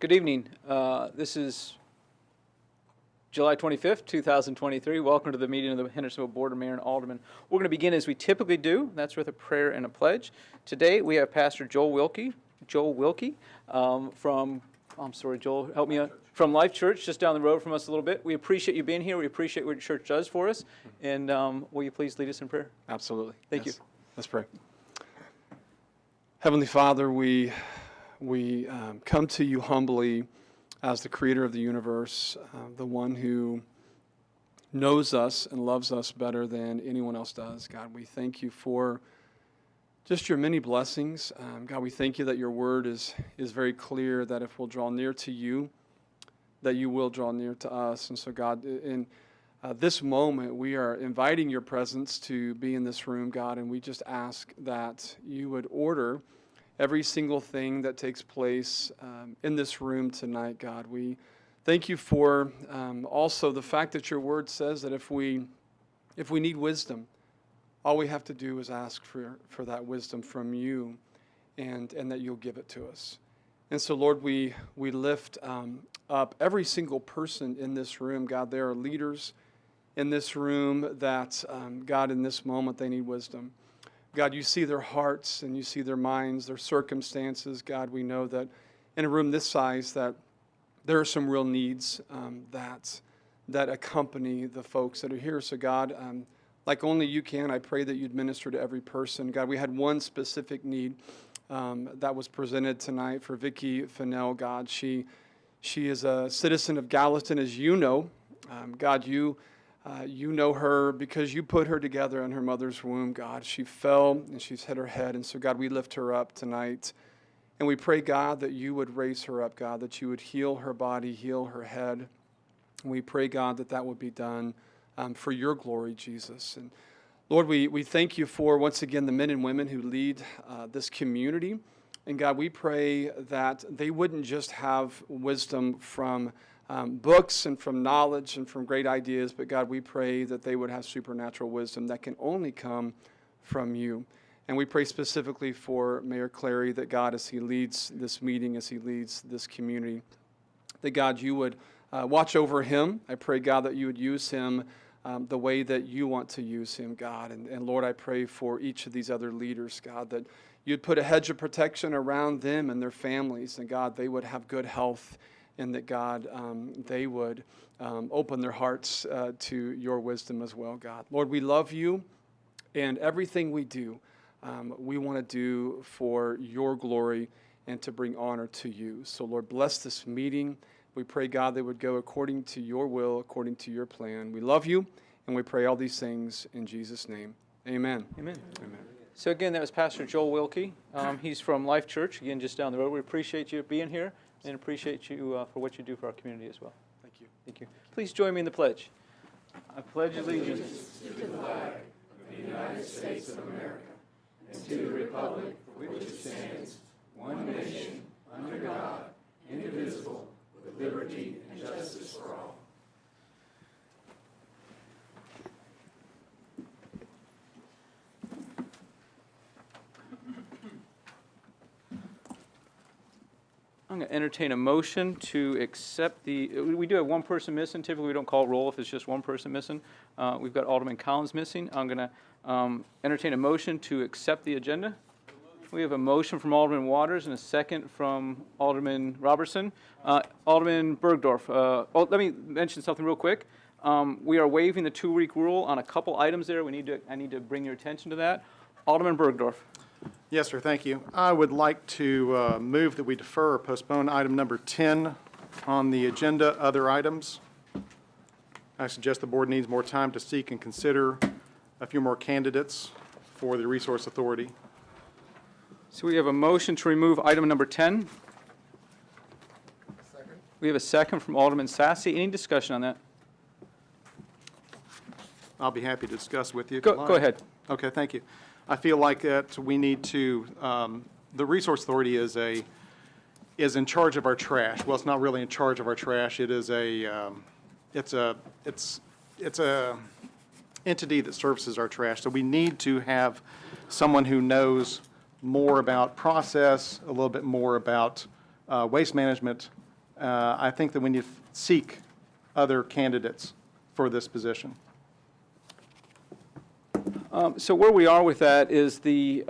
Good evening. This is July 25th, 2023. Welcome to the meeting of the Hendersonville Board of Mayor and Aldermen. We're going to begin as we typically do. That's with a prayer and a pledge. Today we have Pastor Joel Wilkie from, I'm sorry, Joel, help me out, from Life Church, just down the road from us a little bit. We appreciate you being here. We appreciate what your church does for us. And will you please lead us in prayer? Absolutely. Thank you. Let's pray. Heavenly Father, we come to you humbly as the creator of the universe, the one who knows us and loves us better than anyone else does. God, we thank you for just your many blessings. God, we thank you that your word is very clear, that if we'll draw near to you, that you will draw near to us. And so, God, in this moment, we are inviting your presence to be in this room, God, and we just ask that you would order every single thing that takes place in this room tonight, God. We thank you for also the fact that your word says that if we need wisdom, all we have to do is ask for that wisdom from you, and that you'll give it to us. And so, Lord, we lift up every single person in this room. God, there are leaders in this room that, God, in this moment, they need wisdom. God, you see their hearts and you see their minds, their circumstances. God, we know that in a room this size that there are some real needs that accompany the folks that are here. So God, like only you can, I pray that you'd minister to every person. God, we had one specific need that was presented tonight for Vicki Fennell. God, she is a citizen of Gallatin, as you know. God, you know her because you put her together in her mother's womb, God. She fell and she's hit her head. And so, God, we lift her up tonight. And we pray, God, that you would raise her up, God, that you would heal her body, heal her head. And we pray, God, that would be done for your glory, Jesus. And Lord, we thank you for, once again, the men and women who lead this community. And God, we pray that they wouldn't just have wisdom from books and from knowledge and from great ideas, but God, we pray that they would have supernatural wisdom that can only come from you. And we pray specifically for Mayor Clary, that God, as he leads this meeting, as he leads this community, that God, you would watch over him. I pray, God, that you would use him the way that you want to use him, God. And Lord, I pray for each of these other leaders, God, that you'd put a hedge of protection around them and their families, and God, they would have good health, and that, God, they would open their hearts to your wisdom as well, God. Lord, we love you, and everything we do, we want to do for your glory and to bring honor to you. So, Lord, bless this meeting. We pray, God, they would go according to your will, according to your plan. We love you, and we pray all these things in Jesus' name. Amen. Amen. Amen. So again, that was Pastor Joel Wilkie. He's from Life Church, again, just down the road. We appreciate you being here and appreciate you for what you do for our community as well. Thank you. Thank you. Please join me in the pledge. I pledge allegiance to the flag of the United States of America and to the republic for which it stands, one nation, under God, indivisible, with liberty and justice for all. I'm going to entertain a motion to accept we do have one person missing. Typically, we don't call roll if it's just one person missing. We've got Alderman Collins missing. I'm going to entertain a motion to accept the agenda. We have a motion from Alderman Waters and a second from Alderman Robertson. Alderman Bergdorf, let me mention something real quick. We are waiving the 2-week rule on a couple items there. I need to bring your attention to that. Alderman Bergdorf. Yes, sir. Thank you. I would like to move that we defer or postpone item number 10 on the agenda, other items. I suggest the board needs more time to seek and consider a few more candidates for the Resource Authority. So we have a motion to remove item number 10. Second. We have a second from Alderman Sassy. Any discussion on that? I'll be happy to discuss with you. Go ahead. Okay, thank you. I feel like that we need to, the Resource Authority is in charge of our trash. Well, it's not really in charge of our trash. It is it's a entity that services our trash. So we need to have someone who knows more about process, a little bit more about waste management, I think that we need to seek other candidates for this position. So where we are with that is the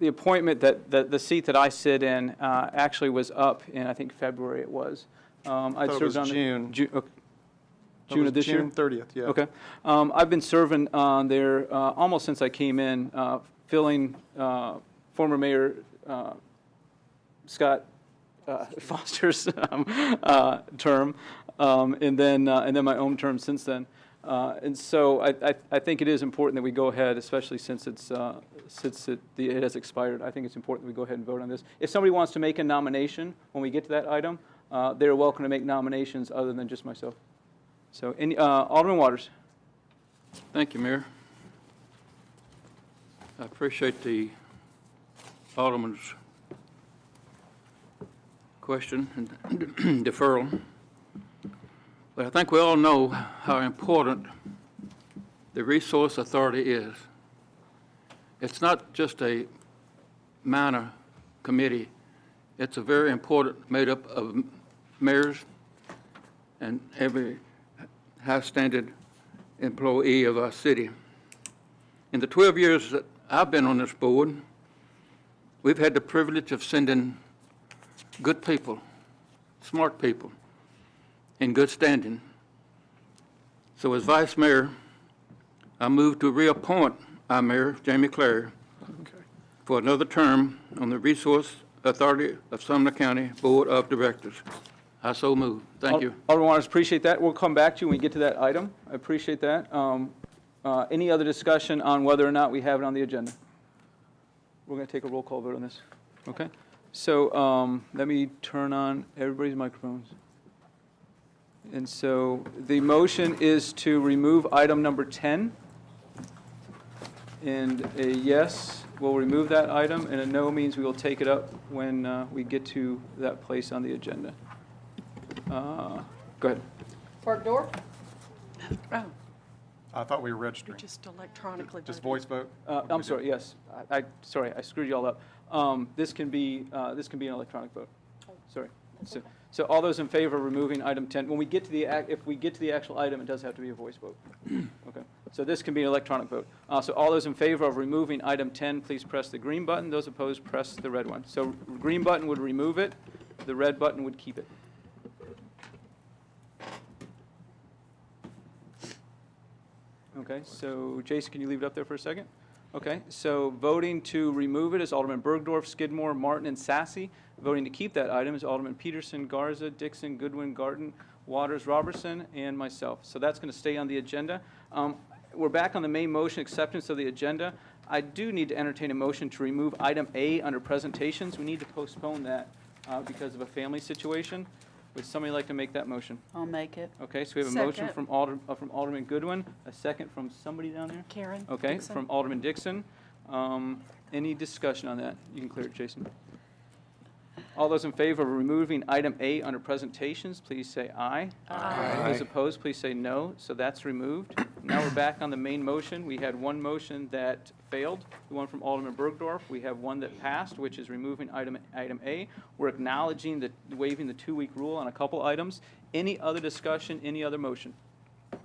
appointment that the seat that I sit in actually was up in, I think, February it was. I'd it served was on the- June. June of this year? June 30th, yeah. Okay. I've been serving on there almost since I came in, filling former Mayor Scott Foster's term, and then my own term since then. And so I think it is important that we go ahead, especially since it has expired. I think it's important that we go ahead and vote on this. If somebody wants to make a nomination when we get to that item, they're welcome to make nominations other than just myself. So, Alderman Waters. Thank you, Mayor. I appreciate the Alderman's question and deferral. But I think we all know how important the Resource Authority is. It's not just a minor committee. It's a very important, made up of mayors and every high-standard employee of our city. In the 12 years that I've been on this board, we've had the privilege of sending good people, smart people, in good standing. So as vice mayor, I move to reappoint our mayor, Jamie Clary, for another term on the Resource Authority of Sumner County Board of Directors. I so move. Thank you. Alderman Waters, appreciate that. We'll come back to you when we get to that item. I appreciate that. Any other discussion on whether or not we have it on the agenda? We're going to take a roll call vote on this. Okay? So let me turn on everybody's microphones. And so the motion is to remove item number 10. And a yes will remove that item, and a no means we will take it up when we get to that place on the agenda. Go ahead. Bergdorf? Oh, I thought we were registering. just electronically. Just voted. voice vote? I'm sorry, yes. Sorry, I screwed you all up. This can be an electronic vote. Sorry. So all those in favor of removing item 10, when we get to if we get to the actual item, it does have to be a voice vote. Okay. So this can be an electronic vote. So all those in favor of removing item 10, please press the green button. Those opposed, press the red one. So green button would remove it. The red button would keep it. Okay, so Jason, can you leave it up there for a second? Okay, so voting to remove it is Alderman Bergdorf, Skidmore, Martin, and Sassy. Voting to keep that item is Alderman Peterson, Garza, Dixon, Goodwin, Garten, Waters, Robertson, and myself. So that's going to stay on the agenda. We're back on the main motion, acceptance of the agenda. I do need to entertain a motion to remove item A under presentations. We need to postpone that because of a family situation. Would somebody like to make that motion? I'll make it. Okay, so we have a motion Second. from Alderman Goodwin, a second from somebody down there? Karen? Okay, Dixon? from Alderman Dixon. Any discussion on that? You can clear it, Jason. All those in favor of removing item A under presentations, please say aye. Aye. Those opposed, please say no. So that's removed. Now we're back on the main motion. We had one motion that failed, the one from Alderman Bergdorf. We have one that passed, which is removing item A. We're acknowledging waiving the 2-week rule on a couple items. Any other discussion, any other motion?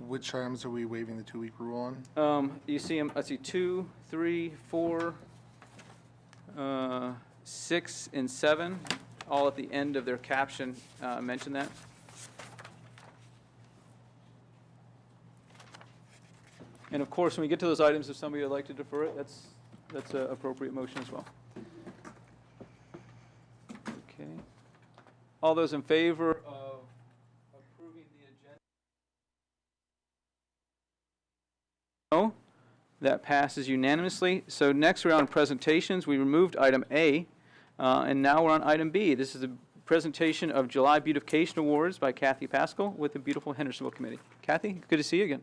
Which items are we waiving the 2-week rule on? You see them, let's see, 2, 3, 4, 6, and 7, all at the end of their caption mention that. And of course, when we get to those items, if somebody would like to defer it, that's an appropriate motion as well. Okay. All those in favor of approving the agenda? No. That passes unanimously. So next we're on presentations. We removed item A, and now we're on item B. This is a presentation of July Beautification Awards by Kathy Pascal with the beautiful Hendersonville Committee. Kathy, good to see you again.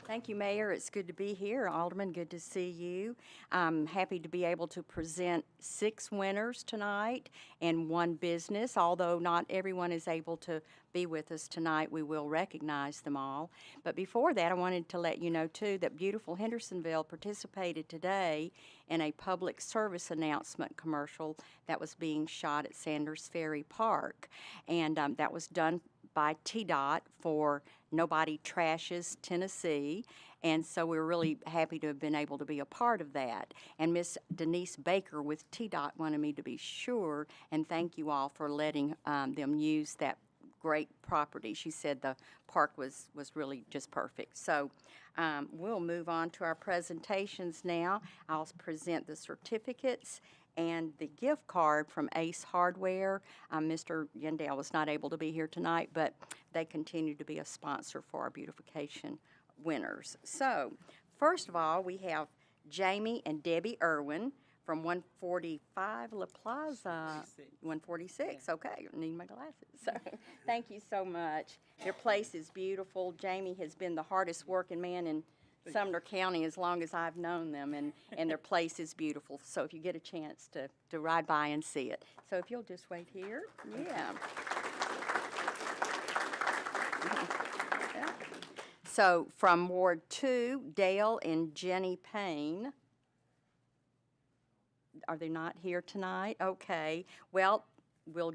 Thank you, Mayor. It's good to be here. Alderman, good to see you. I'm happy to be able to present 6 winners tonight and 1 business. Although not everyone is able to be with us tonight, we will recognize them all. But before that, I wanted to let you know, too, that beautiful Hendersonville participated today in a public service announcement commercial that was being shot at Sanders Ferry Park. And that was done by TDOT for Nobody Trashes Tennessee, and so we're really happy to have been able to be a part of that. And Miss Denise Baker with TDOT wanted me to be sure and thank you all for letting them use that great property. She said the park was really just perfect. So we'll move on to our presentations now. I'll present the certificates and the gift card from Ace Hardware. Mr. Yandell was not able to be here tonight, but they continue to be a sponsor for our beautification winners. So, first of all, we have Jamie and Debbie Irwin from 145 La Plaza. 146, okay, I need my glasses. So, thank you so much. Their place is beautiful. Jamie has been the hardest working man in Sumner County as long as I've known them, and their place is beautiful. So if you get a chance to ride by and see it. So if you'll just wait here. Yeah. So from Ward 2, Dale and Jenny Payne. Are they not here tonight? Okay. Well, we'll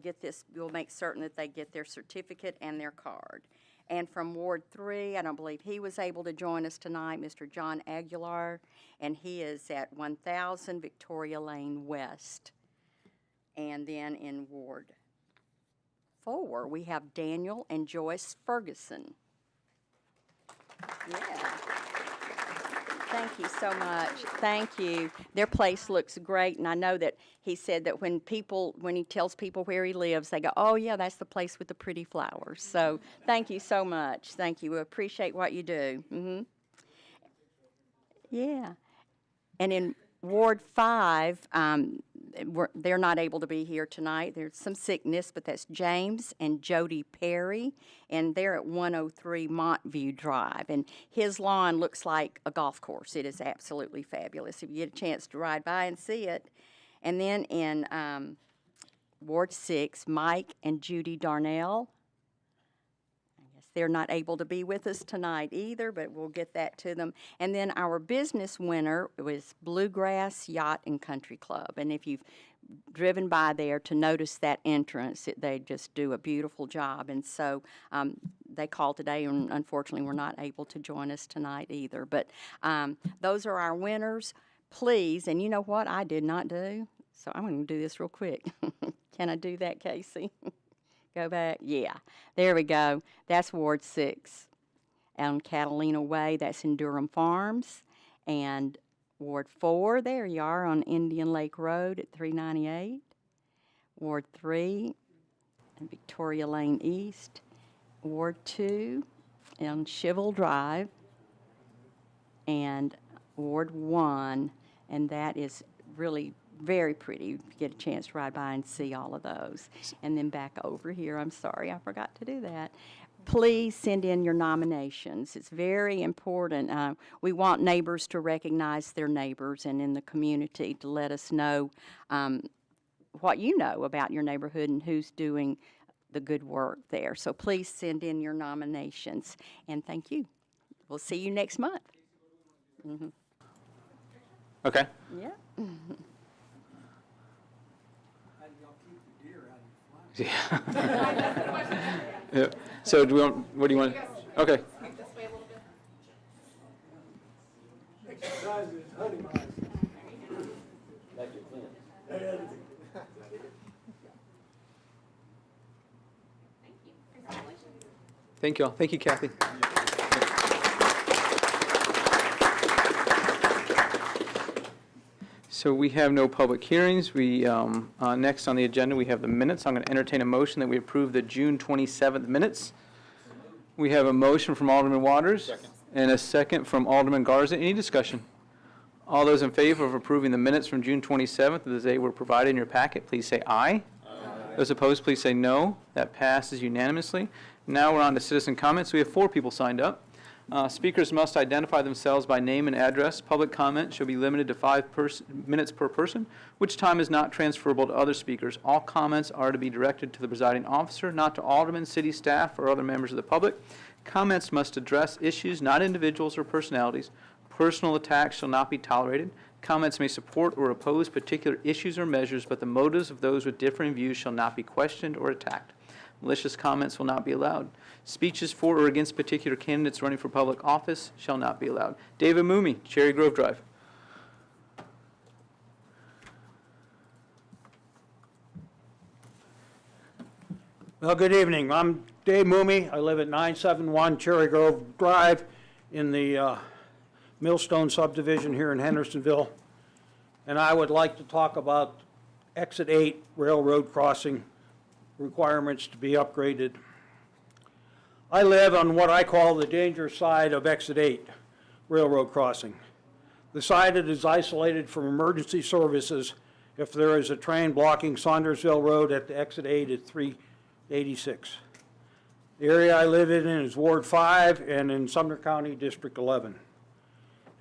make certain that they get their certificate and their card. And from Ward 3, I don't believe he was able to join us tonight, Mr. John Aguilar, and he is at 1000 Victoria Lane West. And then in Ward 4, we have Daniel and Joyce Ferguson. Yeah. Thank you so much. Thank you. Their place looks great, and I know that he said that when he tells people where he lives, they go, oh, yeah, that's the place with the pretty flowers. So thank you so much. Thank you. We appreciate what you do. Mm-hmm. Yeah. And in Ward 5, they're not able to be here tonight. There's some sickness, but that's James and Jody Perry, and they're at 103 Montview Drive. And his lawn looks like a golf course. It is absolutely fabulous if you get a chance to ride by and see it. And then in Ward 6, Mike and Judy Darnell. They're not able to be with us tonight either, but we'll get that to them. And then our business winner was Bluegrass Yacht and Country Club. And if you've driven by there to notice that entrance, they just do a beautiful job. And so they called today, and unfortunately were not able to join us tonight either. But those are our winners. Please, and you know what I did not do? So I'm going to do this real quick. Can I do that, Casey? Go back. Yeah, there we go. That's Ward 6 on Catalina Way. That's in Durham Farms. And Ward 4, there you are on Indian Lake Road at 398. Ward 3 and Victoria Lane East. Ward 2 on Shivel Drive. And Ward 1, and that is really very pretty. You get a chance to ride by and see all of those. And then back over here, I'm sorry, I forgot to do that. Please send in your nominations. It's very important. We want neighbors to recognize their neighbors, and in the community to let us know what you know about your neighborhood and who's doing the good work there. So please send in your nominations, and thank you. We'll see you next month. Mm-hmm. Okay. Yeah. Yeah. So do we want, what do you want? Okay. Thank you all. Thank you, Kathy. So we have no public hearings. We, next on the agenda, we have the minutes. I'm going to entertain a motion that we approve the June 27th minutes. We have a motion from Alderman Waters. And a second from Alderman Garza. Any discussion? All those in favor of approving the minutes from June 27th as they were provided in your packet, please say aye. Those opposed, please say no. That passes unanimously. Now we're on to citizen comments. We have 4 people signed up. Speakers must identify themselves by name and address. Public comment shall be limited to 5 minutes per person, which time is not transferable to other speakers. All comments are to be directed to the presiding officer, not to aldermen, city staff, or other members of the public. Comments must address issues, not individuals or personalities. Personal attacks shall not be tolerated. Comments may support or oppose particular issues or measures, but the motives of those with differing views shall not be questioned or attacked. Malicious comments will not be allowed. Speeches for or against particular candidates running for public office shall not be allowed. David Mooney, Cherry Grove Drive. Well, good evening. I'm Dave Mooney. I live at 971 Cherry Grove Drive in the Millstone subdivision here in Hendersonville. And I would like to talk about Exit 8 railroad crossing requirements to be upgraded. I live on what I call the dangerous side of Exit 8 railroad crossing. The side that is isolated from emergency services if there is a train blocking Saundersville Road at the Exit 8 at 386. The area I live in is Ward 5 and in Sumner County District 11.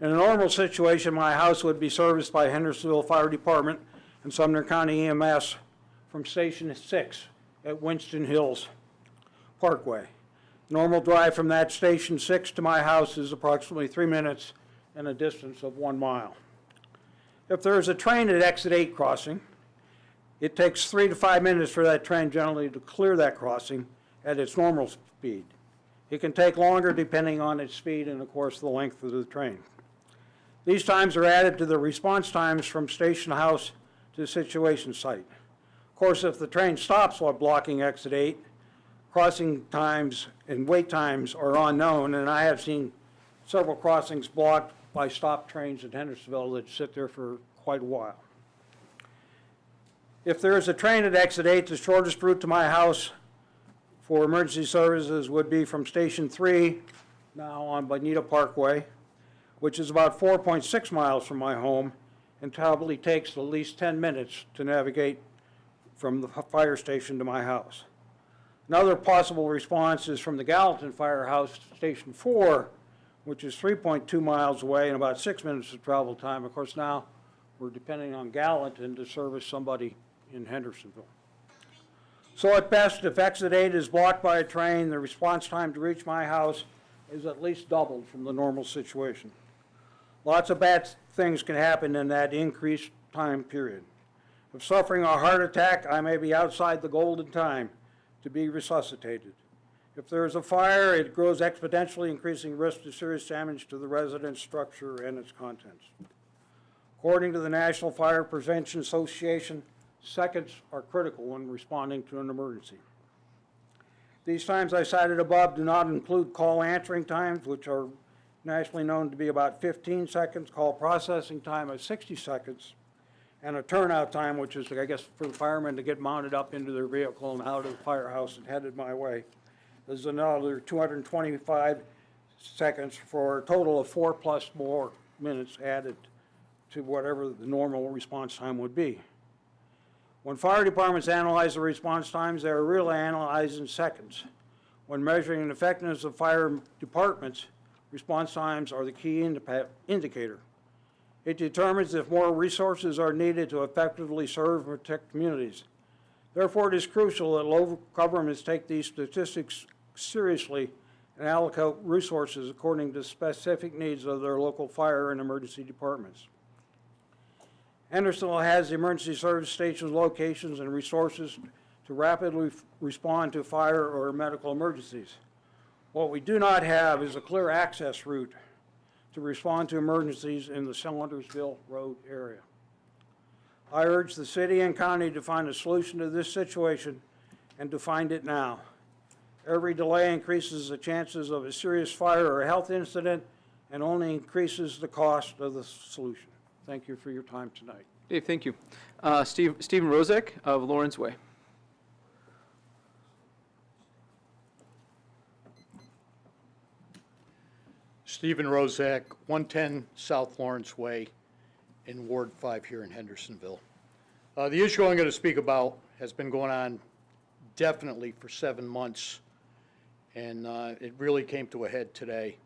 In a normal situation, my house would be serviced by Hendersonville Fire Department and Sumner County EMS from Station 6 at Winston Hills Parkway. Normal drive from that Station 6 to my house is approximately 3 minutes and a distance of 1 mile. If there is a train at Exit 8 crossing, it takes 3 to 5 minutes for that train generally to clear that crossing at its normal speed. It can take longer depending on its speed and, of course, the length of the train. These times are added to the response times from station house to the situation site. Of course, if the train stops while blocking Exit 8, crossing times and wait times are unknown, and I have seen several crossings blocked by stopped trains in Hendersonville that sit there for quite a while. If there is a train at Exit 8, the shortest route to my house for emergency services would be from Station 3, now on Bonita Parkway, which is about 4.6 miles from my home, and probably takes at least 10 minutes to navigate from the fire station to my house. Another possible response is from the Gallatin Firehouse, Station 4, which is 3.2 miles away and about 6 minutes of travel time. Of course, now we're depending on Gallatin to service somebody in Hendersonville. So at best, if Exit 8 is blocked by a train, the response time to reach my house is at least doubled from the normal situation. Lots of bad things can happen in that increased time period. If suffering a heart attack, I may be outside the golden time to be resuscitated. If there is a fire, it grows exponentially, increasing risk to serious damage to the residence structure and its contents. According to the National Fire Prevention Association, seconds are critical when responding to an emergency. These times I cited above do not include call answering times, which are nationally known to be about 15 seconds, call processing time of 60 seconds, and a turnout time, which is, I guess, for the firemen to get mounted up into their vehicle and out of the firehouse and headed my way. There's another 225 seconds for a total of 4+ more minutes added to whatever the normal response time would be. When fire departments analyze the response times, they are really analyzed in seconds. When measuring the effectiveness of fire departments, response times are the key indicator. It determines if more resources are needed to effectively serve and protect communities. Therefore, it is crucial that local governments take these statistics seriously and allocate resources according to specific needs of their local fire and emergency departments. Hendersonville has the emergency service stations, locations, and resources to rapidly respond to fire or medical emergencies. What we do not have is a clear access route to respond to emergencies in the Saundersville Road area. I urge the city and county to find a solution to this situation and to find it now. Every delay increases the chances of a serious fire or a health incident and only increases the cost of the solution. Thank you for your time tonight. Dave, thank you. Stephen Rozek of Lawrence Way. Stephen Rozak, 110 South Lawrence Way in Ward 5 here in Hendersonville. The issue I'm going to speak about has been going on definitely for 7 months, and it really came to a head today.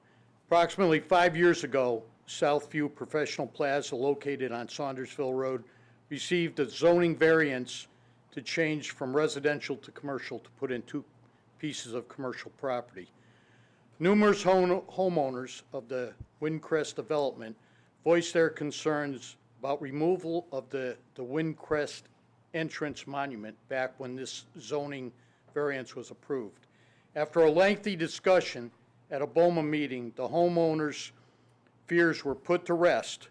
Approximately 5 years ago, Southview Professional Plaza, located on Saundersville Road, received a zoning variance to change from residential to commercial to put in 2 pieces of commercial property. Numerous homeowners of the Windcrest development voiced their concerns about removal of the Windcrest entrance monument back when this zoning variance was approved. After a lengthy discussion at a BOMA meeting, the homeowners' fears were put to rest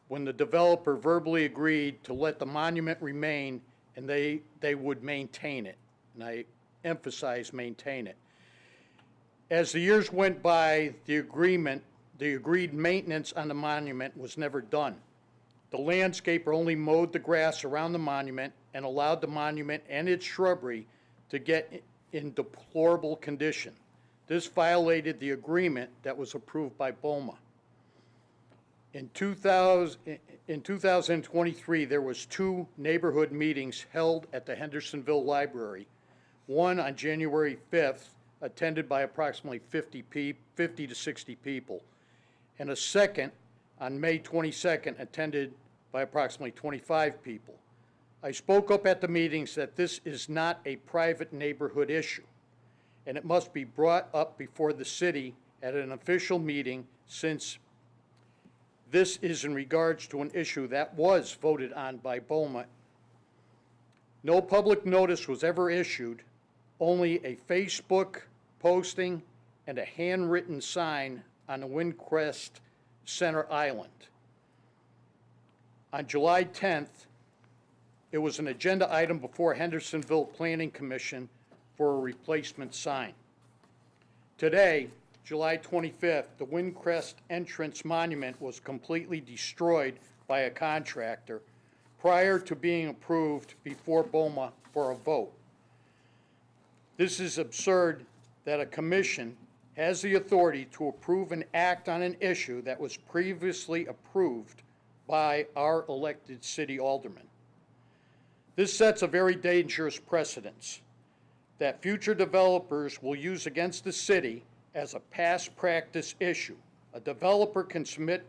when the developer verbally agreed to let the monument remain and they would maintain it. And I emphasize maintain it. As the years went by, the agreed maintenance on the monument was never done. The landscaper only mowed the grass around the monument and allowed the monument and its shrubbery to get in deplorable condition. This violated the agreement that was approved by BOMA. In 2023, there was 2 neighborhood meetings held at the Hendersonville Library. One on January 5th, attended by approximately 50 to 60 people, and a second on May 22nd, attended by approximately 25 people. I spoke up at the meetings that this is not a private neighborhood issue, and it must be brought up before the city at an official meeting, since this is in regards to an issue that was voted on by BOMA. No public notice was ever issued, only a Facebook posting and a handwritten sign on the Windcrest Center Island. On July 10th, it was an agenda item before Hendersonville Planning Commission for a replacement sign. Today, July 25th, the Windcrest entrance monument was completely destroyed by a contractor prior to being approved before BOMA for a vote. This is absurd that a commission has the authority to approve and act on an issue that was previously approved by our elected city aldermen. This sets a very dangerous precedence that future developers will use against the city as a past practice issue. A developer can submit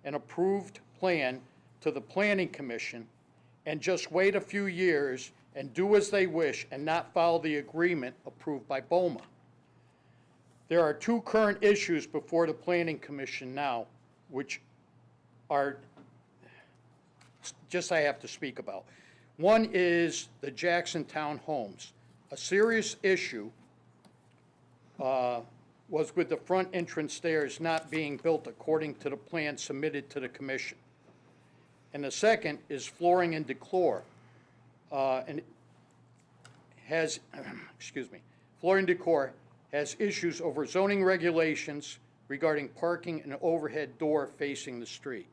an approved plan to the Planning Commission and just wait a few years and do as they wish and not follow the agreement approved by BOMA. There are 2 current issues before the Planning Commission now, which are just I have to speak about. One is the Jackson Town homes. A serious issue was with the front entrance stairs not being built according to the plan submitted to the commission. And the second is flooring and decor. And has, flooring decor has issues over zoning regulations regarding parking and overhead door facing the street.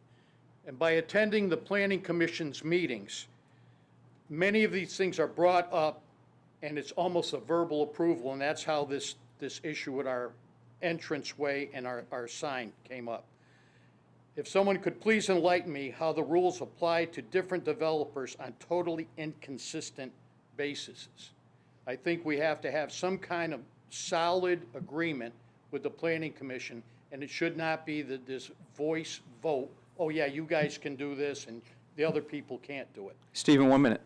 And by attending the Planning Commission's meetings, many of these things are brought up, and it's almost a verbal approval, and that's how this issue with our entranceway and our sign came up. If someone could please enlighten me how the rules apply to different developers on totally inconsistent bases. I think we have to have some kind of solid agreement with the Planning Commission, and it should not be this voice vote, oh yeah, you guys can do this and the other people can't do it. Stephen, 1 minute.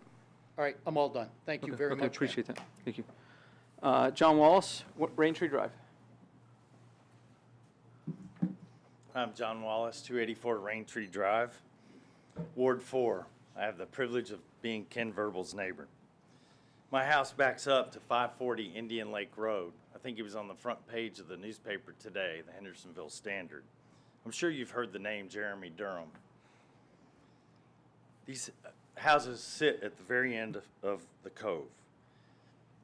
All right, I'm all done. Thank you very Okay, much. appreciate that. Thank you. John Wallace, Raintree Drive. I'm John Wallace, 284 Raintree Drive, Ward 4. I have the privilege of being Ken Verbel's neighbor. My house backs up to 540 Indian Lake Road. I think it was on the front page of the newspaper today, the Hendersonville Standard. I'm sure you've heard the name Jeremy Durham. These houses sit at the very end of the cove.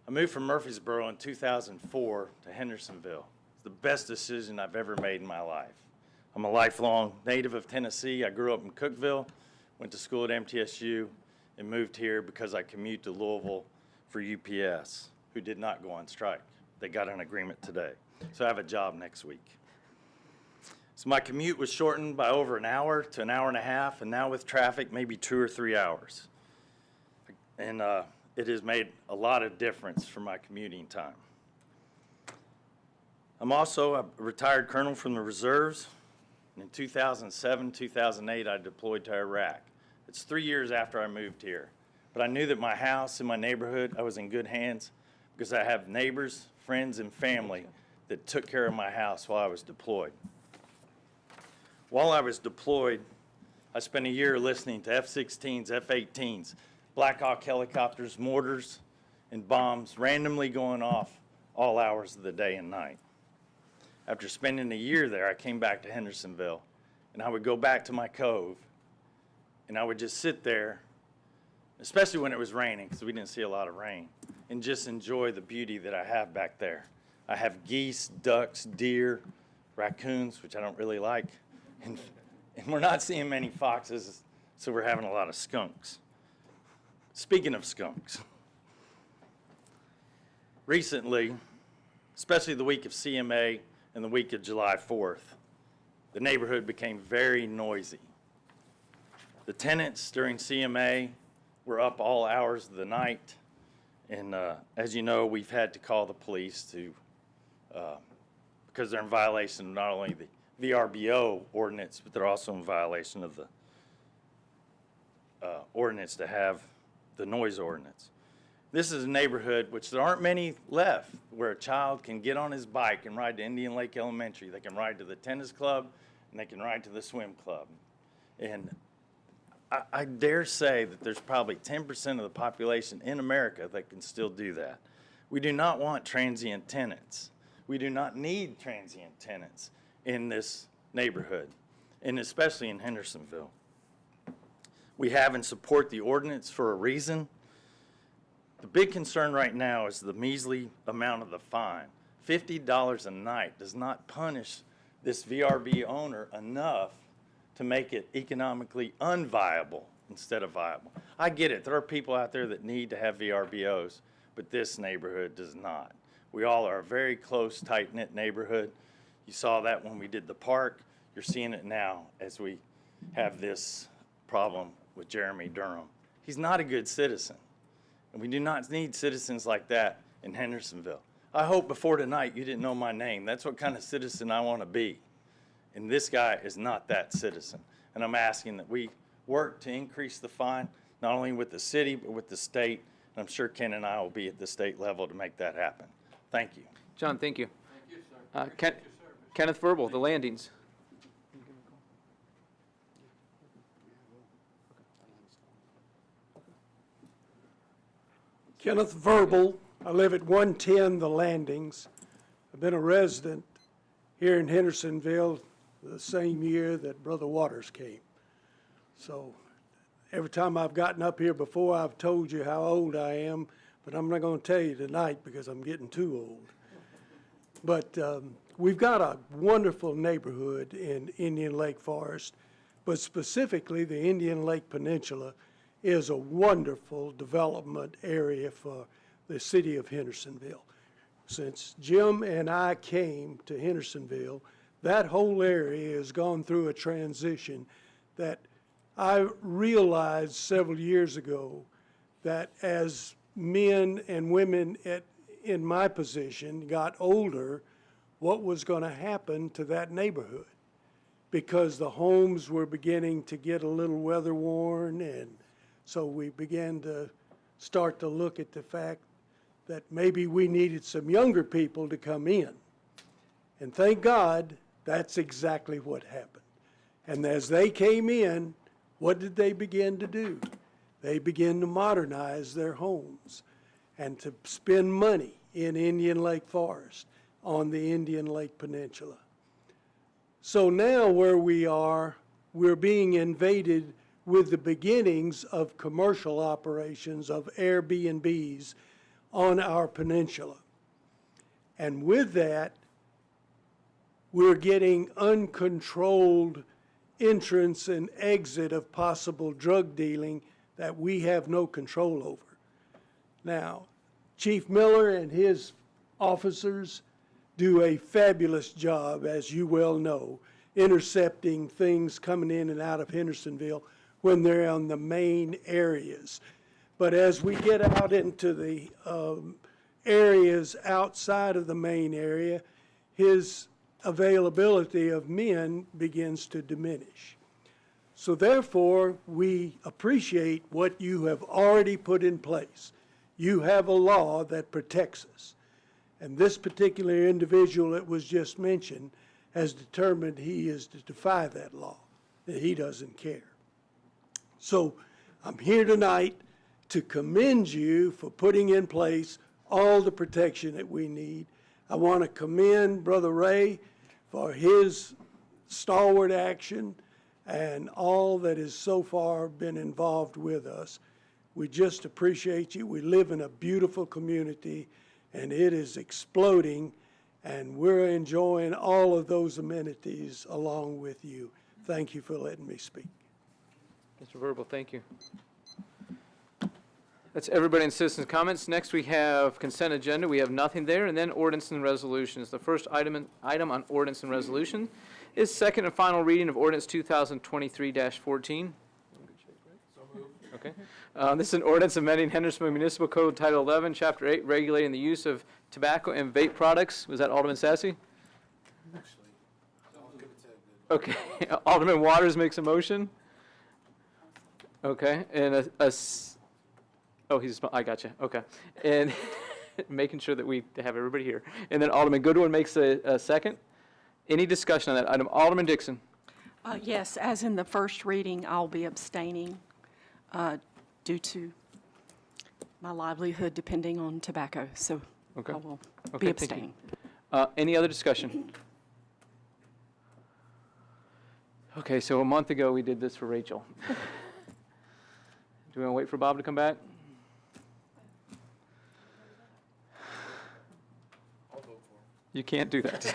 I moved from Murfreesboro in 2004 to Hendersonville. It's the best decision I've ever made in my life. I'm a lifelong native of Tennessee. I grew up in Cookeville, went to school at MTSU, and moved here because I commute to Louisville for UPS, who did not go on strike. They got an agreement today. So I have a job next week. So my commute was shortened by over an hour to an hour and a half, and now with traffic, maybe 2 or 3 hours. And it has made a lot of difference for my commuting time. I'm also a retired colonel from the reserves. And in 2007, 2008, I deployed to Iraq. It's 3 years after I moved here. But I knew that my house and my neighborhood, I was in good hands because I have neighbors, friends, and family that took care of my house while I was deployed. While I was deployed, I spent a year listening to F-16s, F-18s, Black Hawk helicopters, mortars, and bombs randomly going off all hours of the day and night. After spending a year there, I came back to Hendersonville, and I would go back to my cove, and I would just sit there, especially when it was raining, because we didn't see a lot of rain, and just enjoy the beauty that I have back there. I have geese, ducks, deer, raccoons, which I don't really like, and we're not seeing many foxes, so we're having a lot of skunks. Speaking of skunks, recently, especially the week of CMA and the week of July 4th, the neighborhood became very noisy. The tenants during CMA were up all hours of the night, and as you know, we've had to call the police to, because they're in violation of not only the VRBO ordinance, but they're also in violation of the ordinance to have the noise ordinance. This is a neighborhood which there aren't many left where a child can get on his bike and ride to Indian Lake Elementary. They can ride to the tennis club and they can ride to the swim club. And I dare say that there's probably 10% of the population in America that can still do that. We do not want transient tenants. We do not need transient tenants in this neighborhood, and especially in Hendersonville. We have and support the ordinance for a reason. The big concern right now is the measly amount of the fine. $50 a night does not punish this VRB owner enough to make it economically unviable instead of viable. I get it. There are people out there that need to have VRBOs, but this neighborhood does not. We all are a very close, tight-knit neighborhood. You saw that when we did the park. You're seeing it now as we have this problem with Jeremy Durham. He's not a good citizen, and we do not need citizens like that in Hendersonville. I hope before tonight you didn't know my name. That's what kind of citizen I want to be. And this guy is not that citizen. And I'm asking that we work to increase the fine, not only with the city, but with the state. And I'm sure Ken and I will be at the state level to make that happen. Thank you. John, thank you. Thank you, sir. Kenneth Verbal, the landings. Kenneth Verbal. I live at 110 The Landings. I've been a resident here in Hendersonville the same year that Brother Waters came. So every time I've gotten up here before, I've told you how old I am, but I'm not going to tell you tonight because I'm getting too old. But we've got a wonderful neighborhood in Indian Lake Forest, but specifically the Indian Lake Peninsula is a wonderful development area for the city of Hendersonville. Since Jim and I came to Hendersonville, that whole area has gone through a transition that I realized several years ago that as men and women in my position got older, what was going to happen to that neighborhood, because the homes were beginning to get a little weather worn, and so we began to start to look at the fact that maybe we needed some younger people to come in. And thank God, that's exactly what happened. And as they came in, what did they begin to do? They began to modernize their homes and to spend money in Indian Lake Forest on the Indian Lake Peninsula. So now where we are, we're being invaded with the beginnings of commercial operations of Airbnbs on our peninsula. And with that, we're getting uncontrolled entrance and exit of possible drug dealing that we have no control over. Now, Chief Miller and his officers do a fabulous job, as you well know, intercepting things coming in and out of Hendersonville when they're on the main areas. But as we get out into the areas outside of the main area, his availability of men begins to diminish. So therefore, we appreciate what you have already put in place. You have a law that protects us. And this particular individual that was just mentioned has determined he is to defy that law, that he doesn't care. So I'm here tonight to commend you for putting in place all the protection that we need. I want to commend Brother Ray for his stalwart action and all that has so far been involved with us. We just appreciate you. We live in a beautiful community, and it is exploding, and we're enjoying all of those amenities along with you. Thank you for letting me speak. Mr. Verbal, thank you. That's everybody in citizens' comments. Next, we have consent agenda. We have nothing there, and then ordinance and resolutions. The first item on ordinance and resolution is second and final reading of ordinance 2023-14. Okay. This is an ordinance amending Hendersonville Municipal Code Title 11, Chapter 8, regulating the use of tobacco and vape products. Was that Alderman Sassy? Okay. Alderman Waters makes a motion. Okay. And I got you. Okay. And making sure that we have everybody here. And then Alderman Goodwin makes a second. Any discussion on that item? Alderman Dixon. Yes, as in the first reading, I'll be abstaining due to my livelihood depending on tobacco, so Okay. I will Okay, be thank you. abstaining. Any other discussion? Okay, so a month ago we did this for Rachel. Do we want to wait for Bob to come back? I'll vote for him. You can't do that.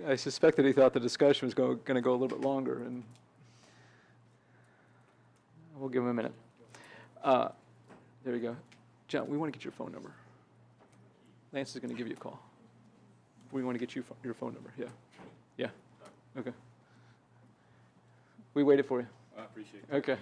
I suspect that he thought the discussion was going to go a little bit longer, and we'll give him a minute. There we go. John, we want to get your phone number. Lance is going to give you a call. We want to get you your phone number. Yeah. Yeah. Okay. We waited for you. I appreciate it. Okay.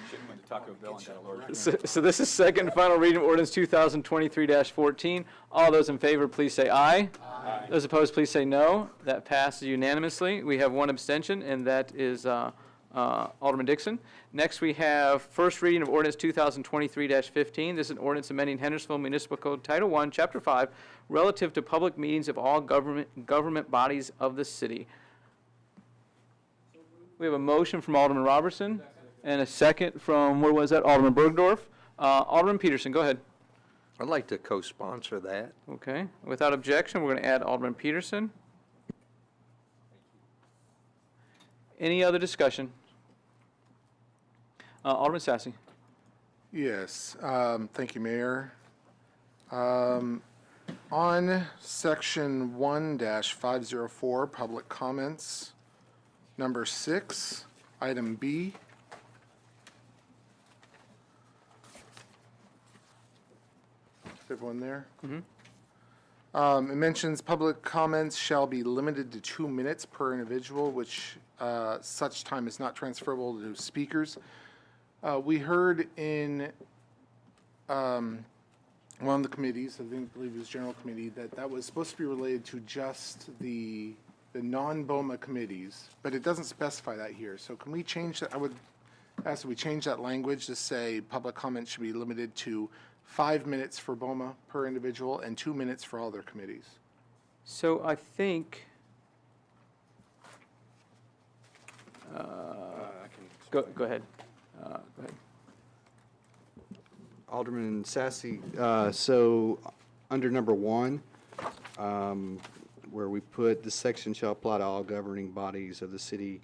Shouldn't went to Taco Bell and got a large. So this is second and final reading of ordinance 2023-14. All those in favor, please say aye. Aye. Those opposed, please say no. That passes unanimously. We have one abstention, and that is Alderman Dixon. Next, we have first reading of ordinance 2023-15. This is an ordinance amending Hendersonville Municipal Code Title 1, Chapter 5, relative to public meetings of all government bodies of the city. We have a motion from Alderman Robertson and a second from, where was that, Alderman Bergdorf. Alderman Peterson, go ahead. I'd like to co-sponsor that. Okay. Without objection, we're going to add Alderman Peterson. Any other discussion? Alderman Sassy. Yes, thank you, Mayor. On section 1-504, public comments, number 6, item B. Is everyone there? Mm-hmm. It mentions public comments shall be limited to 2 minutes per individual, which such time is not transferable to speakers. We heard in one of the committees, I believe it was General Committee, that was supposed to be related to just the non-BOMA committees, but it doesn't specify that here. So can we change that? I would ask that we change that language to say public comment should be limited to 5 minutes for BOMA per individual and 2 minutes for all their committees. So I think, go ahead. Go ahead. Alderman Sassy, so under number 1, where we put the section shall apply to all governing bodies of the city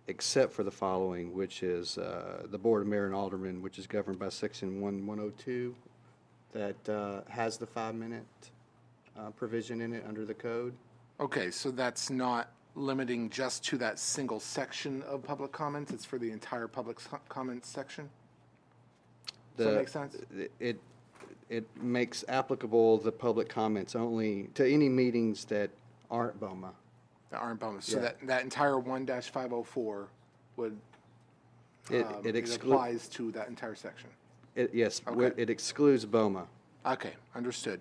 except for the following, which is the Board of Mayor and Aldermen, which is governed by section 1102, that has the 5-minute provision in it under the code. Okay, so that's not limiting just to that single section of public comments, it's for the entire public comments section? Does that make sense? It makes applicable the public comments only to any meetings that aren't BOMA. That aren't BOMA, so Yeah. that entire 1-504 would, It it excludes. applies to that entire section. Yes, Okay. it excludes BOMA. Okay, understood.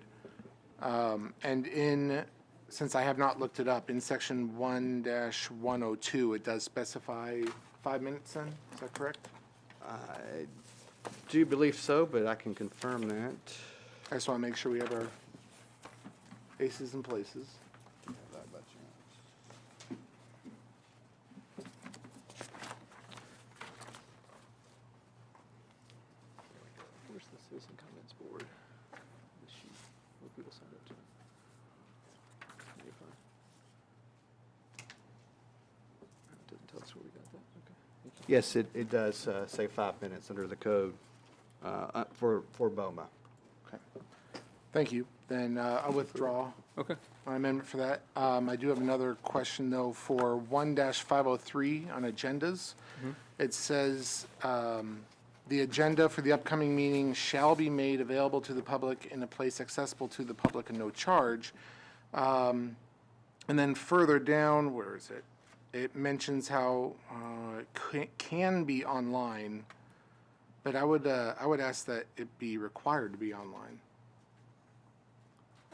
And since I have not looked it up, in section 1-102, it does specify 5 minutes then? Is that correct? I do believe so, but I can confirm that. I just want to make sure we have our aces in places. Where's the citizen comments board? The sheet. What people send it to? You're fine. It doesn't tell us where we got that. Okay. Thank you. Yes, it does say 5 minutes under the code for BOMA. Okay. Thank you. Then I'll withdraw Okay. my amendment for that. I do have another question, though, for 1-503 on agendas. It says, "The agenda for the upcoming meeting shall be made available to the public in a place accessible to the public and no charge." And then further down, where is it? It mentions how it can be online, but I would ask that it be required to be online.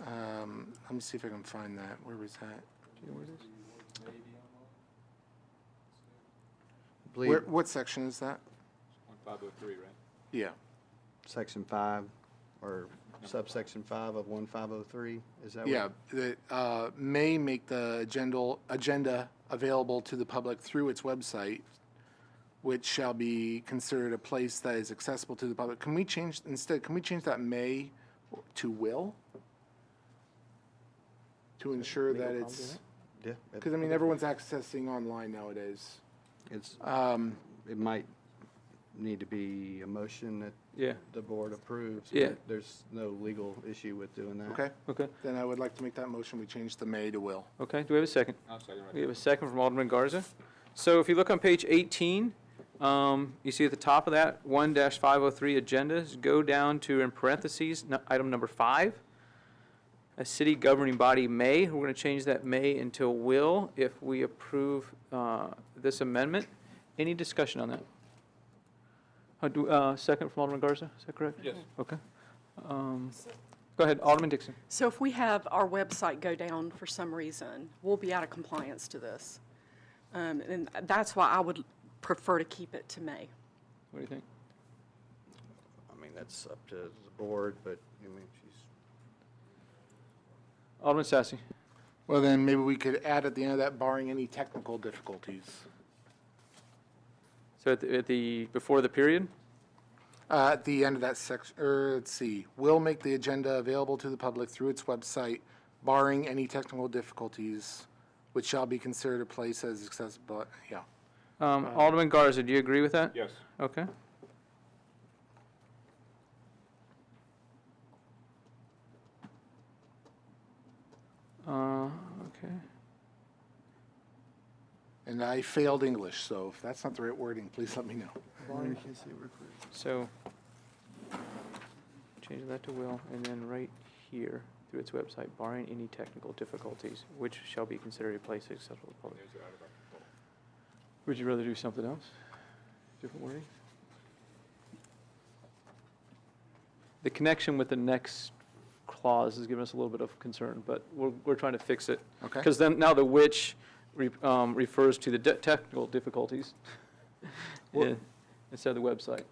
Let me see if I can find that. Where was that? Do you know where it is? Believe What section is that? 1503, right? Yeah. Section 5 or subsection 5 of 1503, is that what? Yeah, that may make the agenda available to the public through its website, which shall be considered a place that is accessible to the public. Can we change that may to will? To ensure that it's, Yeah. because, I mean, everyone's accessing online nowadays. It's, it might need to be a motion that Yeah. the board approves. Yeah. but there's no legal issue with doing that. Okay? Okay. Then I would like to make that motion. We change the may to will. Okay. Do we have a second? I'll second right We have a second from Alderman Garza. So if you look on page 18, you see at the top of that, 1-503 agendas, go down to, in parentheses, item number 5. A city governing body may, we're going to change that may into will if we approve this amendment. Any discussion on that? Second from Alderman Garza, is that correct? Yes. Okay. Go ahead, Alderman Dixon. So if we have our website go down for some reason, we'll be out of compliance to this. And that's why I would prefer to keep it to May. What do you think? I mean, that's up to the board, but, I mean, she's. Alderman Sassy. Well, then maybe we could add at the end of that, barring any technical difficulties. So before the period? At the end of that section, let's see, will make the agenda available to the public through its website, barring any technical difficulties, which shall be considered a place as accessible, yeah. Alderman Garza, do you agree with that? Yes. Okay. Okay. And I failed English, so if that's not the right wording, please let me know. So, change that to will, and then right here, through its website, barring any technical difficulties, which shall be considered a place accessible to the public. Would you rather do something else? Different wording? The connection with the next clause has given us a little bit of concern, but we're trying to fix it. Okay. Because then, now the which refers to the technical difficulties instead of the website.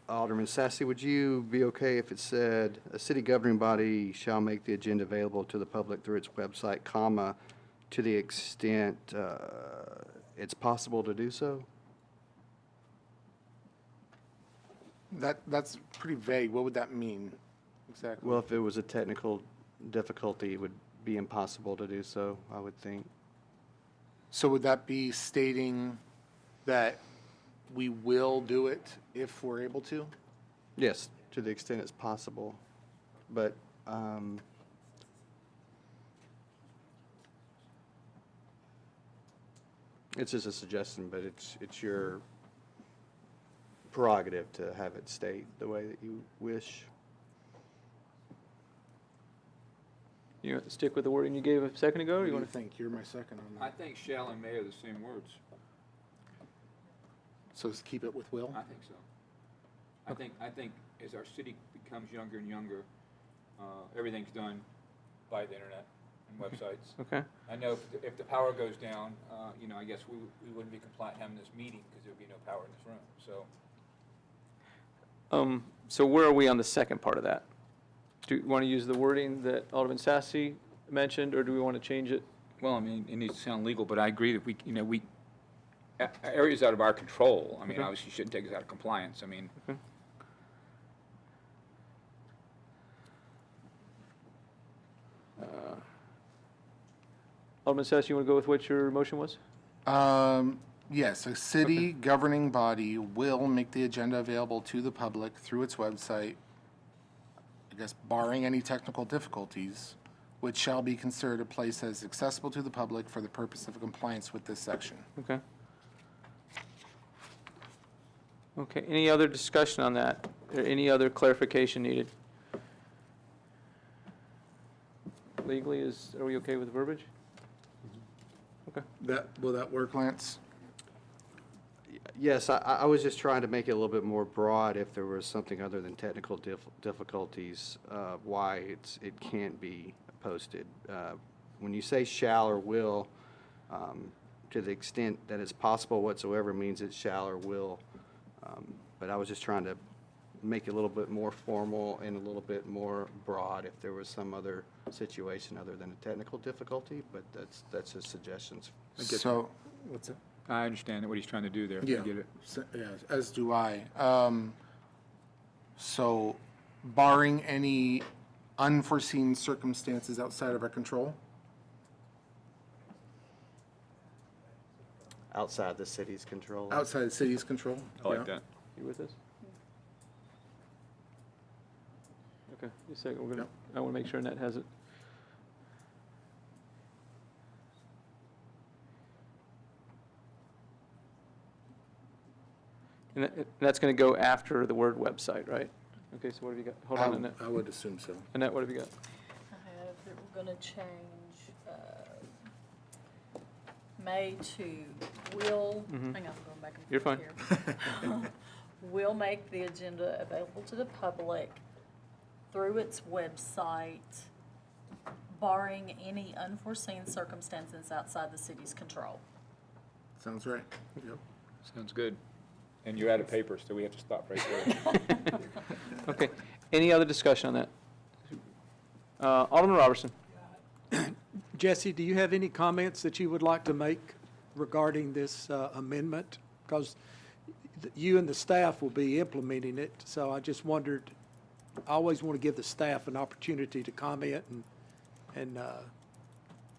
Alderman Sassy, would you be okay if it said, "A city governing body shall make the agenda available to the public through its website, comma, to the extent it's possible to do so"? That's pretty vague. What would that mean exactly? Well, if it was a technical difficulty, it would be impossible to do so, I would think. So would that be stating that we will do it if we're able to? Yes, to the extent it's possible, but it's just a suggestion, but it's your prerogative to have it state the way that you wish. You want to stick with the wording you gave a second ago, or What do you you want to? think? You're my second on I that. think shall and may are the same words. So just keep it with will? I think so. I think as our city becomes younger and younger, everything's done by the internet and websites. Okay. I know if the power goes down, you know, I guess we wouldn't be compliant having this meeting because there would be no power in this room, so. So where are we on the second part of that? Do you want to use the wording that Alderman Sassy mentioned, or do we want to change it? Well, I mean, it needs to sound legal, but I agree that we, you know, areas out of our control, I mean, Okay. obviously shouldn't take us out of compliance, I mean. Okay. Alderman Sassy, you want to go with what your motion was? Yes, a city governing body will make the agenda available to the public through its website, I guess barring any technical difficulties, which shall be considered a place that is accessible to the public for the purpose of compliance with this section. Okay. Okay, any other discussion on that? Or any other clarification needed? Legally, are we okay with the verbiage? Okay. Will that work, Lance? Yes, I was just trying to make it a little bit more broad if there was something other than technical difficulties, why it can't be posted. When you say shall or will, to the extent that it's possible whatsoever means it shall or will. But I was just trying to make it a little bit more formal and a little bit more broad if there was some other situation other than a technical difficulty, but that's just suggestions. So, what's it? I understand what he's trying to do there. I Yeah, get it. yeah, as do I. So barring any unforeseen circumstances outside of our control? Outside the city's control. Outside the city's control? I like Yeah. that. You with us? Okay, just a second, I want to make sure Annette has it. And that's going to go after the word website, right? Okay, so what have you got? Hold on, Annette. I would assume so. Annette, what have you got? I have that we're gonna change, may to will, hang on, I'm going back and forth here. You're fine. Will make the agenda available to the public through its website, barring any unforeseen circumstances outside the city's control. Sounds right. Yep. Sounds good. And you're out of paper, so we have to stop right there. Okay, any other discussion on that? Alderman Robertson. Jesse, do you have any comments that you would like to make regarding this amendment? Because you and the staff will be implementing it, so I just wondered, I always want to give the staff an opportunity to comment and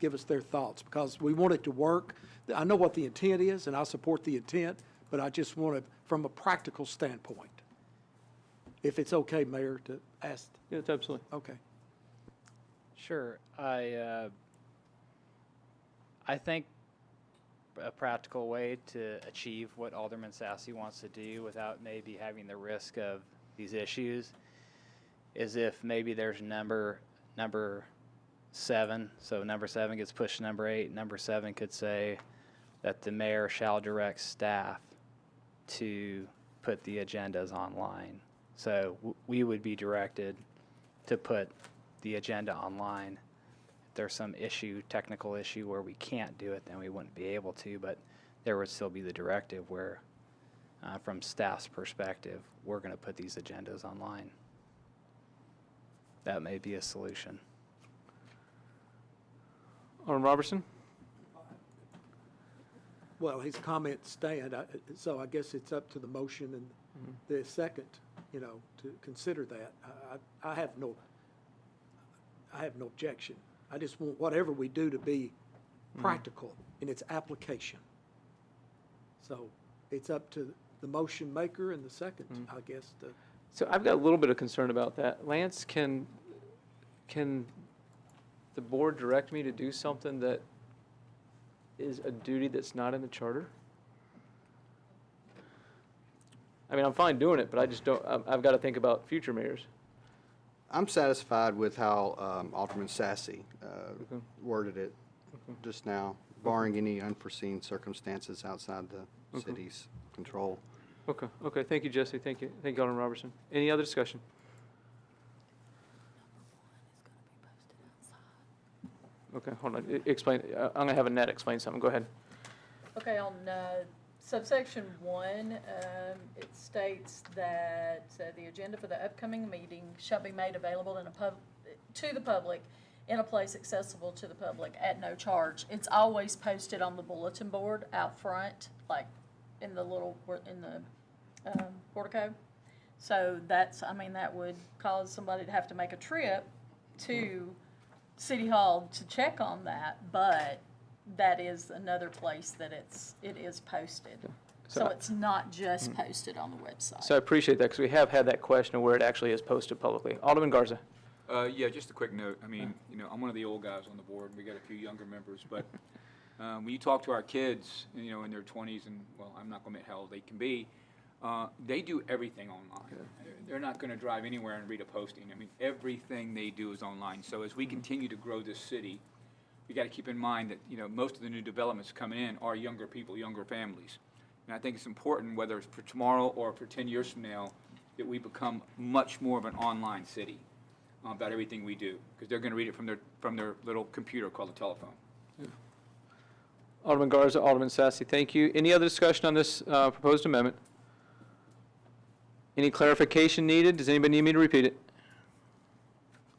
give us their thoughts, because we want it to work. I know what the intent is, and I support the intent, but I just want to, from a practical standpoint, if it's okay, Mayor, to ask. Yeah, it's absolutely. Okay. Sure. I think a practical way to achieve what Alderman Sassy wants to do without maybe having the risk of these issues is if maybe there's number 7, so number 7 gets pushed to number 8, number 7 could say that the mayor shall direct staff to put the agendas online. So we would be directed to put the agenda online. If there's some technical issue where we can't do it, then we wouldn't be able to, but there would still be the directive where, from staff's perspective, we're going to put these agendas online. That may be a solution. Alderman Robertson? Well, his comments stand, so I guess it's up to the motion and the second, to consider that. I have no objection. I just want whatever we do to be practical in its application. So it's up to the motion maker and the second, I guess. So I've got a little bit of concern about that. Lance, can the board direct me to do something that is a duty that's not in the charter? I mean, I'm fine doing it, but I just don't, I've got to think about future mayors. I'm satisfied with how Alderman Sassy worded it just now, barring any unforeseen circumstances outside the city's control. Okay, thank you, Jesse, thank you, Alderman Robertson. Any other discussion? Okay, hold on, explain, I'm gonna have Annette explain something, go ahead. Okay, on subsection 1, it states that the agenda for the upcoming meeting shall be made available to the public in a place accessible to the public at no charge. It's always posted on the bulletin board out front, like in the portico. So that's, I mean, that would cause somebody to have to make a trip to City Hall to check on that, but that is another place that it is posted. So it's not just posted on the website. So I appreciate that, because we have had that question of where it actually is posted publicly. Alderman Garza. Yeah, just a quick note. I mean, you know, I'm one of the old guys on the board, and we got a few younger members, but when you talk to our kids, you know, in their 20s, and, well, I'm not going to admit how old they can be, they do everything online. They're not going to drive anywhere and read a posting. I mean, everything they do is online. So as we continue to grow this city, we got to keep in mind that, you know, most of the new developments coming in are younger people, younger families. And I think it's important, whether it's for tomorrow or for 10 years from now, that we become much more of an online city about everything we do, because they're going to read it from their little computer called a telephone. Yeah. Alderman Garza, Alderman Sassy, thank you. Any other discussion on this proposed amendment? Any clarification needed? Does anybody need me to repeat it?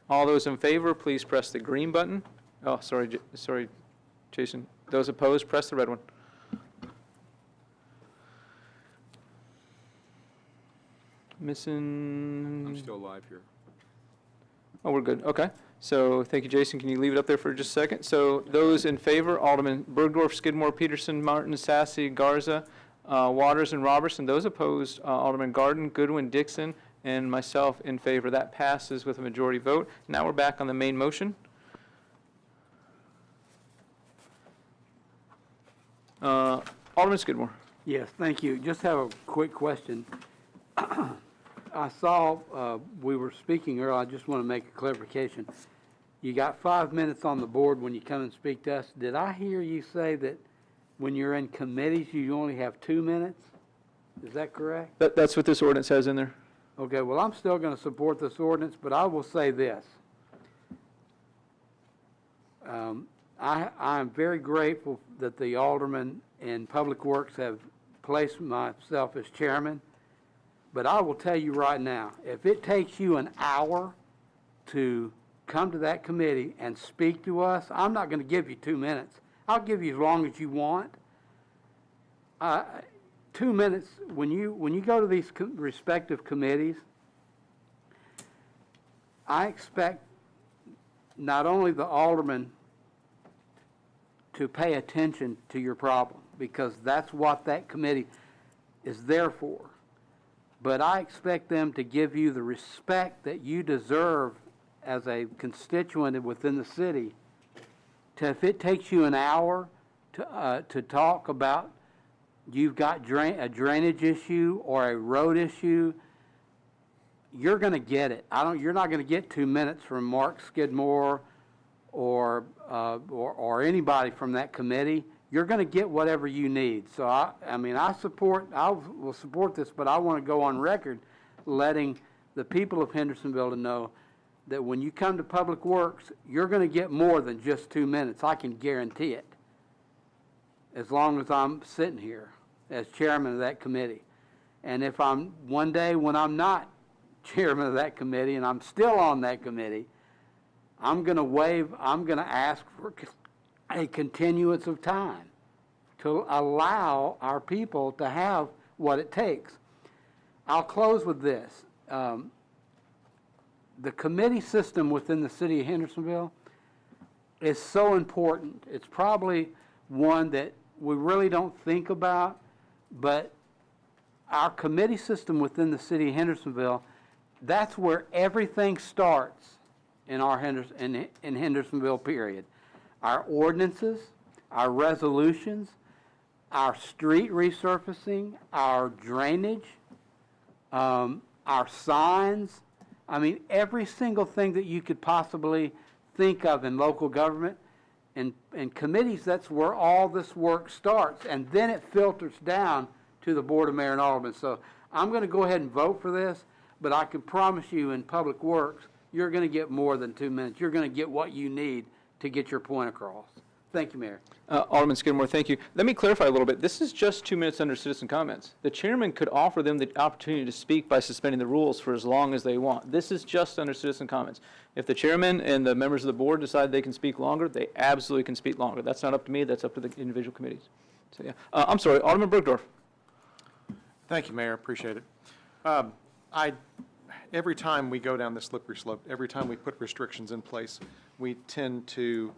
All those in favor, please press the green button. Oh, sorry, Jason. Those opposed, press the red one. Missing. I'm still live here. Oh, we're good. Okay. So thank you, Jason. Can you leave it up there for just a second? So those in favor, Alderman Bergdorf, Skidmore, Peterson, Martin, Sassy, Garza, Waters, and Robertson. Those opposed, Alderman Garden, Goodwin, Dixon, and myself in favor. That passes with a majority vote. Now we're back on the main motion. Alderman Skidmore. Yes, thank you. Just have a quick question. I saw we were speaking earlier. I just want to make a clarification. You got 5 minutes on the board when you come and speak to us. Did I hear you say that when you're in committees, you only have 2 minutes? Is that correct? That's what this ordinance has in there. Okay, well, I'm still going to support this ordinance, but I will say this. I am very grateful that the aldermen in Public Works have placed myself as chairman, but I will tell you right now, if it takes you an hour to come to that committee and speak to us, I'm not going to give you 2 minutes. I'll give you as long as you want. 2 minutes, when you go to these respective committees, I expect not only the aldermen to pay attention to your problem, because that's what that committee is there for, but I expect them to give you the respect that you deserve as a constituent within the city. If it takes you an hour to talk about you've got a drainage issue or a road issue, you're going to get it. You're not going to get 2 minutes from Mark Skidmore or anybody from that committee. You're going to get whatever you need. So I will support this, but I want to go on record letting the people of Hendersonville to know that when you come to Public Works, you're going to get more than just 2 minutes. I can guarantee it, as long as I'm sitting here as chairman of that committee. And if one day when I'm not chairman of that committee and I'm still on that committee, I'm going to ask for a continuance of time to allow our people to have what it takes. I'll close with this. The committee system within the city of Hendersonville is so important. It's probably one that we really don't think about, but our committee system within the city of Hendersonville, that's where everything starts in Hendersonville, period. Our ordinances, our resolutions, our street resurfacing, our drainage, our signs. I mean, every single thing that you could possibly think of in local government and committees, that's where all this work starts. And then it filters down to the Board of Mayor and Aldermen. So I'm going to go ahead and vote for this, but I can promise you in Public Works, you're going to get more than 2 minutes. You're going to get what you need to get your point across. Thank you, Mayor. Alderman Skidmore, thank you. Let me clarify a little bit. This is just 2 minutes under citizen comments. The chairman could offer them the opportunity to speak by suspending the rules for as long as they want. This is just under citizen comments. If the chairman and the members of the board decide they can speak longer, they absolutely can speak longer. That's not up to me. That's up to the individual committees. So, yeah. I'm sorry, Alderman Bergdorf. Thank you, Mayor. Appreciate it. Every time we go down this slippery slope, every time we put restrictions in place, we tend to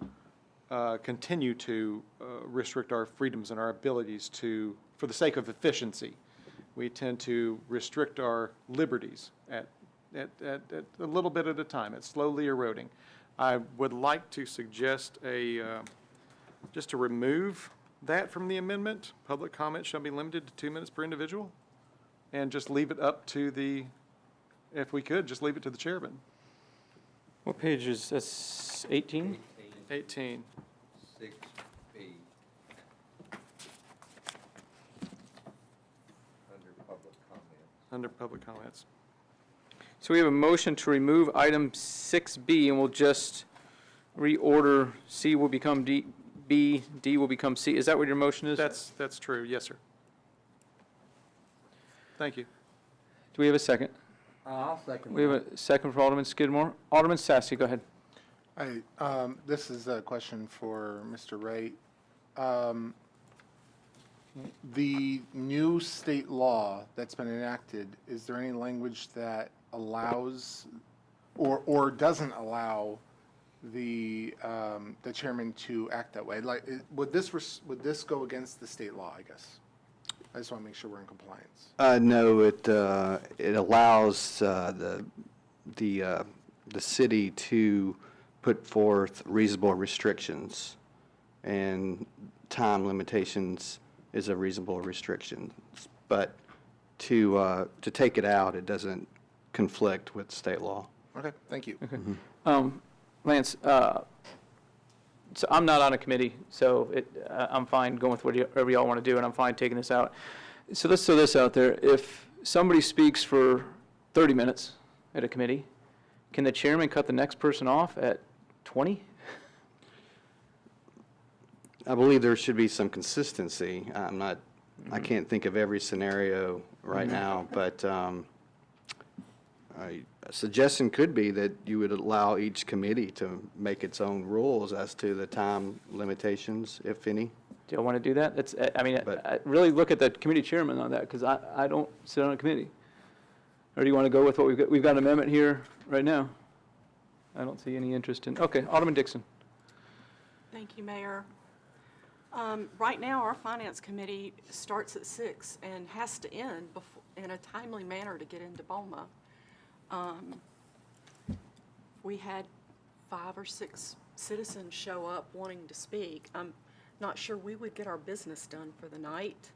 continue to restrict our freedoms and our abilities to, for the sake of efficiency, we tend to restrict our liberties at a little bit at a time. It's slowly eroding. I would like to suggest just to remove that from the amendment. Public comment shall be limited to 2 minutes per individual, and just leave it up to the, if we could, just leave it to the chairman. What page is this? 18? 18. 6B. Under public comments. Under public comments. So we have a motion to remove item 6B, and we'll just reorder C will become D, B, D will become C. Is that what your motion is? That's true. Yes, sir. Thank you. Do we have a second? I'll second We have a second for Alderman Skidmore. Alderman Sassy, go ahead. Hi, this is a question for Mr. Wright. The new state law that's been enacted, is there any language that allows or doesn't allow the chairman to act that way? Like, would this go against the state law, I guess? I just want to make sure we're in compliance. No, it allows the city to put forth reasonable restrictions, and time limitations is a reasonable restriction. But to take it out, it doesn't conflict with state law. Okay, thank you. Okay. Lance, so I'm not on a committee, so I'm fine going with whatever y'all want to do, and I'm fine taking this out. So let's throw this out there. If somebody speaks for 30 minutes at a committee, can the chairman cut the next person off at 20? I believe there should be some consistency. I can't think of every scenario right now, but a suggestion could be that you would allow each committee to make its own rules as to the time limitations, if any. Do y'all want to do that? That's, I really look at the committee chairman on that, because I don't sit on a committee. Or do you want to go with what we've got? We've got an amendment here right now. I don't see any interest in, okay, Alderman Dixon. Thank you, Mayor. Right now, our Finance Committee starts at 6 and has to end in a timely manner to get into BOMA. We had 5 or 6 citizens show up wanting to speak. I'm not sure we would get our business done for the night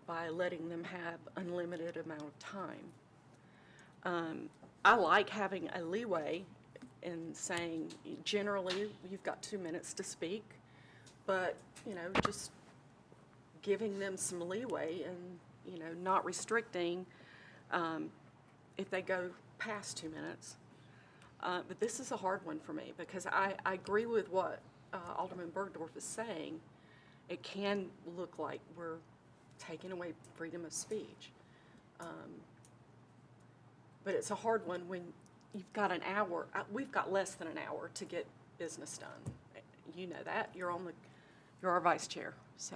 by letting them have unlimited amount of time. I like having a leeway in saying, generally, you've got 2 minutes to speak, but, just giving them some leeway and, not restricting if they go past 2 minutes. But this is a hard one for me, because I agree with what Alderman Bergdorf is saying. It can look like we're taking away freedom of speech. But it's a hard one when you've got an hour. We've got less than an hour to get business done. You know that. You're our vice chair. So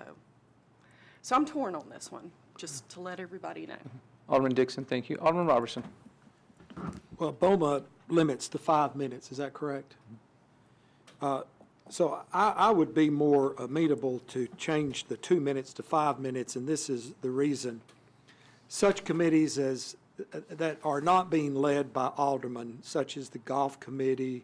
I'm torn on this one, just to let everybody know. Alderman Dixon, thank you. Alderman Robertson. Well, BOMA limits to 5 minutes, is that correct? So I would be more amenable to change the 2 minutes to 5 minutes, and this is the reason. Such committees that are not being led by aldermen, such as the golf committee,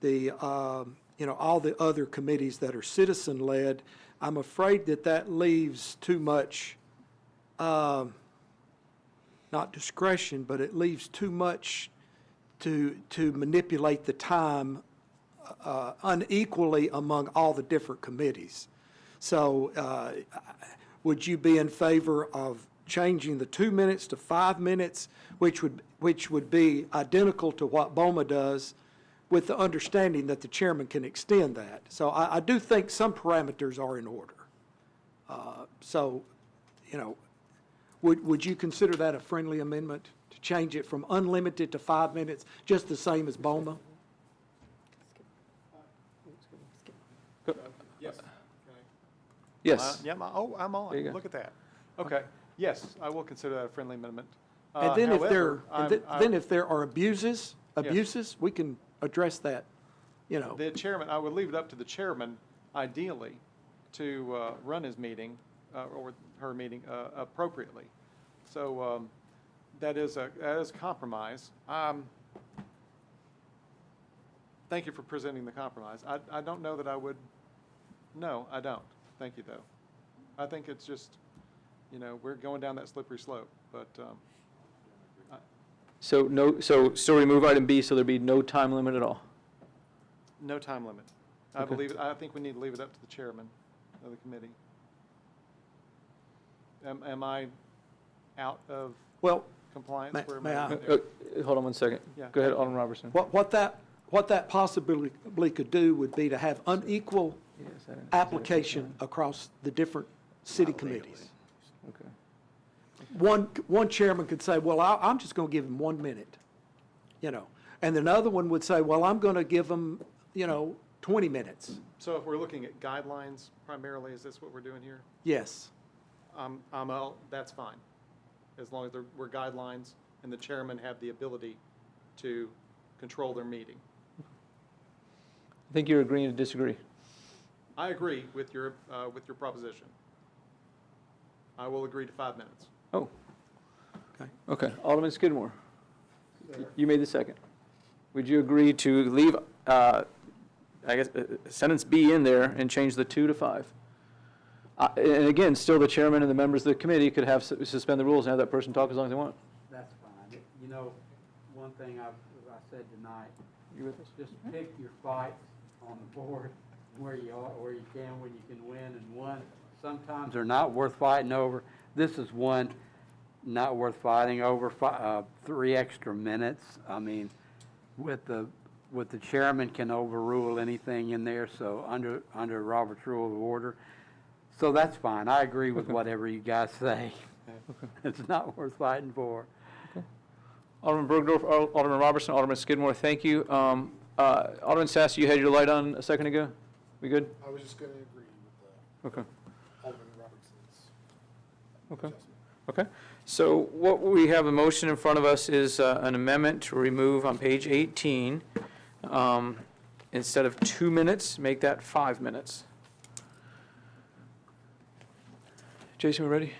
all the other committees that are citizen-led, I'm afraid that leaves too much, not discretion, but it leaves too much to manipulate the time unequally among all the different committees. So would you be in favor of changing the 2 minutes to 5 minutes, which would be identical to what BOMA does, with the understanding that the chairman can extend that? So I do think some parameters are in order. So, you know, would you consider that a friendly amendment, to change it from unlimited to 5 minutes, just the same as BOMA? Yes. Yes. Yeah, I'm on. There you go. Look at that. Okay. Yes, I will consider that a friendly amendment. And then if However, then if there are abuses, we can address that, you know. The chairman, I would leave it up to the chairman, ideally, to run his meeting or her meeting appropriately. So that is a compromise. Thank you for presenting the compromise. I don't know that I would. No, I don't. Thank you, though. I think it's just, you know, we're going down that slippery slope, but. So still remove item B, so there'd be no time limit at all? No time limit. Okay. I think we need to leave it up to the chairman of the committee. Am I out of compliance? May I? Hold on one second. Yeah. Go ahead, Alderman Robertson. What that possibly could do would be to have unequal application across the different city committees. Okay. One chairman could say, well, I'm just going to give him 1 minute, you know, and another one would say, well, I'm going to give him, 20 minutes. So if we're looking at guidelines primarily, is this what we're doing here? Yes. That's fine, as long as we're guidelines and the chairman have the ability to control their meeting. I think you're agreeing to disagree. I agree with your proposition. I will agree to 5 minutes. Oh. Okay. Alderman Skidmore, you made the second. Would you agree to leave, I guess, sentence B in there and change the 2 to 5? And again, still the chairman and the members of the committee could have suspend the rules and have that person talk as long as they want. That's fine. You know, one thing I said tonight, You with us? just pick your fights on the board where you can, when you can win, and one, sometimes they're not worth fighting over. This is one not worth fighting over, 3 extra minutes. I mean, with the chairman can overrule anything in there, so under Robert's Rule of Order. So that's fine. I agree with whatever you guys say. Okay. It's not worth fighting for. Okay. Alderman Bergdorf, Alderman Robertson, Alderman Skidmore, thank you. Alderman Sassy, you had your light on a second ago? We good? I was just going to agree with Okay. Alderman Robertson's Okay. Okay. So what we have a motion in front of us is an amendment to remove on page 18, instead of 2 minutes, make that 5 minutes. Jason, we ready?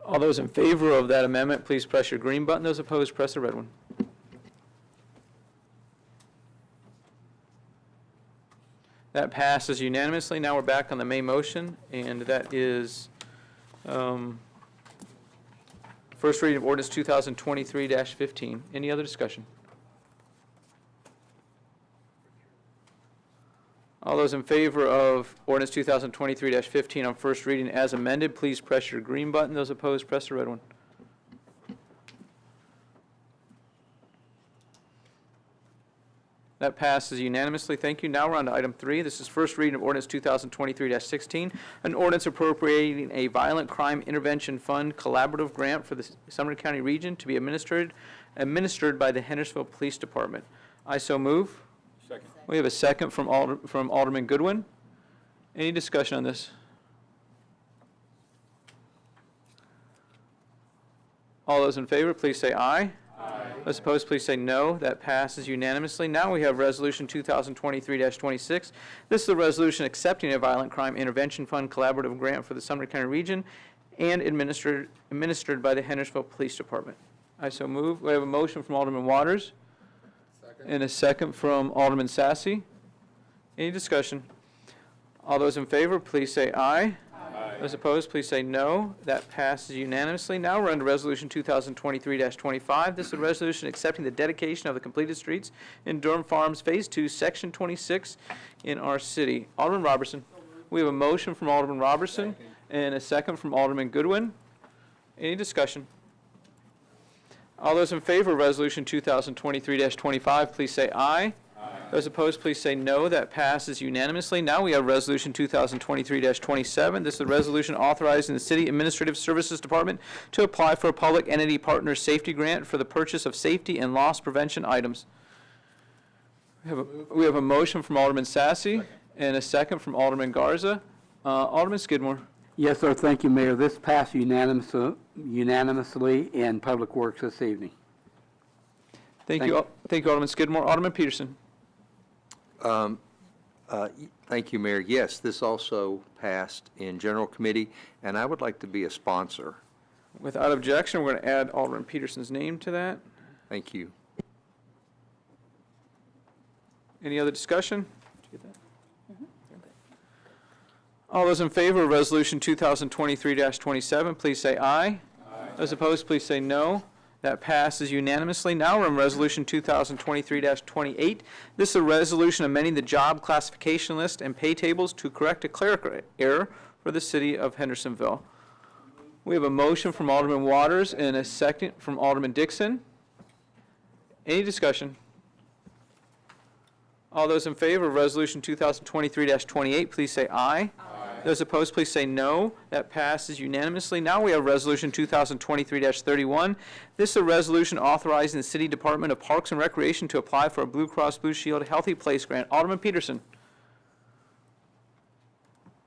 All those in favor of that amendment, please press your green button. Those opposed, press the red one. That passes unanimously. Now we're back on the main motion, and that is first reading of ordinance 2023-15. Any other discussion? All those in favor of ordinance 2023-15 on first reading as amended, please press your green button. Those opposed, press the red one. That passes unanimously. Thank you. Now we're on to item 3. This is first reading of ordinance 2023-16, an ordinance appropriating a violent crime intervention fund collaborative grant for the Sumner County region to be administered by the Hendersonville Police Department. I so move. Second. We have a second from Alderman Goodwin. Any discussion on this? All those in favor, please say aye. Aye. Those opposed, please say no. That passes unanimously. Now we have Resolution 2023-26. This is a resolution accepting a violent crime intervention fund collaborative grant for the Sumner County region and administered by the Hendersonville Police Department. I so move. We have a motion from Alderman Waters. And a second from Alderman Sassy. Any discussion? All those in favor, please say aye. Aye. Those opposed, please say no. That passes unanimously. Now we're under Resolution 2023-25. This is a resolution accepting the dedication of the completed streets in Durham Farms Phase 2, Section 26 in our city. Alderman Robertson. We have a motion from Alderman Robertson and a second from Alderman Goodwin. Any discussion? All those in favor of Resolution 2023-25, please say aye. Those opposed, please say no. That passes unanimously. Now we have Resolution 2023-27. This is a resolution authorizing the City Administrative Services Department to apply for a Public Entity Partner Safety Grant for the purchase of safety and loss prevention items. We have a motion from Alderman Sassy and a second from Alderman Garza. Alderman Skidmore. Yes, sir, thank you, Mayor. This passed unanimously in Public Works this evening. Thank you, Alderman Skidmore. Alderman Peterson. Thank you, Mayor. Yes, this also passed in General Committee, and I would like to be a sponsor. Without objection, we're going to add Alderman Peterson's name to that. Thank you. Any other discussion? Did you get that? All those in favor of Resolution 2023-27, please say aye. Aye. Those opposed, please say no. That passes unanimously. Now we're on Resolution 2023-28. This is a resolution amending the job classification list and pay tables to correct a clerical error for the city of Hendersonville. We have a motion from Alderman Waters and a second from Alderman Dixon. Any discussion? All those in favor of Resolution 2023-28, please say aye. Aye. Those opposed, please say no. That passes unanimously. Now we have Resolution 2023-31. This is a resolution authorizing the City Department of Parks and Recreation to apply for a Blue Cross Blue Shield Healthy Place Grant. Alderman Peterson.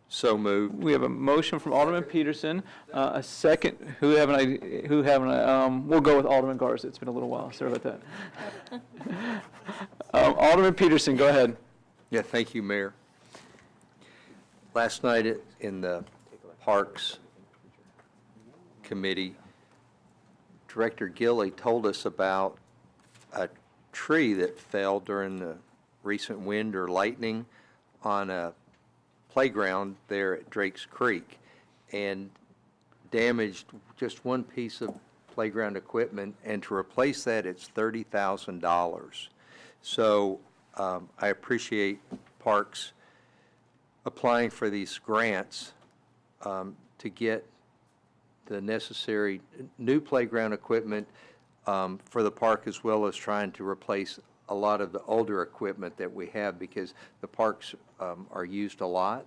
So moved. We have a motion from Alderman Peterson, a second. We'll go with Alderman Garza. It's been a little while. Sorry about that. Alderman Peterson, go ahead. Yeah, thank you, Mayor. Last night in the Parks Committee, Director Gilley told us about a tree that fell during the recent wind or lightning on a playground there at Drake's Creek and damaged just one piece of playground equipment, and to replace that, it's $30,000. So I appreciate Parks applying for these grants to get the necessary new playground equipment for the park, as well as trying to replace a lot of the older equipment that we have, because the parks are used a lot.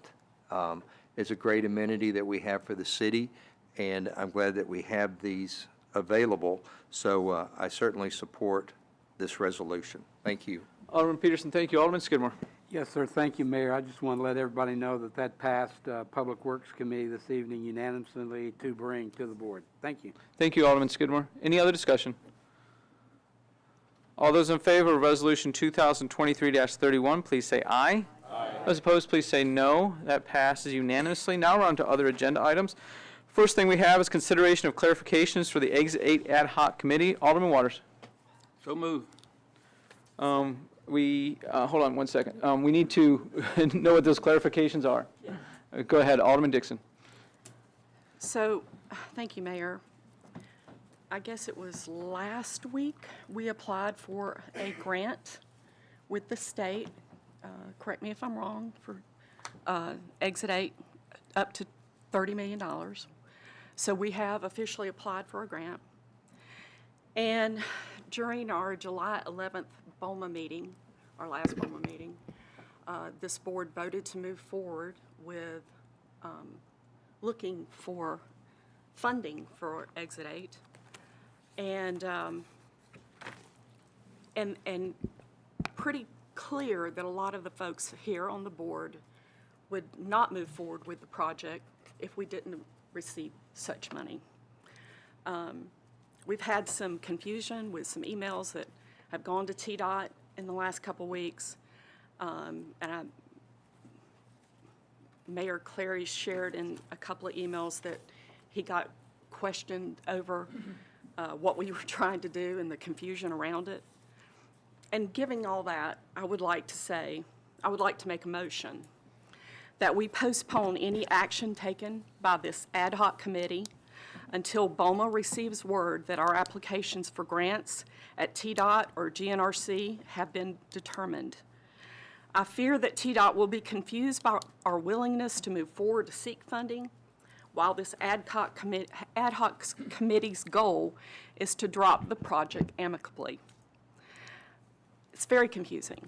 It's a great amenity that we have for the city, and I'm glad that we have these available. So I certainly support this resolution. Thank you. Alderman Peterson, thank you. Alderman Skidmore. Yes, sir, thank you, Mayor. I just want to let everybody know that that passed Public Works Committee this evening unanimously to bring to the board. Thank you. Thank you, Alderman Skidmore. Any other discussion? All those in favor of Resolution 2023-31, please say aye. Aye. Those opposed, please say no. That passes unanimously. Now we're on to other agenda items. First thing we have is consideration of clarifications for the Exit 8 Ad Hoc Committee. Alderman Waters. So moved. Hold on one second. We need to know what those clarifications are. Yeah. Go ahead, Alderman Dixon. So, thank you, Mayor. I guess it was last week we applied for a grant with the state, correct me if I'm wrong, for Exit 8 up to $30 million. So we have officially applied for a grant. And during our July 11th BOMA meeting, our last BOMA meeting, this board voted to move forward with looking for funding for Exit 8. And pretty clear that a lot of the folks here on the board would not move forward with the project if we didn't receive such money. We've had some confusion with some emails that have gone to TDOT in the last couple weeks. Mayor Clary shared in a couple of emails that he got questioned over what we were trying to do and the confusion around it. And given all that, I would like to make a motion that we postpone any action taken by this ad hoc committee until BOMA receives word that our applications for grants at TDOT or GNRC have been determined. I fear that TDOT will be confused by our willingness to move forward to seek funding while this ad hoc committee's goal is to drop the project amicably. It's very confusing.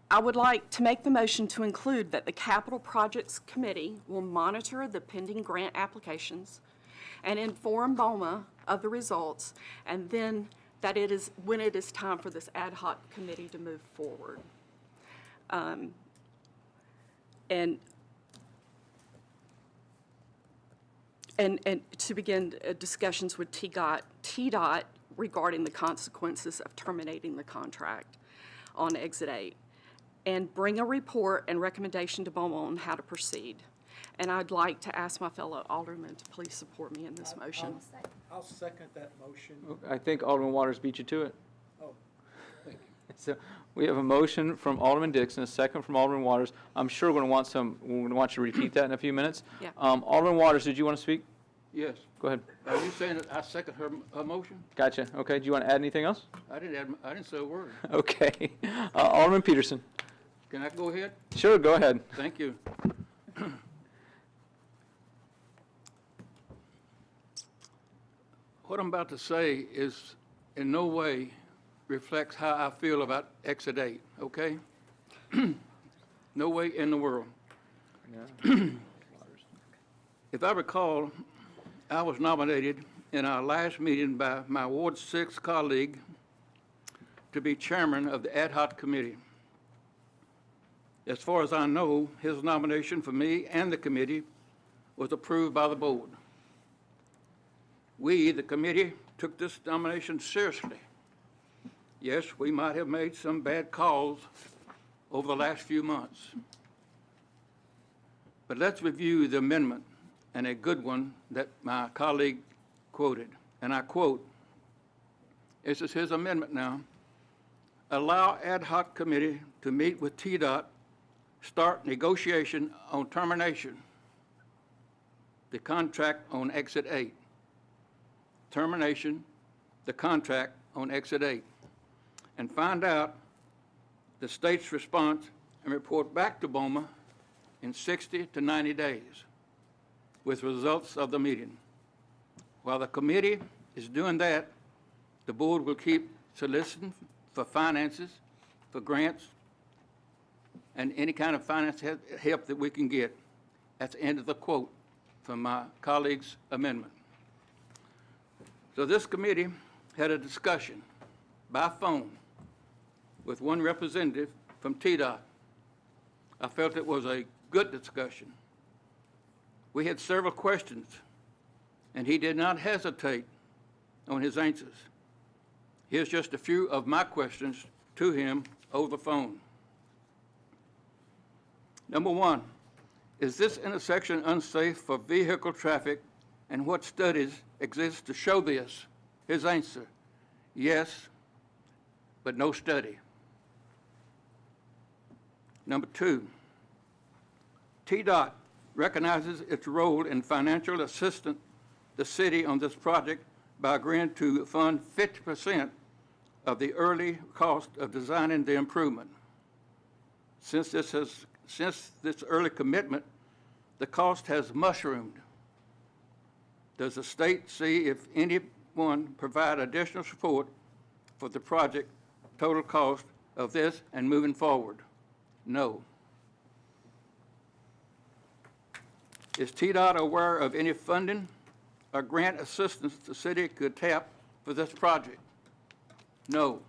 I would like to make the motion to include that the Capital Projects Committee will monitor the pending grant applications and inform BOMA of the results, and then that it is, when it is time for this ad hoc committee to move forward. And to begin discussions with TDOT regarding the consequences of terminating the contract on Exit 8, and bring a report and recommendation to BOMA on how to proceed. And I'd like to ask my fellow aldermen to please support me in this motion. I'll second that motion. I think Alderman Waters beat you to it. Oh, thank you. So we have a motion from Alderman Dixon, a second from Alderman Waters. I'm sure we're going to want you to repeat that in a few minutes. Yeah. Alderman Waters, did you want to speak? Yes. Go ahead. Are you saying that I second her motion? Gotcha. Okay. Do you want to add anything else? I didn't say a word. Okay. Alderman Peterson. Can I go ahead? Sure, go ahead. Thank you. What I'm about to say is in no way reflects how I feel about Exit 8, okay? No way in the world. If I recall, I was nominated in our last meeting by my Ward 6 colleague to be chairman of the ad hoc committee. As far as I know, his nomination for me and the committee was approved by the board. We, the committee, took this nomination seriously. Yes, we might have made some bad calls over the last few months. But let's review the amendment, and a good one that my colleague quoted. And I quote, this is his amendment now: allow ad hoc committee to meet with TDOT, start negotiation on termination, the contract on Exit 8. Termination, the contract on Exit 8, and find out the state's response and report back to BOMA in 60 to 90 days with results of the meeting. While the committee is doing that, the board will keep soliciting for finances, for grants, and any kind of finance help that we can get. That's the end of the quote from my colleague's amendment. So this committee had a discussion by phone with one representative from TDOT. I felt it was a good discussion. We had several questions, and he did not hesitate on his answers. Here's just a few of my questions to him over the phone. Number one, is this intersection unsafe for vehicle traffic, and what studies exist to show this? His answer, yes, but no study. Number two, TDOT recognizes its role in financial assistance the city on this project by agreeing to fund 50% of the early cost of designing the improvement. Since this early commitment, the cost has mushroomed. Does the state see if anyone provide additional support for the project total cost of this and moving forward? No. Is TDOT aware of any funding or grant assistance the city could tap for this project? No.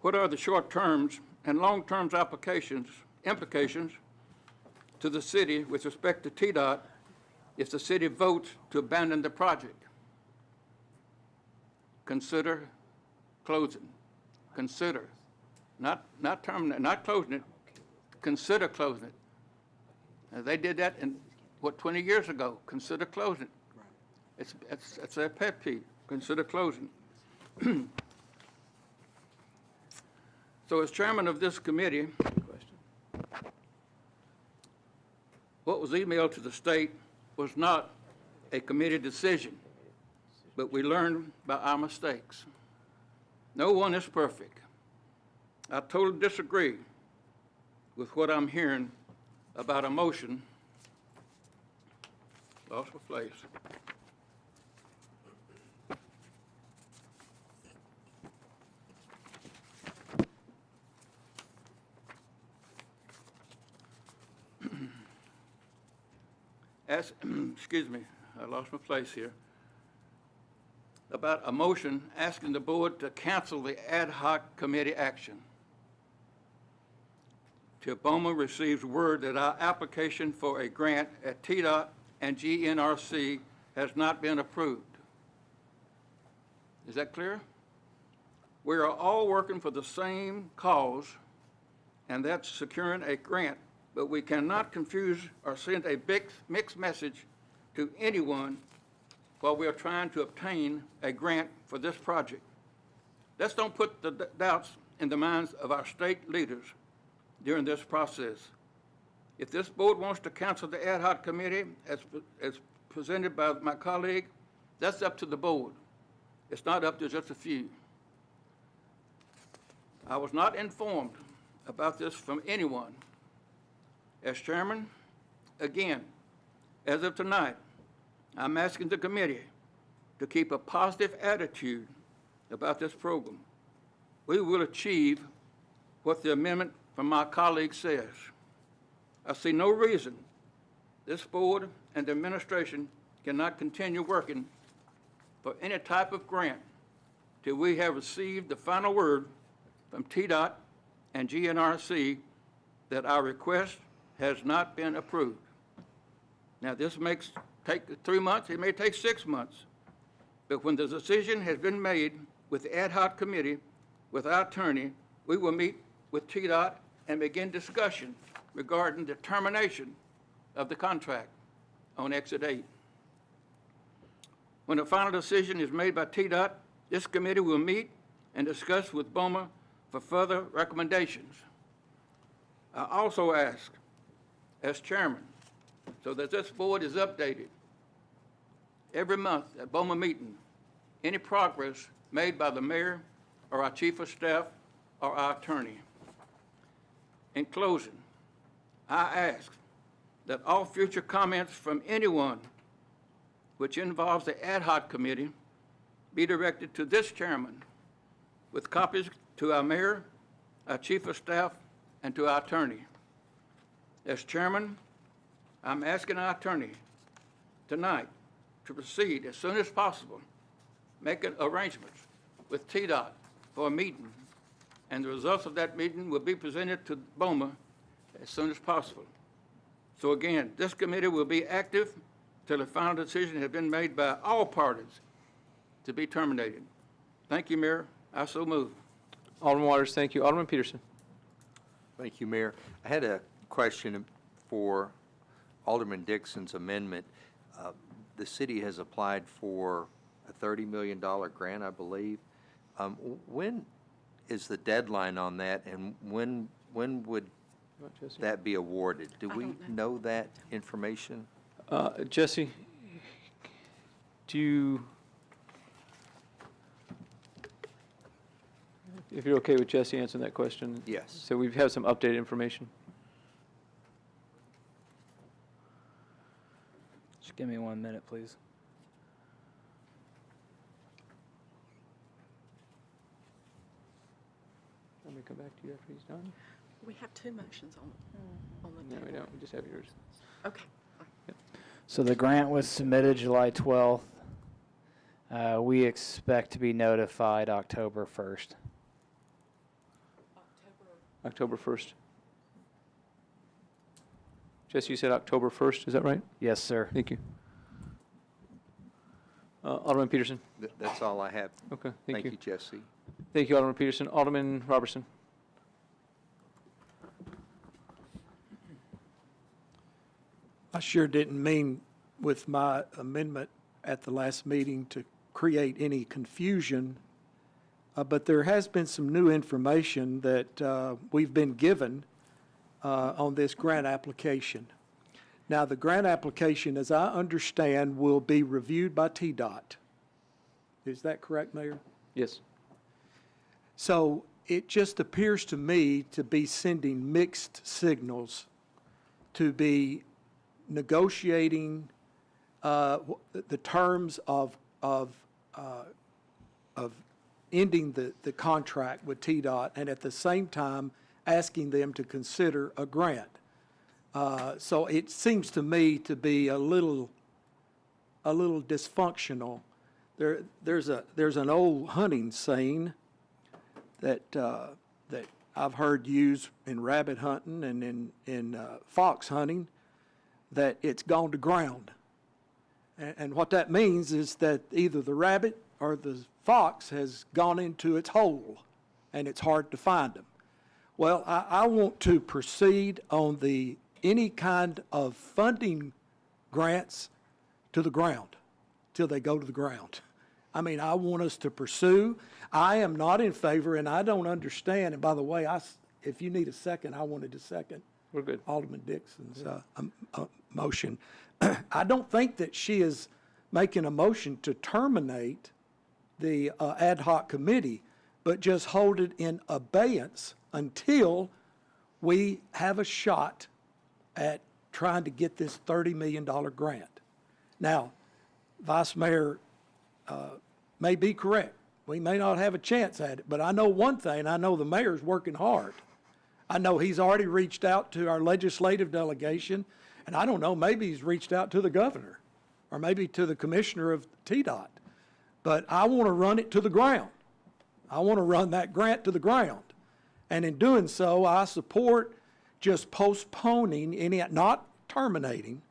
What are the short-terms and long-term implications to the city with respect to TDOT if the city votes to abandon the project? Consider closing. Consider, not terminating, not closing it. Consider closing it. Now, they did that in 20 years ago. Consider closing it. It's their pet peeve. Consider closing. So, as chairman of this committee, what was emailed to the state was not a committee decision, but we learned by our mistakes. No one is perfect. I totally disagree with what I'm hearing about a motion Lost my place. Excuse me, I lost my place here. About a motion asking the board to cancel the ad hoc committee action till BOMA receives word that our application for a grant at TDOT and GNRC has not been approved. Is that clear? We are all working for the same cause, and that's securing a grant, but we cannot confuse or send a big mixed message to anyone while we are trying to obtain a grant for this project. Let's don't put the doubts in the minds of our state leaders during this process. If this board wants to cancel the ad hoc committee as presented by my colleague, that's up to the board. It's not up to just a few. I was not informed about this from anyone. As chairman, again, as of tonight, I'm asking the committee to keep a positive attitude about this program. We will achieve what the amendment from my colleague says. I see no reason this board and the administration cannot continue working for any type of grant till we have received the final word from TDOT and GNRC that our request has not been approved. Now, this may take 3 months, it may take 6 months, but when the decision has been made with the ad hoc committee, with our attorney, we will meet with TDOT and begin discussion regarding the termination of the contract on Exit 8. When a final decision is made by TDOT, this committee will meet and discuss with BOMA for further recommendations. I also ask, as chairman, so that this board is updated every month at BOMA meeting, any progress made by the mayor or our chief of staff or our attorney. In closing, I ask that all future comments from anyone which involves the ad hoc committee be directed to this chairman with copies to our mayor, our chief of staff, and to our attorney. As chairman, I'm asking our attorney tonight to proceed as soon as possible, making arrangements with TDOT for a meeting, and the results of that meeting will be presented to BOMA as soon as possible. So again, this committee will be active till a final decision has been made by all parties to be terminated. Thank you, Mayor. I so move. Alderman Waters, thank you. Alderman Peterson. Thank you, Mayor. I had a question for Alderman Dixon's amendment. The city has applied for a $30 million grant, I believe. When is the deadline on that, and when would that be awarded? Do we know that information? Jesse, do you, if you're okay with Jesse answering that question? Yes. So we have some updated information. Just give me 1 minute, please. Let me come back to you after he's done. We have two motions on the No, table. we don't. We just have yours. Okay. So the grant was submitted July 12th. We expect to be notified October 1st. October 1st. Jesse, you said October 1st, is that right? Yes, sir. Thank you. Alderman Peterson. That's all I have. Okay, thank you. Thank you, Jesse. Thank you, Alderman Peterson. Alderman Robertson. I sure didn't mean with my amendment at the last meeting to create any confusion, but there has been some new information that we've been given on this grant application. Now, the grant application, as I understand, will be reviewed by TDOT. Is that correct, Mayor? Yes. So it just appears to me to be sending mixed signals, to be negotiating the terms of ending the contract with TDOT, and at the same time asking them to consider a grant. So it seems to me to be a little dysfunctional. There's an old hunting saying that I've heard used in rabbit hunting and in fox hunting, that it's gone to ground. And what that means is that either the rabbit or the fox has gone into its hole, and it's hard to find them. Well, I want to proceed on any kind of funding grants to the ground, till they go to the ground. I mean, I want us to pursue. I am not in favor, and I don't understand, and by the way, if you need a second, I wanted to second. We're good. Alderman Dixon's motion. I don't think that she is making a motion to terminate the ad hoc committee, but just hold it in abeyance until we have a shot at trying to get this $30 million grant. Now, Vice Mayor may be correct. We may not have a chance at it, but I know one thing. I know the mayor's working hard. I know he's already reached out to our legislative delegation, and I don't know, maybe he's reached out to the governor or maybe to the commissioner of TDOT. But I want to run it to the ground. I want to run that grant to the ground. And in doing so, I support just postponing not terminating,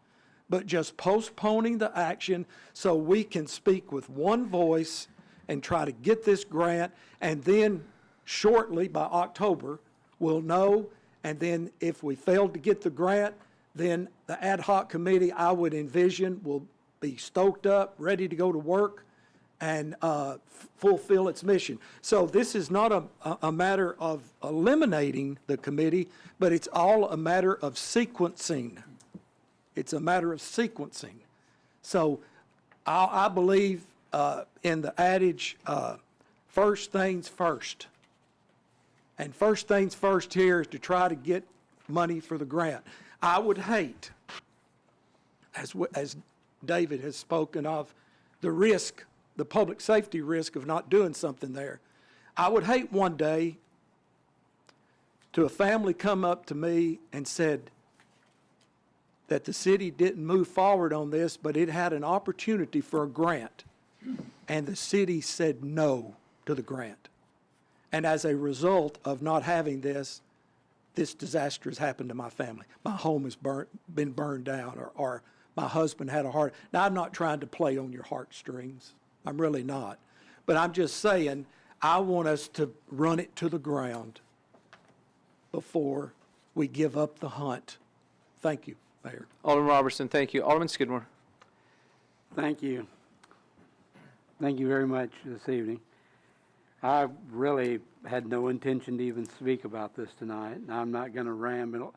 but just postponing the action so we can speak with one voice and try to get this grant, and then shortly, by October, we'll know, and then if we fail to get the grant, then the ad hoc committee, I would envision, will be stoked up, ready to go to work, and fulfill its mission. So this is not a matter of eliminating the committee, but it's all a matter of sequencing. It's a matter of sequencing. So I believe in the adage, first things first. And first things first here is to try to get money for the grant. I would hate, as David has spoken of, the risk, the public safety risk of not doing something there. I would hate one day to a family come up to me and said that the city didn't move forward on this, but it had an opportunity for a grant, and the city said no to the grant. And as a result of not having this disaster has happened to my family. My home has been burned down, or my husband had a heart. Now, I'm not trying to play on your heartstrings. I'm really not. But I'm just saying, I want us to run it to the ground before we give up the hunt. Thank you, Mayor. Alderman Robertson, thank you. Alderman Skidmore. Thank you. Thank you very much this evening. I really had no intention to even speak about this tonight, and I'm not going to ramble,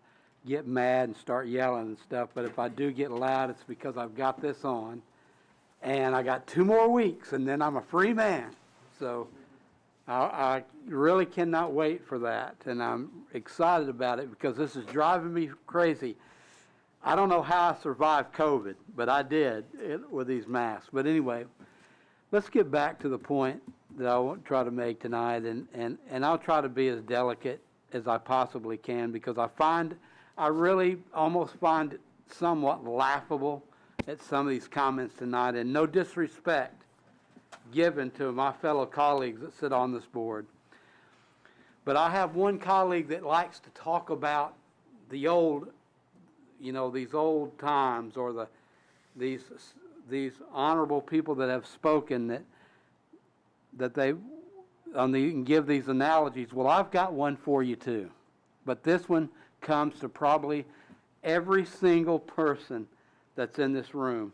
get mad and start yelling and stuff, but if I do get loud, it's because I've got this on, and I got 2 more weeks, and then I'm a free man. So I really cannot wait for that, and I'm excited about it because this is driving me crazy. I don't know how I survived COVID, but I did with these masks. But anyway, let's get back to the point that I want to try to make tonight, and I'll try to be as delicate as I possibly can, because I really almost find it somewhat laughable at some of these comments tonight, and no disrespect given to my fellow colleagues that sit on this board. But I have one colleague that likes to talk about the old, these old times, or these honorable people that have spoken that they can give these analogies. Well, I've got one for you too, but this one comes to probably every single person that's in this room.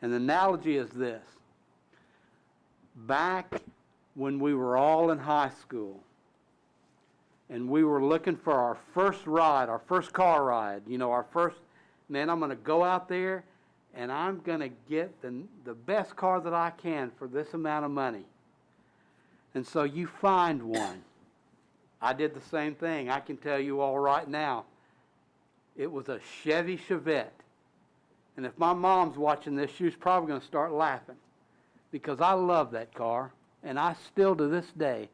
And the analogy is this: back when we were all in high school and we were looking for our first ride, our first car ride, our first, man, I'm going to go out there and I'm going to get the best car that I can for this amount of money. And so you find one. I did the same thing. I can tell you all right now, it was a Chevy Chevette. And if my mom's watching this, she's probably going to start laughing because I love that car, and I still to this day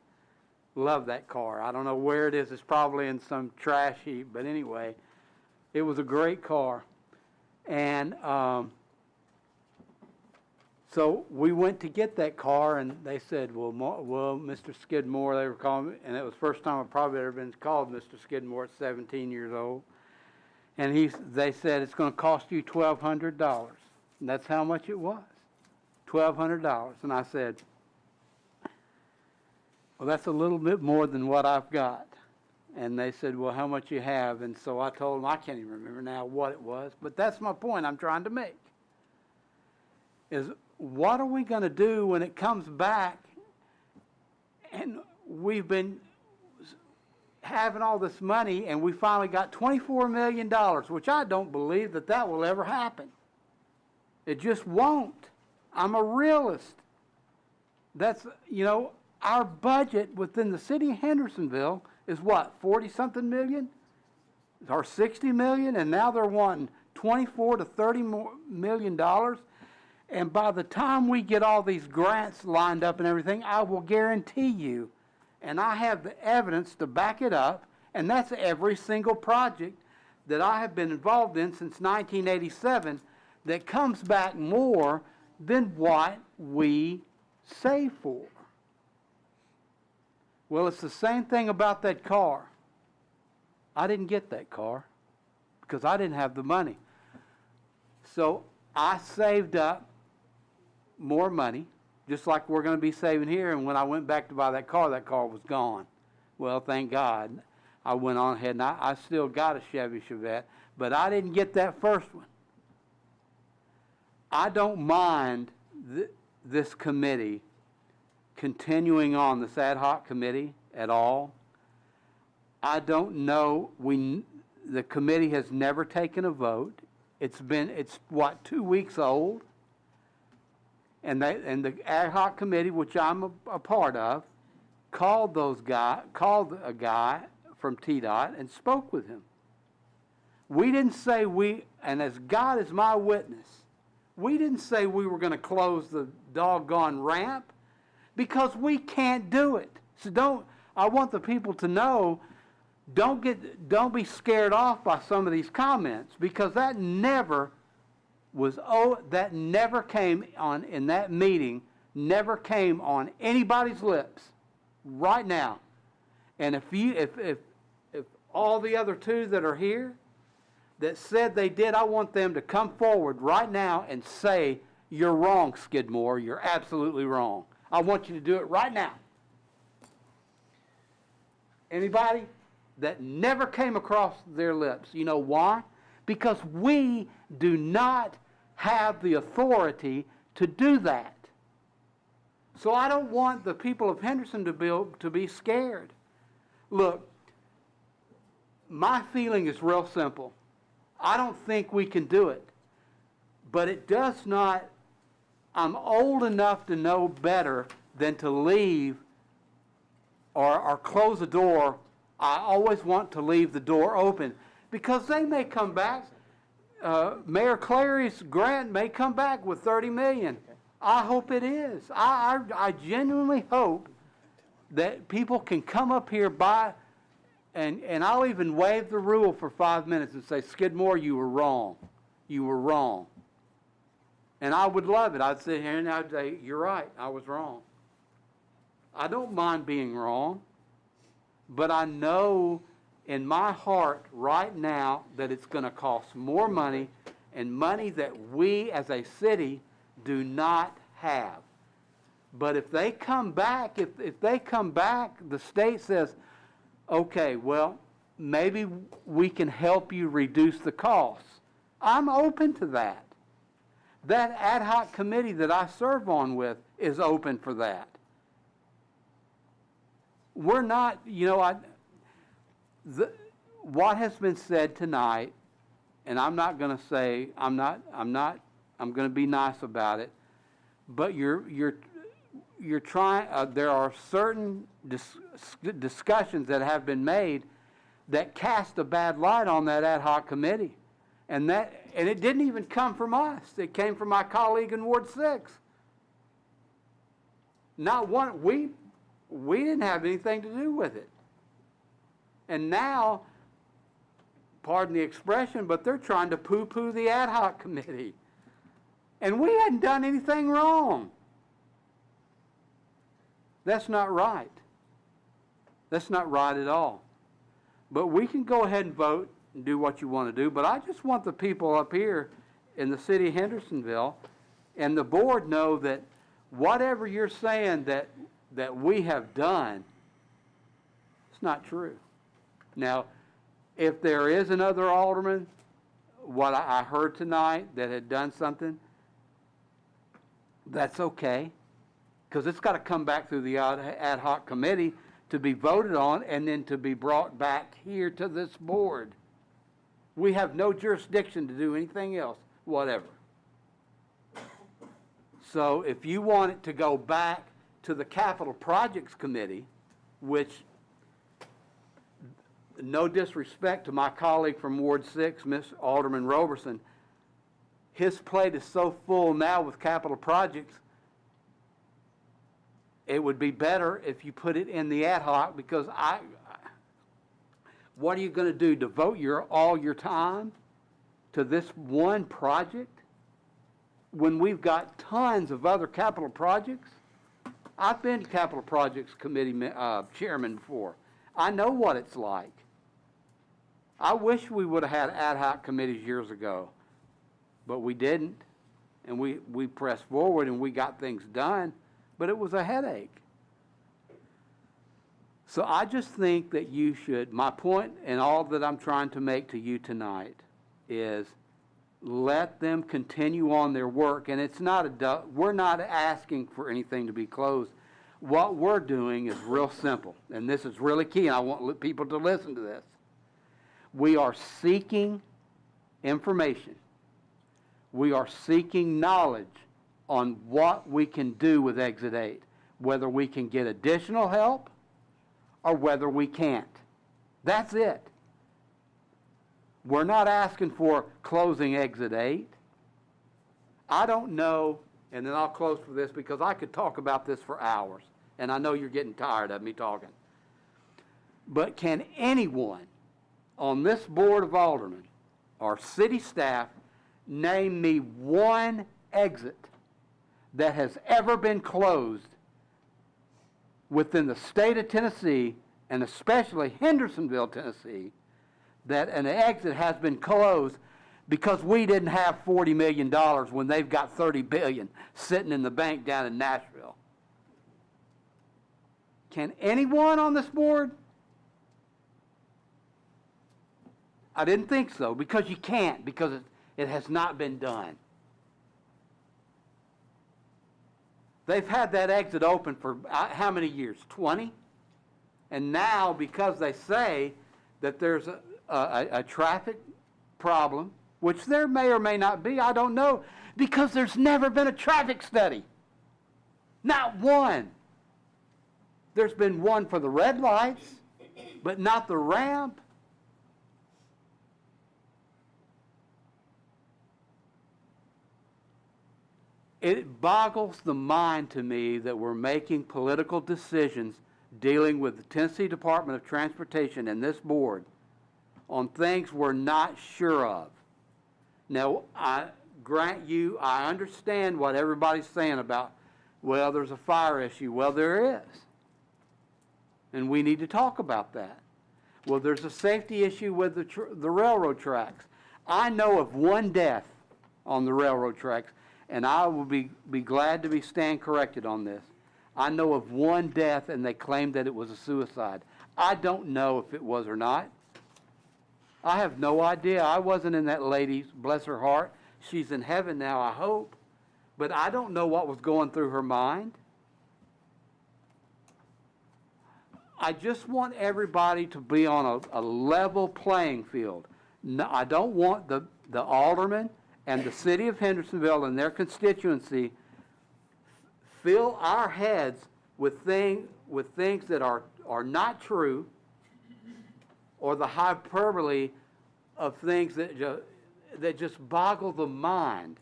love that car. I don't know where it is. It's probably in some trash heap, but anyway, it was a great car. And so we went to get that car, and they said, well, Mr. Skidmore, they were calling me, and it was the first time I've probably ever been called Mr. Skidmore at 17 years old. And they said, it's going to cost you $1,200. And that's how much it was, $1,200. And I said, well, that's a little bit more than what I've got. And they said, well, how much you have? And so I told them, I can't even remember now what it was, but that's my point I'm trying to make, is what are we going to do when it comes back and we've been having all this money and we finally got $24 million, which I don't believe that will ever happen. It just won't. I'm a realist. That's, our budget within the city of Hendersonville is what, 40-something million or 60 million, and now they're wanting $24 to $30 million. And by the time we get all these grants lined up and everything, I will guarantee you, and I have the evidence to back it up, and that's every single project that I have been involved in since 1987 that comes back more than what we save for. Well, it's the same thing about that car. I didn't get that car because I didn't have the money. So I saved up more money, just like we're going to be saving here. And when I went back to buy that car was gone. Well, thank God. I went on ahead, and I still got a Chevy Chevette, but I didn't get that first one. I don't mind this committee continuing on, this ad hoc committee at all. I don't know, the committee has never taken a vote. It's what, 2 weeks old? And the ad hoc committee, which I'm a part of, called a guy from TDOT and spoke with him. We didn't say and as God is my witness, we didn't say we were going to close the doggone ramp, because we can't do it. So I want the people to know, don't be scared off by some of these comments, because that never came on in that meeting, never came on anybody's lips right now. And if all the other two that are here that said they did, I want them to come forward right now and say, you're wrong, Skidmore, you're absolutely wrong. I want you to do it right now. Anybody that never came across their lips? You know why? Because we do not have the authority to do that. So I don't want the people of Henderson to be scared. Look, my feeling is real simple. I don't think we can do it. But it does not, I'm old enough to know better than to leave or close the door. I always want to leave the door open, because they may come back. Mayor Clary's grant may come back with $30 million. I hope it is. I genuinely hope that people can come up here and I'll even waive the rule for 5 minutes and say, Skidmore, you were wrong. You were wrong. And I would love it. I'd sit here and I'd say, you're right, I was wrong. I don't mind being wrong, but I know in my heart right now that it's going to cost more money, and money that we as a city do not have. But if they come back, if they come back, the state says, okay, well, maybe we can help you reduce the costs. I'm open to that. That ad hoc committee that I serve on with is open for that. We're not, what has been said tonight, and I'm not going to say, I'm going to be nice about it, but you're trying, there are certain discussions that have been made that cast a bad light on that ad hoc committee. And it didn't even come from us. It came from my colleague in Ward 6. Not one, we didn't have anything to do with it. And now, pardon the expression, but they're trying to poo-poo the ad hoc committee. And we hadn't done anything wrong. That's not right. That's not right at all. But we can go ahead and vote and do what you want to do, but I just want the people up here in the city of Hendersonville and the board know that whatever you're saying that we have done, it's not true. Now, if there is another alderman, what I heard tonight that had done something, that's okay, because it's got to come back through the ad hoc committee to be voted on and then to be brought back here to this board. We have no jurisdiction to do anything else, whatever. So if you want it to go back to the Capital Projects Committee, which, no disrespect to my colleague from Ward 6, Ms. Alderman Roberson, his plate is so full now with capital projects, it would be better if you put it in the ad hoc, because what are you going to do, devote all your time to this one project when we've got tons of other capital projects? I've been Capital Projects Committee chairman before. I know what it's like. I wish we would have had ad hoc committees years ago, but we didn't. And we pressed forward and we got things done, but it was a headache. So I just think that you should, my point and all that I'm trying to make to you tonight is let them continue on their work. And it's not we're not asking for anything to be closed. What we're doing is real simple, and this is really key, and I want people to listen to this. We are seeking information. We are seeking knowledge on what we can do with Exit 8, whether we can get additional help or whether we can't. That's it. We're not asking for closing Exit 8. I don't know, and then I'll close for this because I could talk about this for hours, and I know you're getting tired of me talking. But can anyone on this board of aldermen or city staff name me one exit that has ever been closed within the state of Tennessee, and especially Hendersonville, Tennessee, that an exit has been closed because we didn't have $40 million when they've got $30 billion sitting in the bank down in Nashville? Can anyone on this board? I didn't think so, because you can't, because it has not been done. They've had that exit open for how many years? 20? And now, because they say that there's a traffic problem, which there may or may not be, I don't know, because there's never been a traffic study. Not one. There's been one for the red lights, but not the ramp. It boggles the mind to me that we're making political decisions dealing with the Tennessee Department of Transportation and this board on things we're not sure of. Now, I grant you, I understand what everybody's saying about, well, there's a fire issue. Well, there is. And we need to talk about that. Well, there's a safety issue with the railroad tracks. I know of one death on the railroad tracks, and I will be glad to stand corrected on this. I know of one death, and they claimed that it was a suicide. I don't know if it was or not. I have no idea. I wasn't in that lady's, bless her heart. She's in heaven now, I hope. But I don't know what was going through her mind. I just want everybody to be on a level playing field. No, I don't want the aldermen and the city of Hendersonville and their constituency fill our heads with things that are not true, or the hyperbole of things that just boggle the mind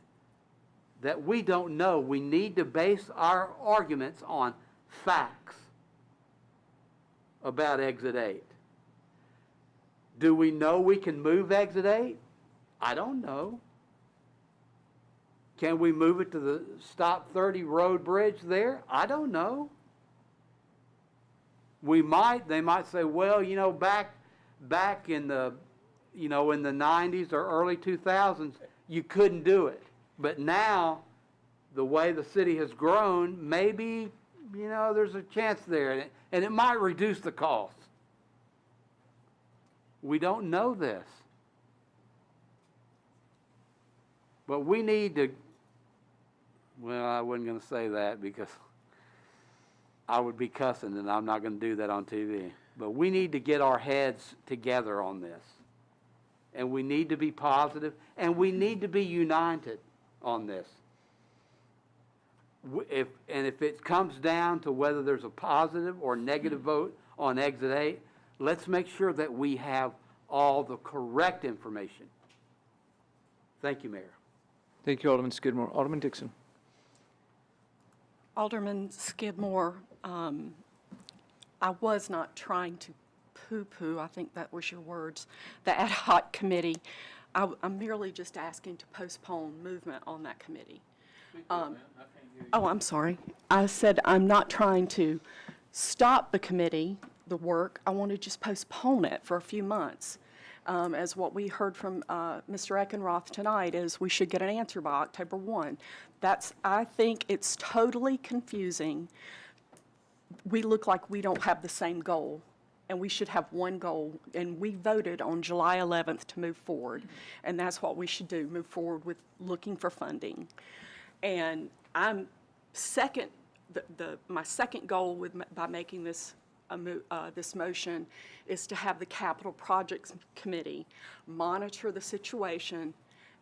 that we don't know. We need to base our arguments on facts about Exit 8. Do we know we can move Exit 8? I don't know. Can we move it to the Stop 30 road bridge there? I don't know. We might. They might say, well, you know, back in the, you know, in the 90s or early 2000s, you couldn't do it. But now, the way the city has grown, maybe, you know, there's a chance there, and it might reduce the cost. We don't know this. But we need to, well, I wasn't going to say that because I would be cussing, and I'm not going to do that on TV. But we need to get our heads together on this. And we need to be positive, and we need to be united on this. If it comes down to whether there's a positive or negative vote on Exit 8, let's make sure that we have all the correct information. Thank you, Mayor. Thank you, Alderman Skidmore. Alderman Dixon. Alderman Skidmore, I was not trying to poo-poo, I think that was your words, the ad hoc committee. I'm merely just asking to postpone movement on that committee. Oh, I'm sorry. I said I'm not trying to stop the committee, the work. I want to just postpone it for a few months. As what we heard from Mr. Eckenroth tonight is we should get an answer by October 1. I think it's totally confusing. We look like we don't have the same goal, and we should have one goal, and we voted on July 11th to move forward, and that's what we should do, move forward with looking for funding. And I'm second, my second goal by making this this motion is to have the Capital Projects Committee monitor the situation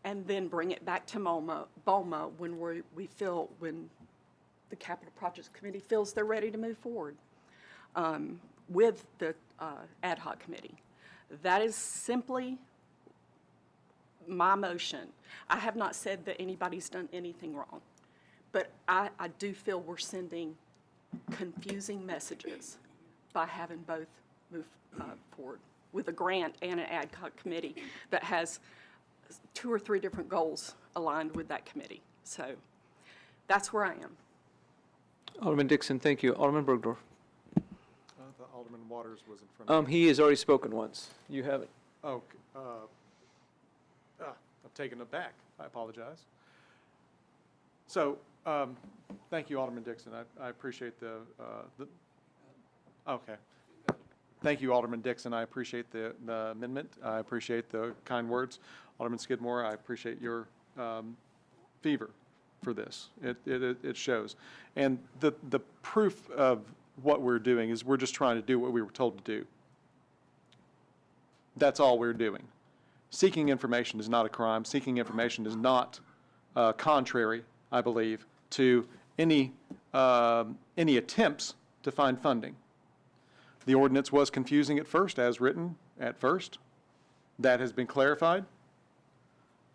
and then bring it back to BOMA when when the Capital Projects Committee feels they're ready to move forward with the ad hoc committee. That is simply my motion. I have not said that anybody's done anything wrong, but I do feel we're sending confusing messages by having both move forward with a grant and an ad hoc committee that has 2 or 3 different goals aligned with that committee. So that's where I am. Alderman Dixon, thank you. Alderman Bergdorf. I thought Alderman Waters was in front of me. He has already spoken once. You haven't. Oh, I'm taken aback. I apologize. So, thank you, Alderman Dixon. I appreciate the okay. Thank you, Alderman Dixon. I appreciate the amendment. I appreciate the kind words. Alderman Skidmore, I appreciate your fever for this. It shows. And the proof of what we're doing is we're just trying to do what we were told to do. That's all we're doing. Seeking information is not a crime. Seeking information is not contrary, I believe, to any attempts to find funding. The ordinance was confusing at first, as written at first. That has been clarified.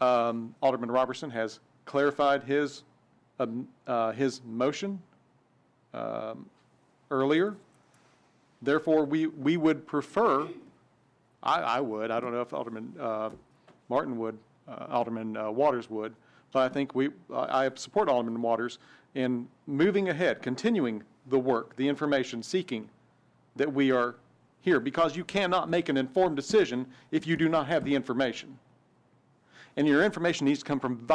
Alderman Robertson has clarified his motion earlier. Therefore, we would prefer, I would, I don't know if Alderman Martin would, Alderman Waters would, but I think I support Alderman Waters in moving ahead, continuing the work, the information seeking that we are here, because you cannot make an informed decision if you do not have the information. And your information needs to come from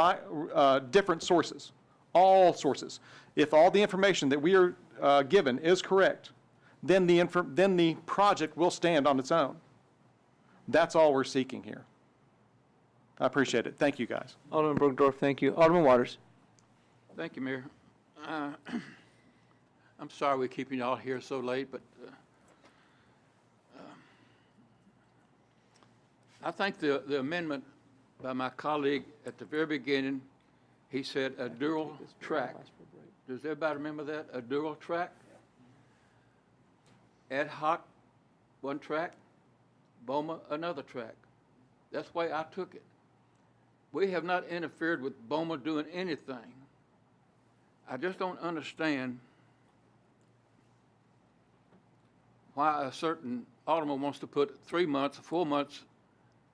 different sources, all sources. If all the information that we are given is correct, then the project will stand on its own. That's all we're seeking here. I appreciate it. Thank you, guys. Alderman Bergdorf, thank you. Alderman Waters. Thank you, Mayor. I'm sorry we're keeping y'all here so late, but I think the amendment by my colleague at the very beginning, he said a dual track. Does everybody remember that? A dual track? Ad hoc, one track, BOMA, another track. That's the way I took it. we have not interfered with BOMA doing anything. I just don't understand why a certain alderman wants to put 3 months, 4 months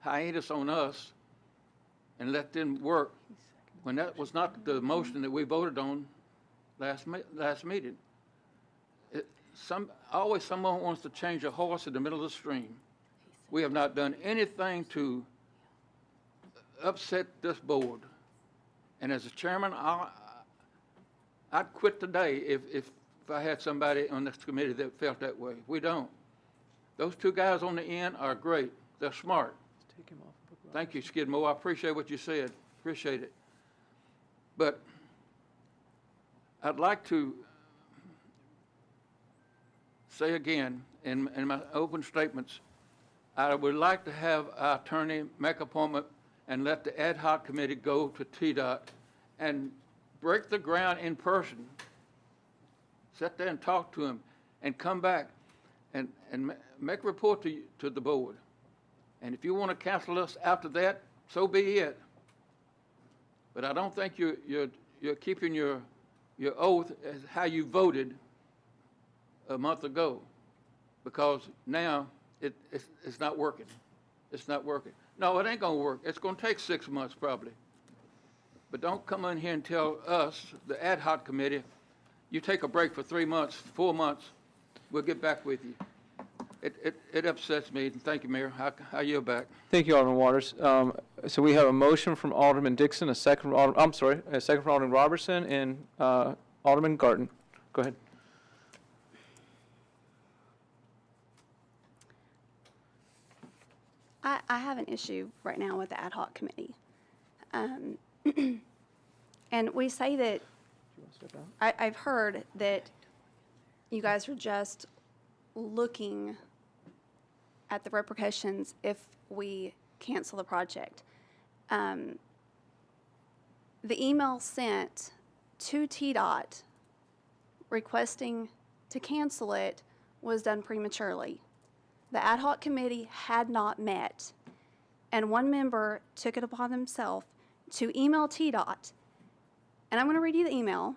hiatus on us and let them work when that was not the motion that we voted on last meeting. Always someone wants to change a horse in the middle of the stream. We have not done anything to upset this board. And as a chairman, I'd quit today if I had somebody on this committee that felt that way. We don't. Those two guys on the end are great. They're smart. Thank you, Skidmore. I appreciate what you said. Appreciate it. But I'd like to say again in my open statements, I would like to have our attorney make appointment and let the ad hoc committee go to TDOT and break the ground in person. Sit there and talk to him and come back and make a report to the board. And if you want to cancel us after that, so be it. But I don't think you're keeping your oath as how you voted a month ago, because now it's not working. It's not working. No, it ain't gonna work. It's gonna take 6 months probably. But don't come in here and tell us, the ad hoc committee, you take a break for 3 months, 4 months, we'll get back with you. It upsets me. Thank you, Mayor. I yield back. Thank you, Alderman Waters. So we have a motion from Alderman Dixon, a second from a second from Alderman Robertson, and Alderman Garten. Go ahead. I have an issue right now with the ad hoc committee. And we say that, I've heard that you guys are just looking at the repercussions if we cancel the project. The email sent to TDOT requesting to cancel it was done prematurely. The ad hoc committee had not met, and one member took it upon himself to email TDOT. And I'm going to read you the email.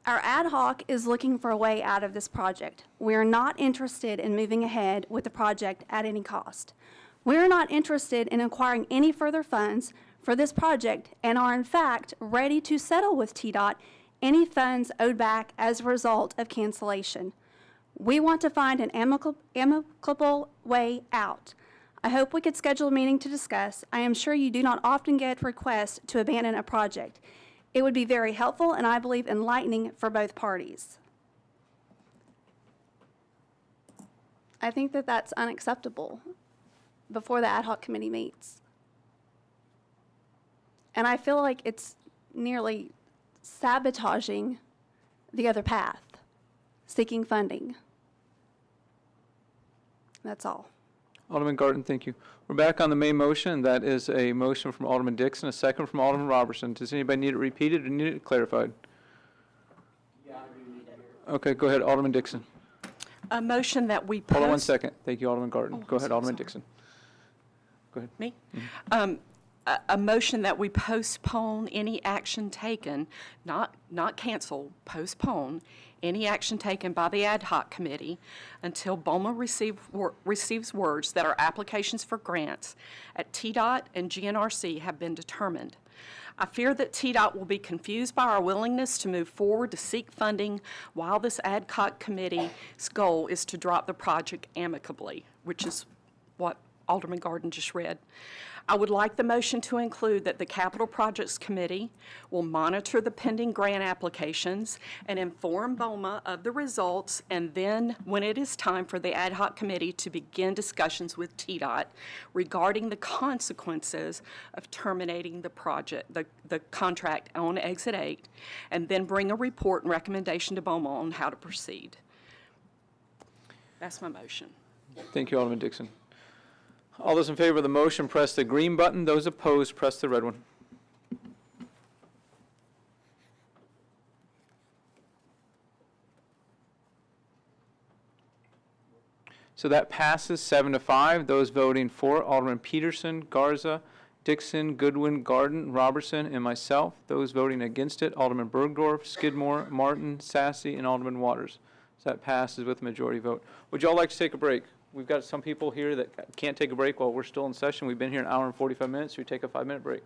Our ad hoc is looking for a way out of this project. We are not interested in moving ahead with the project at any cost. We are not interested in acquiring any further funds for this project and are in fact ready to settle with TDOT any funds owed back as a result of cancellation. We want to find an amicable way out. I hope we could schedule a meeting to discuss. I am sure you do not often get requests to abandon a project. It would be very helpful and I believe enlightening for both parties. I think that that's unacceptable before the ad hoc committee meets. And I feel like it's nearly sabotaging the other path, seeking funding. That's all. Alderman Garten, thank you. We're back on the main motion. That is a motion from Alderman Dixon, a second from Alderman Robertson. Does anybody need it repeated or need it clarified? Yeah, I do need it. Okay, go ahead, Alderman Dixon. A motion that we post. Hold on one second. Thank you, Alderman Garten. Oh, go ahead, so Alderman sorry. Dixon. Go ahead. Me? A motion that we postpone any action taken, not cancel, postpone any action taken by the ad hoc committee until BOMA receives words that our applications for grants at TDOT and GNRC have been determined. I fear that TDOT will be confused by our willingness to move forward to seek funding while this ad hoc committee's goal is to drop the project amicably, which is what Alderman Garden just read. I would like the motion to include that the Capital Projects Committee will monitor the pending grant applications and inform BOMA of the results, and then when it is time for the ad hoc committee to begin discussions with TDOT regarding the consequences of terminating the project, the contract on Exit 8, and then bring a report and recommendation to BOMA on how to proceed. That's my motion. Thank you, Alderman Dixon. All those in favor of the motion, press the green button. Those opposed, press the red one. So that passes 7-5. Those voting for Alderman Peterson, Garza, Dixon, Goodwin, Garden, Robertson, and myself. Those voting against it, Alderman Bergdorf, Skidmore, Martin, Sassy, and Alderman Waters. So that passes with a majority vote. Would y'all like to take a break? We've got some people here that can't take a break while we're still in session. We've been here an hour and 45 minutes. So we take a 5-minute break.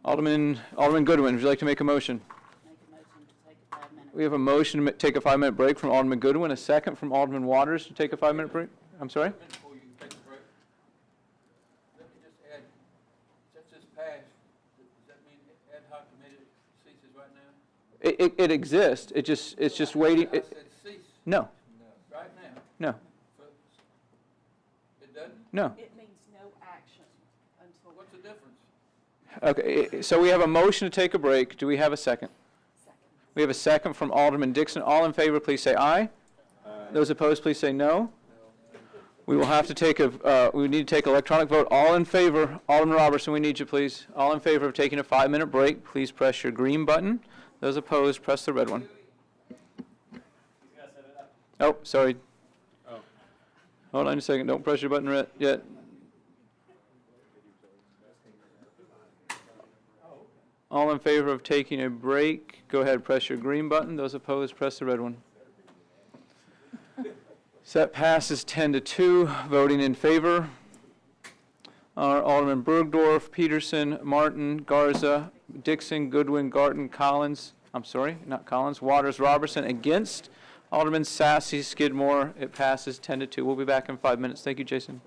Alderman Goodwin, would you like to make a motion? We have a motion to take a 5-minute break from Alderman Goodwin, a second from Alderman Waters to take a 5-minute break. I'm sorry? Before you take a break, let me just add, since this passed, does that mean ad hoc committee ceases right now? It exists. It's just waiting. I said cease. No. Right now? No. It doesn't? No. It means no action until. What's the difference? Okay, so we have a motion to take a break. Do we have a second? We have a second from Alderman Dixon. All in favor, please say aye. Those opposed, please say no. We will have to take we need to take electronic vote. All in favor, Alderman Robertson, we need you, please. All in favor of taking a 5-minute break, please press your green button. Those opposed, press the red one. Oh, sorry. Hold on a second. Don't press your button yet. All in favor of taking a break, go ahead, press your green button. Those opposed, press the red one. So that passes 10-2. Voting in favor are Alderman Bergdorf, Peterson, Martin, Garza, Dixon, Goodwin, Garten, Collins. I'm sorry, not Collins. Waters, Robertson. Against Alderman Sassy, Skidmore. It passes 10-2. We'll be back in 5 minutes. Thank you, Jason.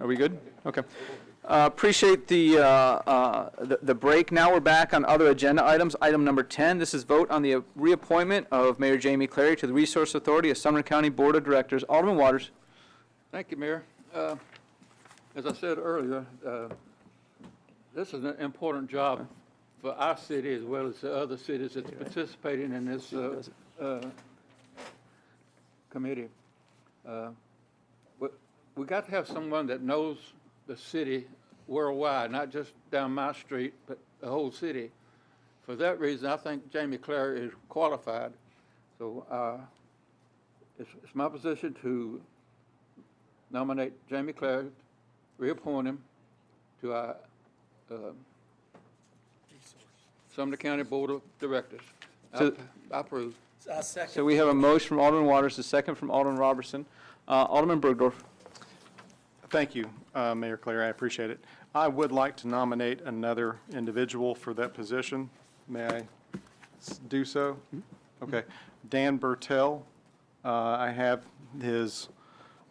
Are we good? Okay. Appreciate the break. Now we're back on other agenda items. Item number 10, this is vote on the reappointment of Mayor Jamie Clary to the Resource Authority of Sumner County Board of Directors. Alderman Waters. Thank you, Mayor. As I said earlier, this is an important job for our city as well as the other cities that's participating in this committee. We got to have someone that knows the city worldwide, not just down my street, but the whole city. For that reason, I think Jamie Clary is qualified. So it's my position to nominate Jamie Clary, reappoint him to our Sumner County Board of Directors. So- I approve. So we have a motion from Alderman Waters, a second from Alderman Robertson. Alderman Bergdorf. Thank you, Mayor Clary, I appreciate it. I would like to nominate another individual for that position. May I do so? Okay. Dan Bertel, I have his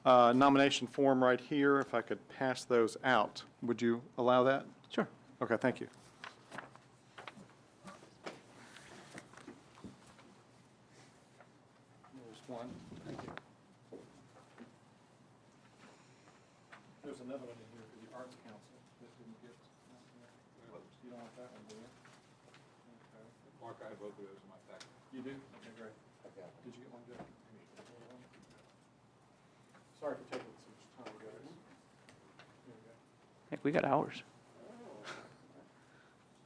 nomination form right here. If I could pass those out, would you allow that? Sure. Okay, thank you. There's one. Thank you. There's another one in here for the Arts Council that didn't get. You don't want that one, do you? Okay. Mark, I have both of those in my packet. You do? Okay, great. Did you get one, Jeff? Sorry for taking so much time, guys. Here we go. Heck, we got hours.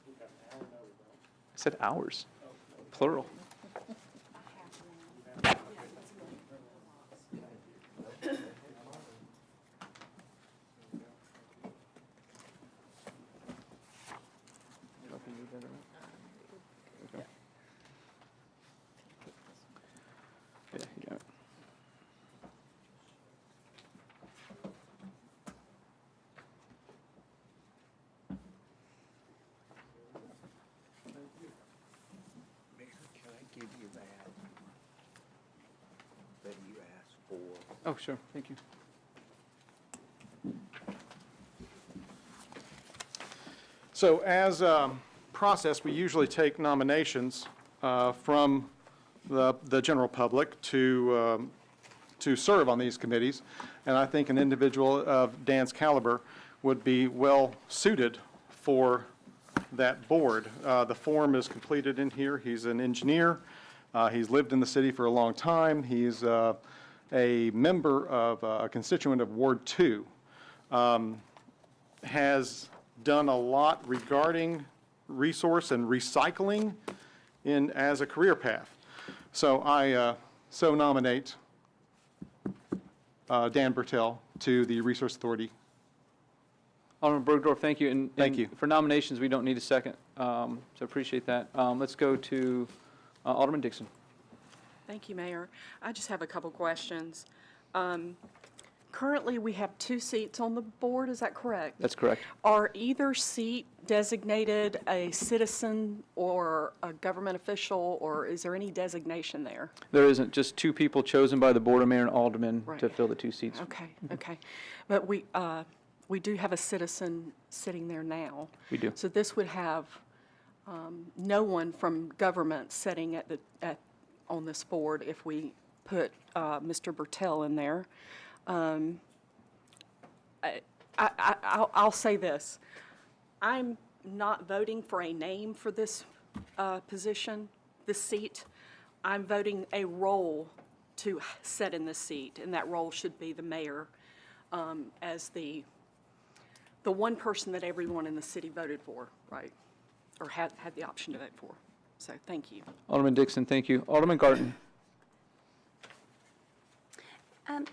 We got an hour, no, we don't. I said hours, plural. Yeah, you got it. Can I give you that you asked for? Oh, sure, thank you. So as a process, we usually take nominations from the general public to serve on these committees. And I think an individual of Dan's caliber would be well suited for that board. The form is completed in here. He's an engineer. He's lived in the city for a long time. He's a member of a constituent of Ward 2. Has done a lot regarding resource and recycling as a career path. So I so nominate Dan Bertel to the Resource Authority. Alderman Bergdorf, thank you. And Thank you. For nominations, we don't need a second, so appreciate that. Let's go to Alderman Dixon. Thank you, Mayor. I just have a couple questions. Currently, we have 2 seats on the board, is that correct? That's correct. Are either seat designated a citizen or a government official, or is there any designation there? There isn't, just 2 people chosen by the Board of Mayor and Aldermen to Right. fill the 2 seats. Okay, okay. But we do have a citizen sitting there now. We do. So this would have no one from government sitting on this board if we put Mr. Bertel in there. I'll say this. I'm not voting for a name for this position, this seat. I'm voting a role to sit in this seat, and that role should be the mayor as the one person that everyone in the city voted for, right? Or had the option to vote for. So, thank you. Alderman Dixon, thank you. Alderman Garten.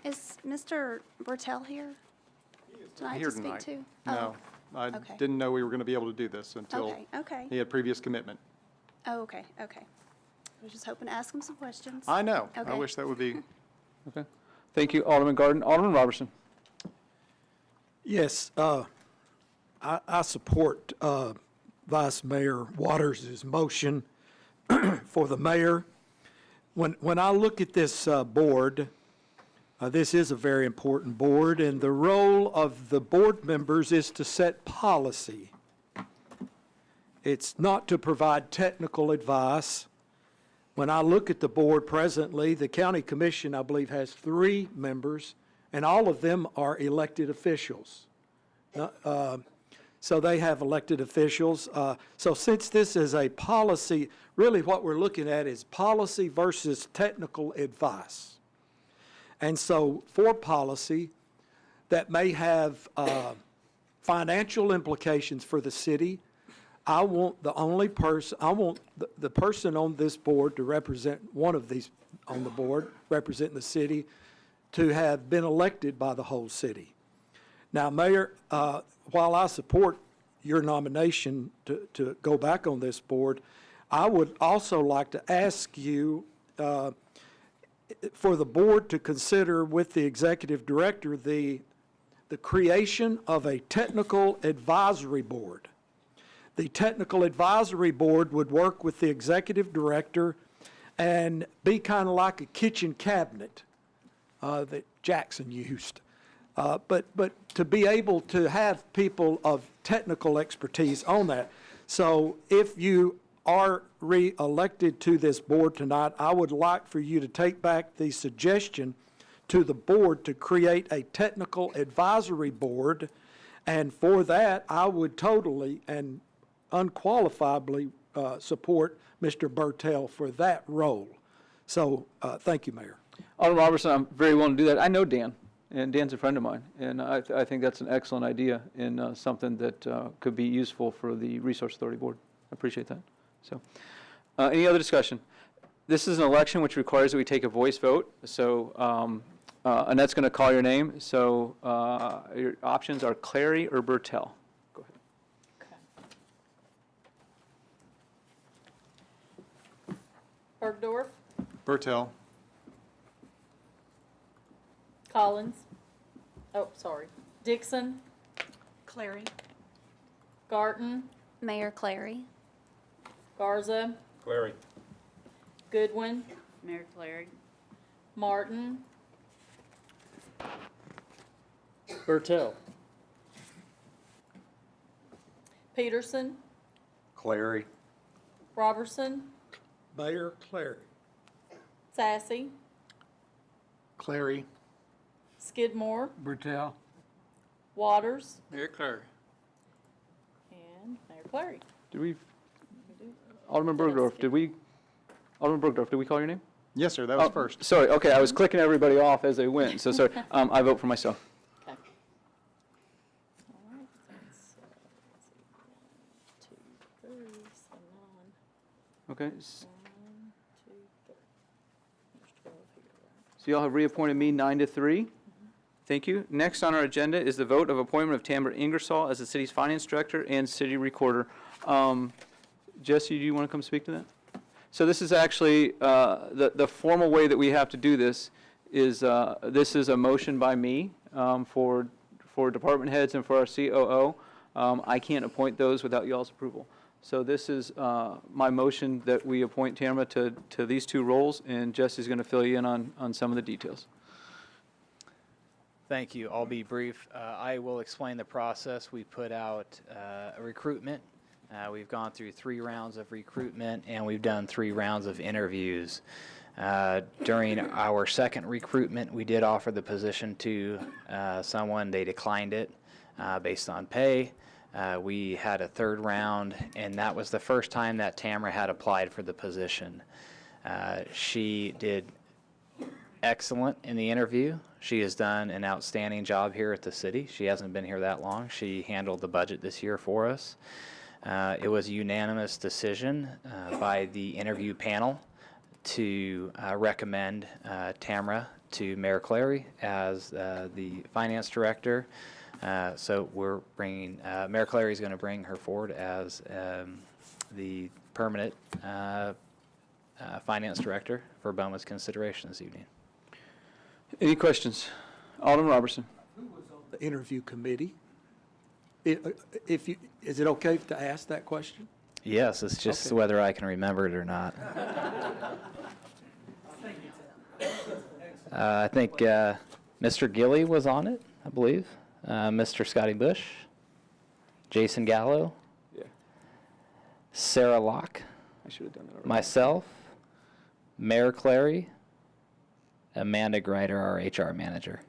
Is Mr. Bertel here tonight Here to speak tonight. to? No, I okay. didn't know we were going to be able to do this until Okay, okay. he had previous commitment. Oh, okay, okay. I was just hoping to ask him some questions. I know. I Okay. wish that would be. Okay. Thank you, Alderman Garten. Alderman Robertson. Yes, I support Vice Mayor Waters' motion for the mayor. When I look at this board, This is a very important board, and the role of the board members is to set policy. It's not to provide technical advice. When I look at the board presently, the county commission, I believe, has 3 members, and all of them are elected officials. So they have elected officials. So since this is a policy, really what we're looking at is policy versus technical advice. And so for policy that may have financial implications for the city, I want the only person, I want the person on this board to represent one of these on the board, representing the city, to have been elected by the whole city. Now, Mayor, while I support your nomination to go back on this board, I would also like to ask you for the board to consider with the executive director the creation of a technical advisory board. The technical advisory board would work with the executive director and be kind of like a kitchen cabinet that Jackson used. But to be able to have people of technical expertise on that. So if you are re-elected to this board tonight, I would like for you to take back the suggestion to the board to create a technical advisory board. And for that, I would totally and unqualifiedly support Mr. Bertel for that role. So thank you, Mayor. Alderman Robertson, I'm very willing to do that. I know Dan, and Dan's a friend of mine, and I think that's an excellent idea and something that could be useful for the Resource Authority Board. I appreciate that. So, any other discussion? This is an election which requires that we take a voice vote. So, Annette's going to call your name. So, your options are Clary or Bertel. Go ahead. Bergdorf, Bertel. Collins, oh, sorry, Dixon, Clary. Garton, Mayor Clary. Garza, Clary. Goodwin, Mayor Clary. Martin, Bertel. Peterson, Clary. Robertson, Mayor Clary. Sassy, Clary. Skidmore, Bertel. Waters, Mayor Clary. and Mayor Clary. Did we, Alderman Bergdorf, did we call your name? Yes, sir, that was first. Sorry, okay, I was clicking everybody off as they went, so sorry. I vote for myself. Okay. All right, that's, let's see, 1, 2, 3, so 9, Okay, 1, 2, 3. There's 12 here, right? so y'all have reappointed me 9 to 3. Thank you. Next on our agenda is the vote of appointment of Tamara Ingersoll as the city's finance director and city recorder. Jesse, do you want to come speak to that? So this is actually, the formal way that we have to do this is a motion by me for department heads and for our COO. I can't appoint those without y'all's approval. So this is my motion that we appoint Tamara to these 2 roles, and Jesse's going to fill you in on some of the details. Thank you. I'll be brief. I will explain the process. We put out a recruitment. We've gone through 3 rounds of recruitment, and we've done 3 rounds of interviews. During our second recruitment, we did offer the position to someone. They declined it based on pay. We had a 3rd round, and that was the first time that Tamara had applied for the position. She did excellent in the interview. She has done an outstanding job here at the city. She hasn't been here that long. She handled the budget this year for us. It was a unanimous decision by the interview panel to recommend Tamara to Mayor Clary as the finance director. So we're bringing, Mayor Clary is going to bring her forward as the permanent finance director for Boma's consideration this evening. Any questions? Alderman Robertson. Who was on the interview committee? Is it okay to ask that question? Yes, it's just Okay. whether I can remember it or not. I think Mr. Gilly was on it, I believe. Mr. Scotty Bush, Jason Gallo, Yeah, Sarah Locke, I should have done that already. myself, Mayor Clary, Amanda Greider, our HR manager.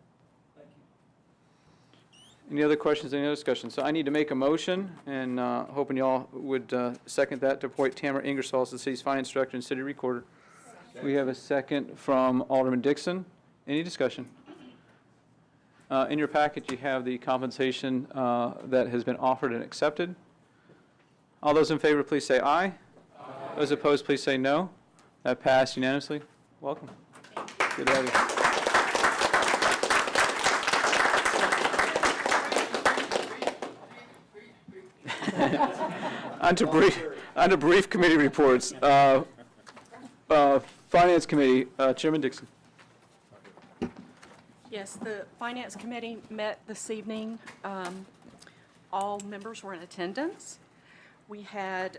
Any other questions, any other discussion? So I need to make a motion, and hoping you all would second that, to appoint Tamara Ingersoll as the city's finance director and city recorder. We have a second from Alderman Dixon. Any discussion? In your packet, you have the compensation that has been offered and accepted. All those in favor, please say aye. Aye. Those opposed, please say no. That passed unanimously. Welcome. Good to have you. On to brief committee reports. Finance Committee, Chairman Dixon. Yes, the Finance Committee met this evening. All members were in attendance. We had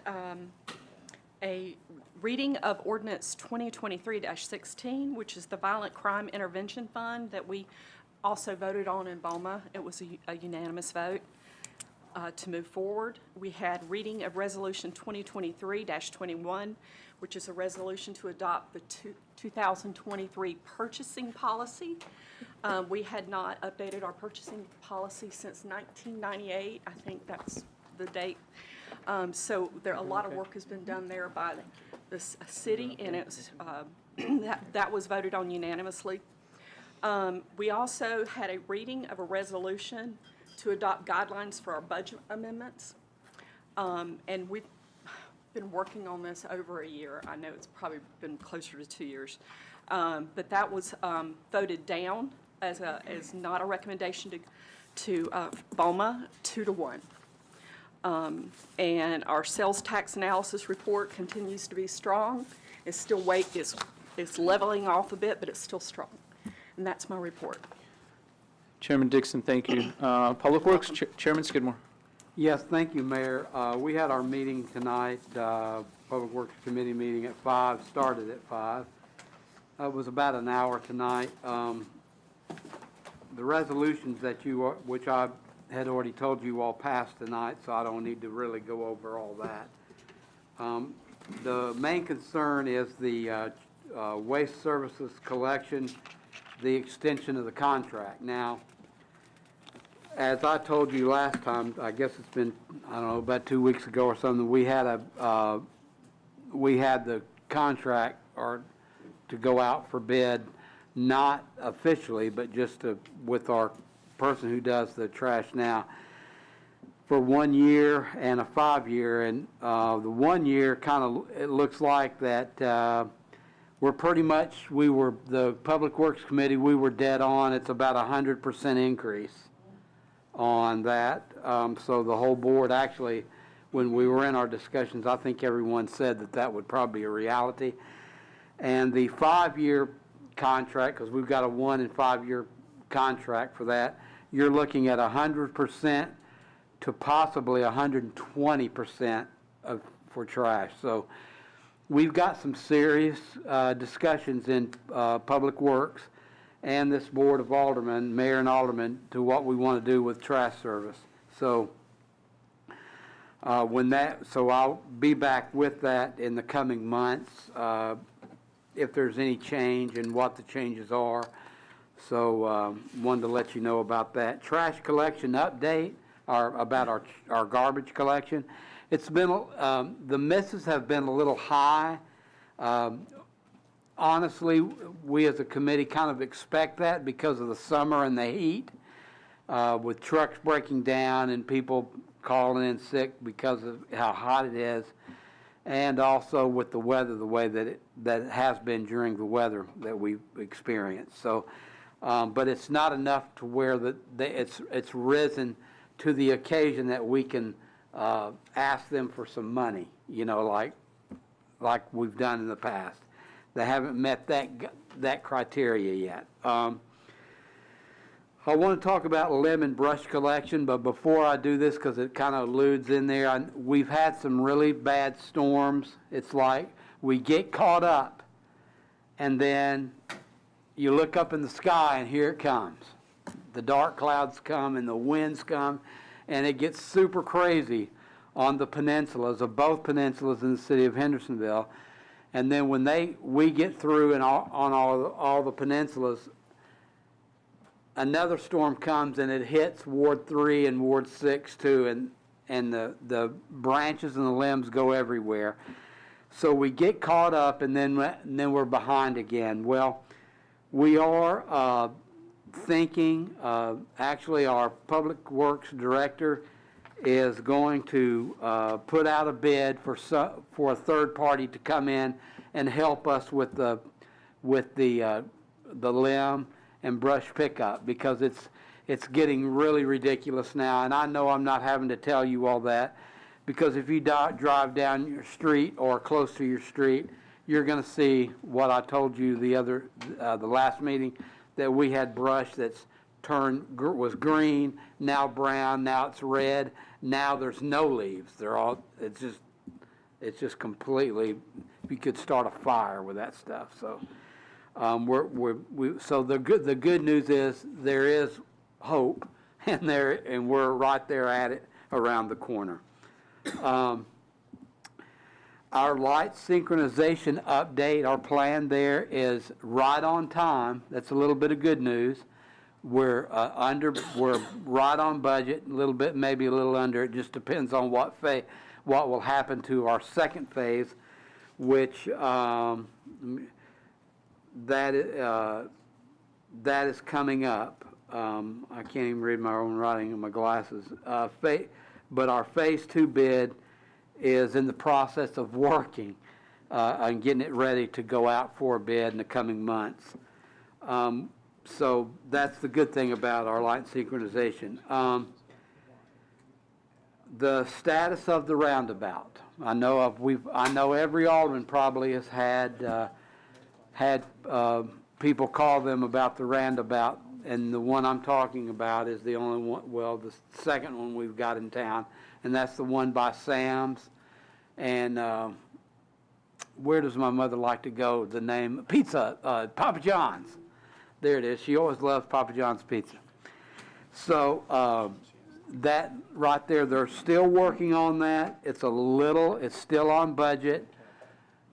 a reading of Ordinance 2023-16, which is the Violent Crime Intervention Fund that we also voted on in BOMA. It was a unanimous vote to move forward. We had reading of Resolution 2023-21, which is a resolution to adopt the 2023 purchasing policy. We had not updated our purchasing policy since 1998. I think that's the date. So a lot of work has been done there by the city, and it's, that was voted on unanimously. We also had a reading of a resolution to adopt guidelines for our budget amendments. And we've been working on this over a year. I know it's probably been closer to 2 years. But that was voted down as not a recommendation to BOMA, 2-1. And our sales tax analysis report continues to be strong. It's still it's leveling off a bit, but it's still strong. And that's my report. Chairman Dixon, thank you. Public Works, Chairman Skidmore. Yes, thank you, Mayor. We had our meeting tonight, Public Works Committee meeting at 5, started at 5. It was about an hour tonight. The resolutions that which I had already told you all passed tonight, so I don't need to really go over all that. The main concern is the waste services collection, the extension of the contract. Now, as I told you last time, I guess it's been, I don't know, about 2 weeks ago or something, we had the contract to go out for bid, not officially, but just with our person who does the trash now, for 1 year and a 5-year. And the 1 year it looks like that we're pretty much, the Public Works Committee, we were dead on. It's about 100% increase on that. So the whole board, actually, when we were in our discussions, I think everyone said that would probably be a reality. And the 5-year contract, because we've got a 1 and 5-year contract for that, you're looking at 100% to possibly 120% for trash. So we've got some serious discussions in Public Works and this Board of Aldermen, Mayor and Aldermen, to what we want to do with trash service. So so I'll be back with that in the coming months, if there's any change and what the changes are. So wanted to let you know about that. Trash collection update, about our garbage collection. It's been, the misses have been a little high. Honestly, we as a committee kind of expect that because of the summer and the heat, with trucks breaking down and people calling in sick because of how hot it is, and also with the weather, the way that it has been during the weather that we've experienced. So, but it's not enough to where it's risen to the occasion that we can ask them for some money, like we've done in the past. They haven't met that criteria yet. I want to talk about lemon brush collection, but before I do this, because it kind of alludes in there, we've had some really bad storms. It's like we get caught up, and then you look up in the sky and here it comes. The dark clouds come and the winds come, and it gets super crazy on the peninsulas, of both peninsulas in the city of Hendersonville. And then when we get through and on all the peninsulas, another storm comes and it hits Ward 3 and Ward 6 too, and the branches and the limbs go everywhere. So we get caught up and then we're behind again. Well, we are thinking, actually our Public Works Director is going to put out a bid for a third party to come in and help us with the limb and brush pickup, because it's getting really ridiculous now. And I know I'm not having to tell you all that, because if you drive down your street or close to your street, you're going to see what I told you the last meeting, that we had brush that's was green, now brown, now it's red, now there's no leaves. It's just completely, you could start a fire with that stuff. So so the good news is there is hope, and we're right there at it around the corner. Our light synchronization update, our plan there is right on time. That's a little bit of good news. We're right on budget, a little bit, maybe a little under. It just depends on what will happen to our second phase, which that is coming up. I can't even read my own writing in my glasses. But our phase 2 bid is in the process of working and getting it ready to go out for a bid in the coming months. So that's the good thing about our light synchronization. The status of the roundabout. I know every alderman probably has had people call them about the roundabout, and the one I'm talking about is the only one, well, the second one we've got in town, and that's the one by Sam's. And where does my mother like to go? The name, Pizza, Papa John's. There it is. She always loved Papa John's pizza. So that right there, they're still working on that. It's still on budget,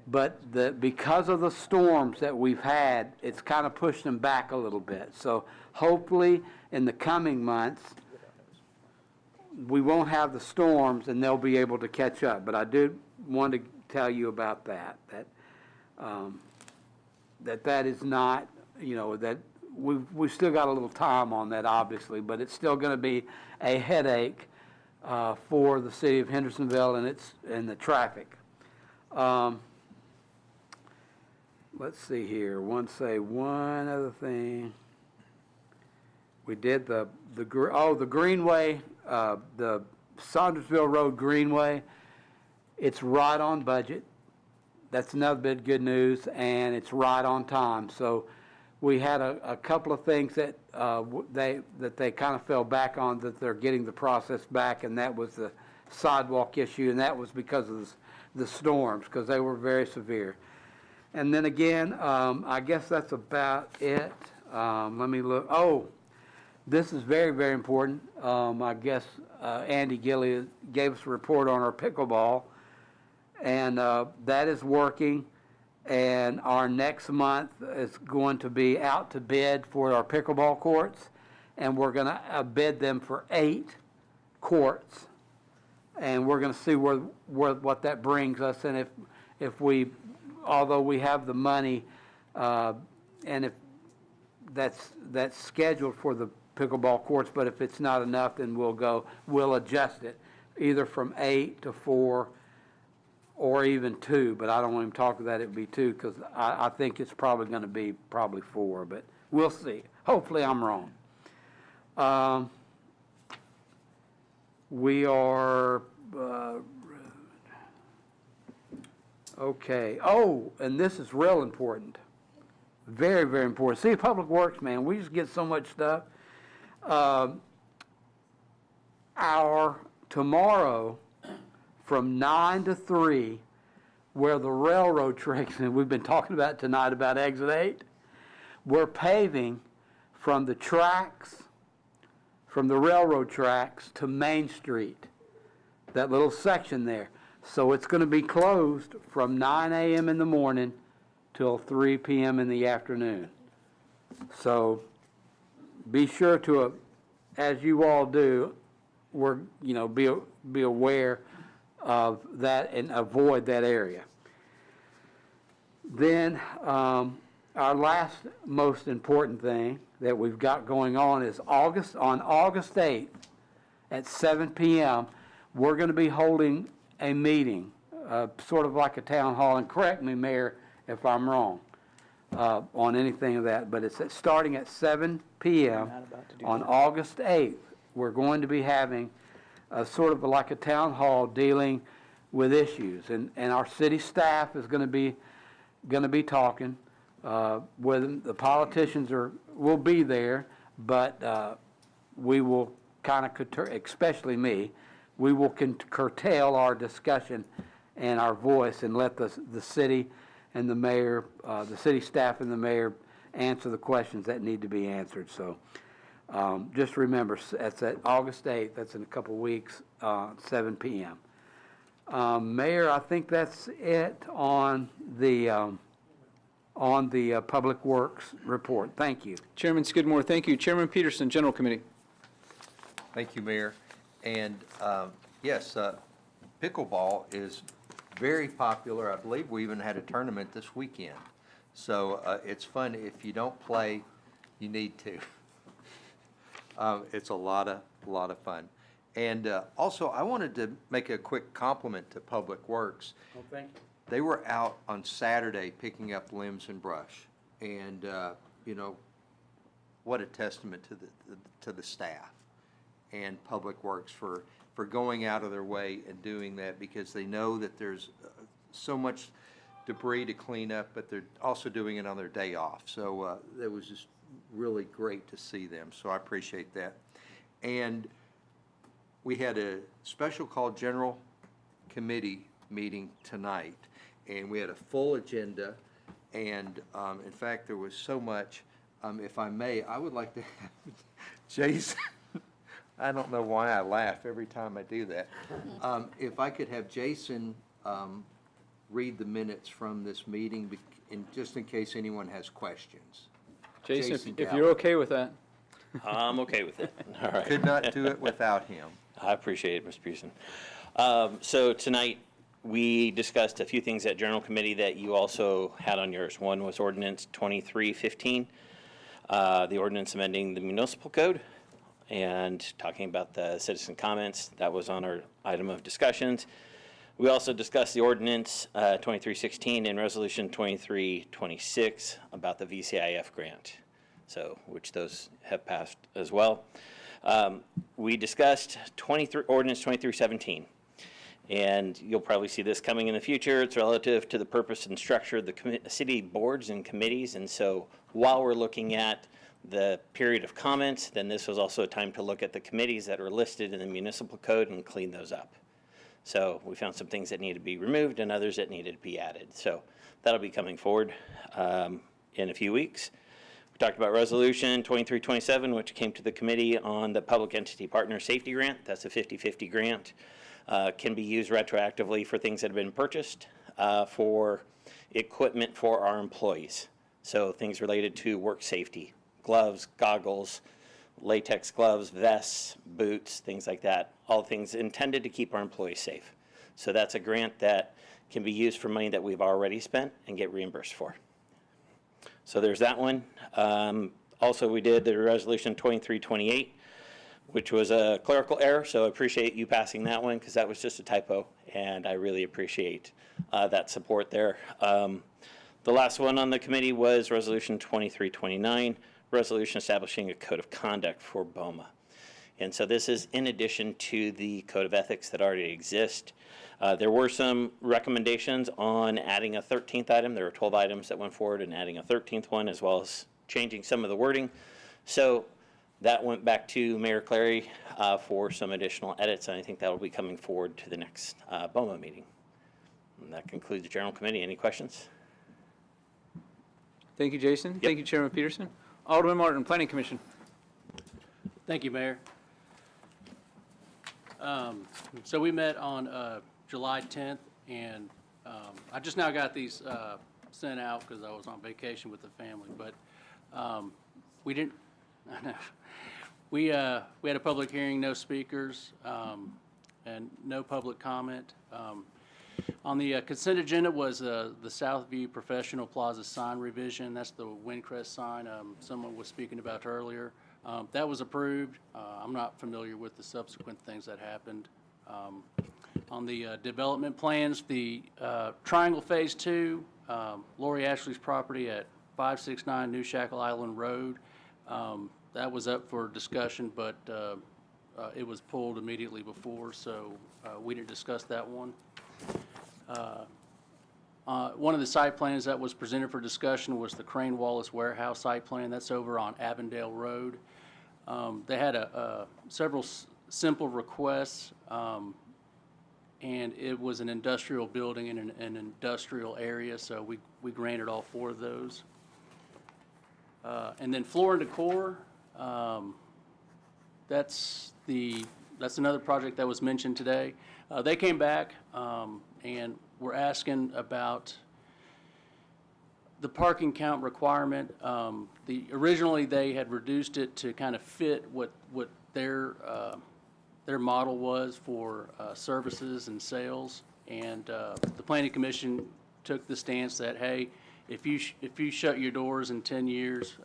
but because of the storms that we've had, it's kind of pushed them back a little bit. So hopefully in the coming months, we won't have the storms and they'll be able to catch up. But I do want to tell you about that is not, that we've still got a little time on that, obviously, but it's still going to be a headache for the city of Hendersonville and the traffic. Let's see here. One other thing. We did the Greenway, the Saundersville Road Greenway. It's right on budget. That's another bit of good news, and it's right on time. So we had a couple of things that they kind of fell back on, that they're getting the process back, and that was the sidewalk issue, and that was because of the storms, because they were very severe. And then again, I guess that's about it. Let me look. Oh, this is very, very important. I guess Andy Gilly gave us a report on our pickleball, and that is working. And our next month is going to be out to bid for our pickleball courts, and we're going to bid them for 8 courts. And we're going to see what that brings us, and if we, although we have the money, and if that's scheduled for the pickleball courts, but if it's not enough, then we'll adjust it either from 8 to 4 or even 2, but I don't want him to talk to that, it would be 2, because I think it's probably going to be 4, but we'll see. Hopefully I'm wrong. We are, okay. Oh, and this is real important. Very, very important. See, Public Works, man, we just get so much stuff. Tomorrow, from 9 to 3, where the railroad tracks, and we've been talking about tonight about Exit 8, we're paving from the tracks, from the railroad tracks to Main Street, that little section there. So it's going to be closed from 9 a.m. in the morning till 3 p.m. in the afternoon. So be sure to, as you all do, be aware of that and avoid that area. Then our last most important thing that we've got going on is on August 8th at 7 p.m. we're going to be holding a meeting, sort of like a town hall, and correct me, Mayor, if I'm wrong on anything of that, but it's starting at 7 p.m. on August 8th. We're going to be having sort of like a town hall dealing with issues, and our city staff is going to be talking with them. The politicians will be there, but we will kind of, especially me, we will curtail our discussion and our voice and let the city and the mayor, the city staff and the mayor answer the questions that need to be answered. So just remember, that's at August 8th. That's in a couple weeks, 7 p.m. Mayor, I think that's it on the Public Works report. Thank you. Chairman Skidmore, thank you. Chairman Peterson, General Committee. Thank you, Mayor. And yes, pickleball is very popular. I believe we even had a tournament this weekend. So it's fun. If you don't play, you need to. It's a lot of fun. And also, I wanted to make a quick compliment to Public Works. Oh, thank you. They were out on Saturday picking up limbs and brush, and what a testament to the staff and Public Works for going out of their way and doing that, because they know that there's so much debris to clean up, but they're also doing it on their day off. So it was just really great to see them. So I appreciate that. And we had a special called General Committee meeting tonight, and we had a full agenda, and in fact there was so much. If I may, I would like to have Jason, I don't know why I laugh every time I do that. If I could have Jason read the minutes from this meeting, just in case anyone has questions. Jason, if you're okay with that. I'm okay with it. All right. Could not do it without him. I appreciate it, Mr. Pearson. So tonight, we discussed a few things at General Committee that you also had on yours. One was Ordinance 2315, the ordinance amending the municipal code, and talking about the citizen comments. That was on our item of discussions. We also discussed the Ordinance 2316 and Resolution 2326 about the VCIF grant, so which those have passed as well. We discussed Ordinance 2317. And you'll probably see this coming in the future. It's relative to the purpose and structure of the city boards and committees. And so while we're looking at the period of comments, then this was also a time to look at the committees that are listed in the municipal code and clean those up. So we found some things that needed to be removed and others that needed to be added. So that'll be coming forward in a few weeks. We talked about Resolution 2327, which came to the committee on the Public Entity Partner Safety Grant. That's a 50-50 grant. Can be used retroactively for things that have been purchased for equipment for our employees. So things related to work safety, gloves, goggles, latex gloves, vests, boots, things like that. All things intended to keep our employees safe. So that's a grant that can be used for money that we've already spent and get reimbursed for. So there's that one. Also, we did the Resolution 2328. Which was a clerical error, so I appreciate you passing that one because that was just a typo, and I really appreciate that support there. The last one on the committee was Resolution 2329, resolution establishing a code of conduct for BOMA. And so this is in addition to the code of ethics that already exist. There were some recommendations on adding a 13th item. There were 12 items that went forward and adding a 13th one, as well as changing some of the wording. So that went back to Mayor Clary for some additional edits, and I think that will be coming forward to the next BOMA meeting. And that concludes the General Committee. Any questions? Thank you, Jason. Thank you, Chairman Peterson. Alderman Martin, Planning Commission. Thank you, Mayor. So we met on July 10th, and I just now got these sent out because I was on vacation with the family, but we didn't, I know. We had a public hearing, no speakers, and no public comment. On the consent agenda was the Southview Professional Plaza sign revision. That's the Windcrest sign someone was speaking about earlier. That was approved. I'm not familiar with the subsequent things that happened. On the development plans, the Triangle Phase 2, Lori Ashley's property at 569 New Shackle Island Road, that was up for discussion, but it was pulled immediately before, so we didn't discuss that one. One of the site plans that was presented for discussion was the Crane Wallace Warehouse site plan. That's over on Avondale Road. They had several simple requests, and it was an industrial building in an industrial area, so we granted all 4 of those. And then Floor and Decor, that's another project that was mentioned today. They came back and were asking about the parking count requirement. Originally they had reduced it to kind of fit what their model was for services and sales, and the Planning Commission took the stance that, hey, if you shut your doors in 10 years,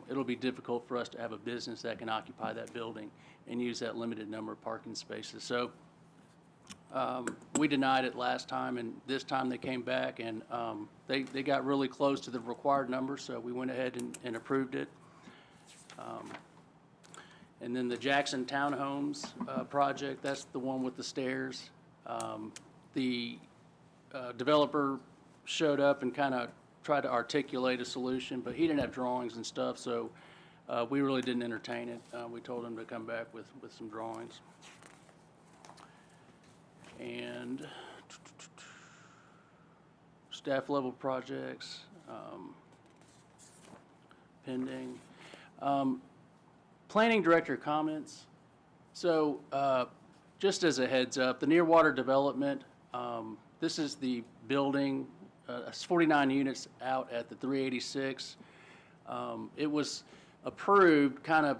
it'll be difficult for us to have a business that can occupy that building and use that limited number of parking spaces. So we denied it last time, and this time they came back, and they got really close to the required number, so we went ahead and approved it. And then the Jackson Townhomes project, that's the one with the stairs. The developer showed up and kind of tried to articulate a solution, but he didn't have drawings and stuff, so we really didn't entertain it. We told him to come back with some drawings. And staff level projects, pending. Planning director comments. So just as a heads up, the Nearwater development, this is the building, it's 49 units out at the 386. It was approved kind of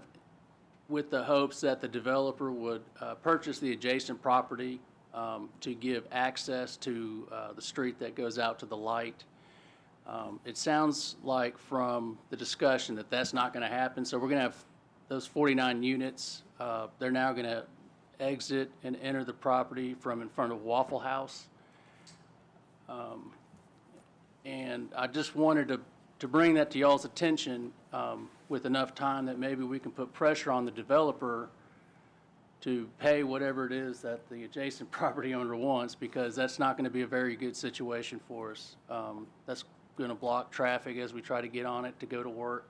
with the hopes that the developer would purchase the adjacent property to give access to the street that goes out to the light. It sounds like from the discussion that that's not going to happen, so we're going to have those 49 units. They're now going to exit and enter the property from in front of Waffle House. And I just wanted to bring that to y'all's attention with enough time that maybe we can put pressure on the developer to pay whatever it is that the adjacent property owner wants, because that's not going to be a very good situation for us. That's going to block traffic as we try to get on it to go to work.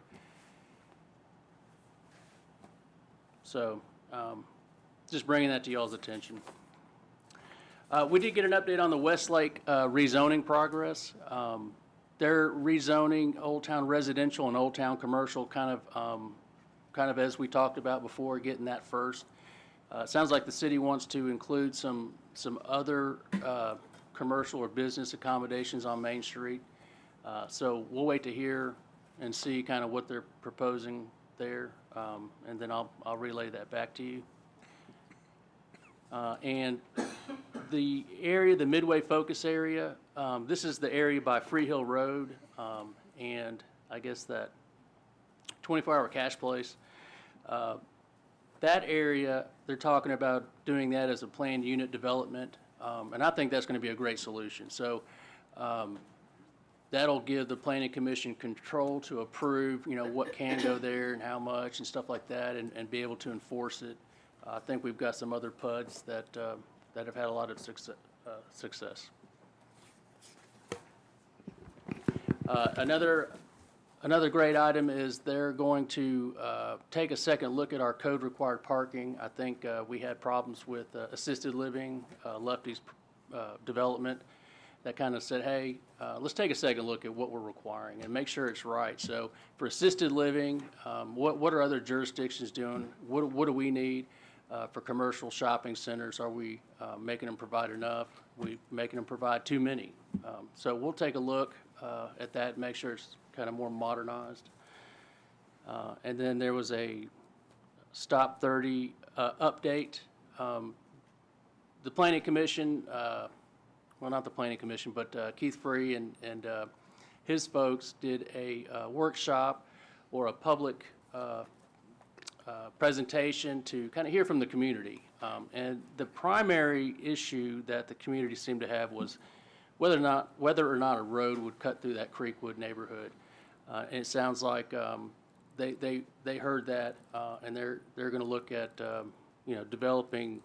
So just bringing that to y'all's attention. We did get an update on the Westlake rezoning progress. They're rezoning Old Town residential and Old Town commercial kind of as we talked about before, getting that first. It sounds like the city wants to include some other commercial or business accommodations on Main Street. So we'll wait to hear and see kind of what they're proposing there, and then I'll relay that back to you. And the area, the Midway Focus area, this is the area by Freehill Road, and I guess that 24-hour cash place. That area, they're talking about doing that as a planned unit development, and I think that's going to be a great solution. So that'll give the Planning Commission control to approve, what can go there and how much and stuff like that, and be able to enforce it. I think we've got some other PUDs that have had a lot of success. Another great item is they're going to take a second look at our code required parking. I think we had problems with assisted living, Lefty's development. that kind of said, hey, let's take a second look at what we're requiring and make sure it's right. So for assisted living, what are other jurisdictions doing? What do we need? For commercial shopping centers, are we making them provide enough? We making them provide too many? So we'll take a look at that and make sure it's kind of more modernized. And then there was a Stop 30 update. The Planning Commission, well, not the Planning Commission, but Keith Free and his folks did a workshop or a public presentation to kind of hear from the community. And the primary issue that the community seemed to have was whether or not a road would cut through that Creekwood neighborhood. And it sounds like they heard that, and they're going to look at developing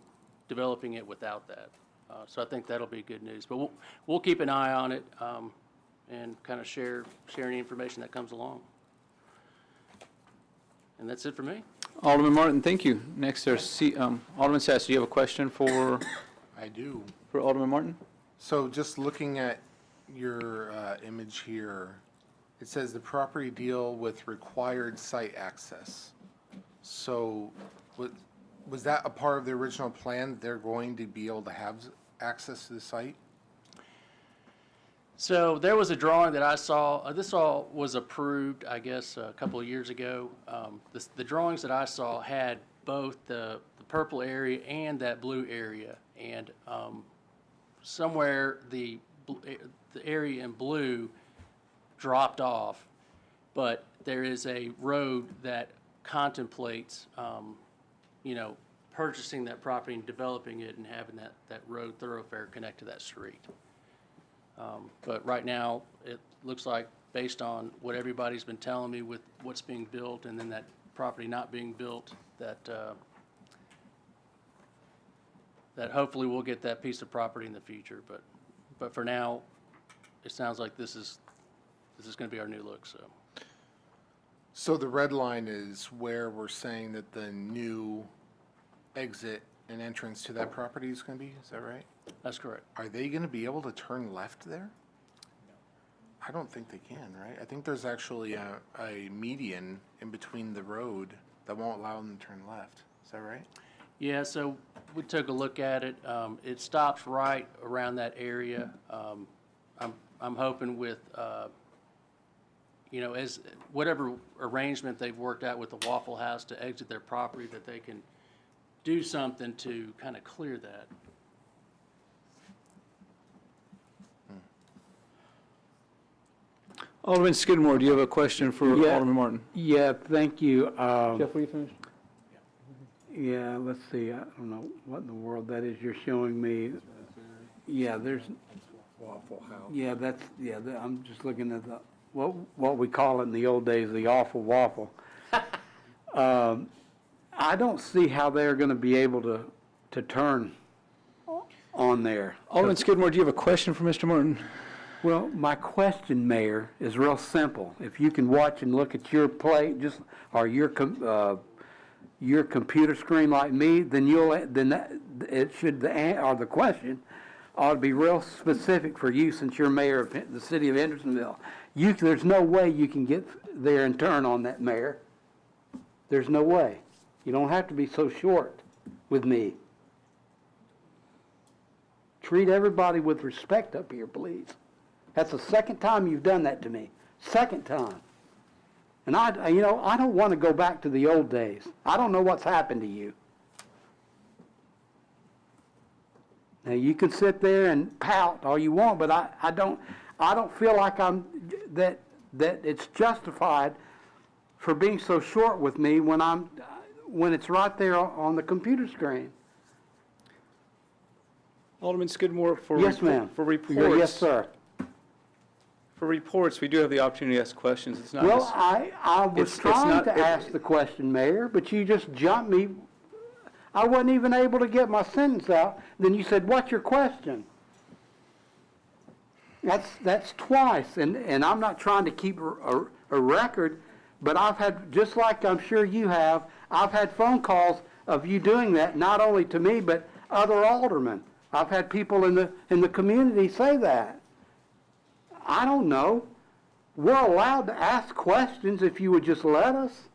it without that. So I think that'll be good news. But we'll keep an eye on it and kind of share any information that comes along. And that's it for me. Alderman Martin, thank you. Next, there's Alderman Sass. Do you have a question for? I do. For Alderman Martin? So just looking at your image here, it says the property deal with required site access. So was that a part of the original plan? They're going to be able to have access to the site? So there was a drawing that I saw. This all was approved, I guess, a couple of years ago. The drawings that I saw had both the purple area and that blue area. And somewhere the area in blue dropped off, but there is a road that contemplates, purchasing that property and developing it and having that road thoroughfare connect to that street. But right now, it looks like, based on what everybody's been telling me with what's being built and then that property not being built, that hopefully we'll get that piece of property in the future. But for now, it sounds like this is going to be our new look. So the red line is where we're saying that the new exit and entrance to that property is going to be, is that right? That's correct. Are they going to be able to turn left there? I don't think they can, right? I think there's actually a median in between the road that won't allow them to turn left. Is that right? Yeah, so we took a look at it. It stops right around that area. I'm hoping with, as whatever arrangement they've worked out with the Waffle House to exit their property, that they can do something to kind of clear that. Alderman Skidmore, do you have a question for Alderman Martin? Yeah, thank you. Jeff, will you finish? Yeah, let's see. I don't know what in the world that is you're showing me. Yeah, there's Waffle House. Yeah, I'm just looking at what we call it in the old days, the awful waffle. I don't see how they're going to be able to turn on there. Alderman Skidmore, do you have a question for Mr. Martin? Well, my question, Mayor, is real simple. If you can watch and look at your plate, or your computer screen like me, then the question ought to be real specific for you, since you're mayor of the city of Hendersonville. There's no way you can get there and turn on that, Mayor. There's no way. You don't have to be so short with me. Treat everybody with respect up here, please. That's the second time you've done that to me. Second time. And I don't want to go back to the old days. I don't know what's happened to you. Now you can sit there and pout all you want, but I don't feel like that it's justified for being so short with me when it's right there on the computer screen. Alderman Skidmore, Yes, ma'am. For reports. Yes, sir. For reports, we do have the opportunity to ask questions. It's not. Well, I was trying to ask the question, Mayor, but you just jumped me. I wasn't even able to get my sentence out. Then you said, "What's your question?" That's twice, and I'm not trying to keep a record, but I've had, just like I'm sure you have, I've had phone calls of you doing that, not only to me but other aldermen. I've had people in the community say that. I don't know. We're allowed to ask questions if you would just let us.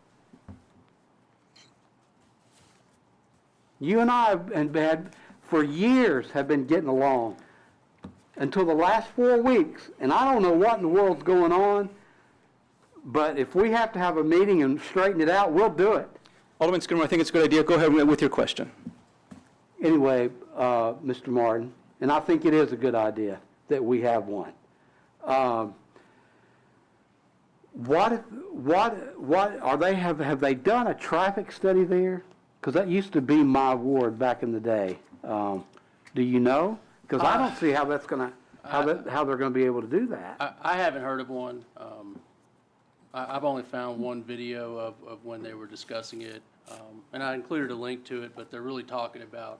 You and I have for years have been getting along until the last 4 weeks, and I don't know what in the world's going on, but if we have to have a meeting and straighten it out, we'll do it. Alderman Skidmore, I think it's a good idea. Go ahead with your question. Anyway, Mr. Martin, and I think it is a good idea that we have one. What are they, have they done a traffic study there? Because that used to be my ward back in the day. Do you know? Because I don't see how that's gonna, how they're gonna be able to do that. I haven't heard of one. I've only found one video of when they were discussing it, and I included a link to it, but they're really talking about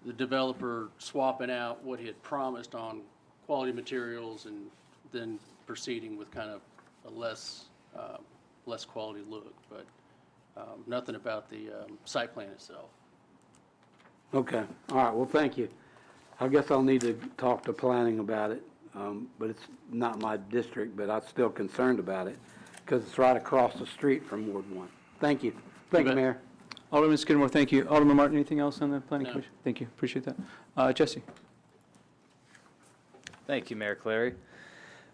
the developer swapping out what he had promised on quality materials and then proceeding with kind of a less quality look, but nothing about the site plan itself. Okay, all right, well, thank you. I guess I'll need to talk to planning about it, but it's not my district, but I'm still concerned about it because it's right across the street from Ward 1. Thank you. Thank you, Mayor. Alderman Skidmore, thank you. Alderman Martin, anything else on the Planning No. Commission? Thank you, appreciate that. Jesse? Thank you, Mayor Clary.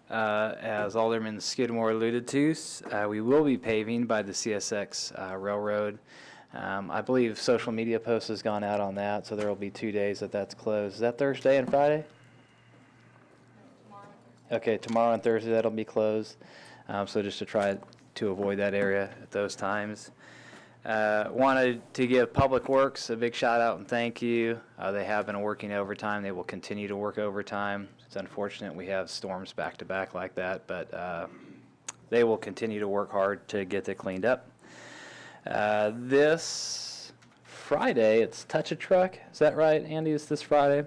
As Alderman Skidmore alluded to, we will be paving by the CSX Railroad. I believe social media post has gone out on that, so there will be 2 days that's closed. Is that Thursday and Friday? Okay, tomorrow and Thursday that'll be closed. So just to try to avoid that area at those times. Wanted to give Public Works a big shout out and thank you. They have been working overtime. They will continue to work overtime. It's unfortunate we have storms back to back like that, but they will continue to work hard to get it cleaned up. This Friday, it's Touch a Truck. Is that right, Andy? Is this Friday?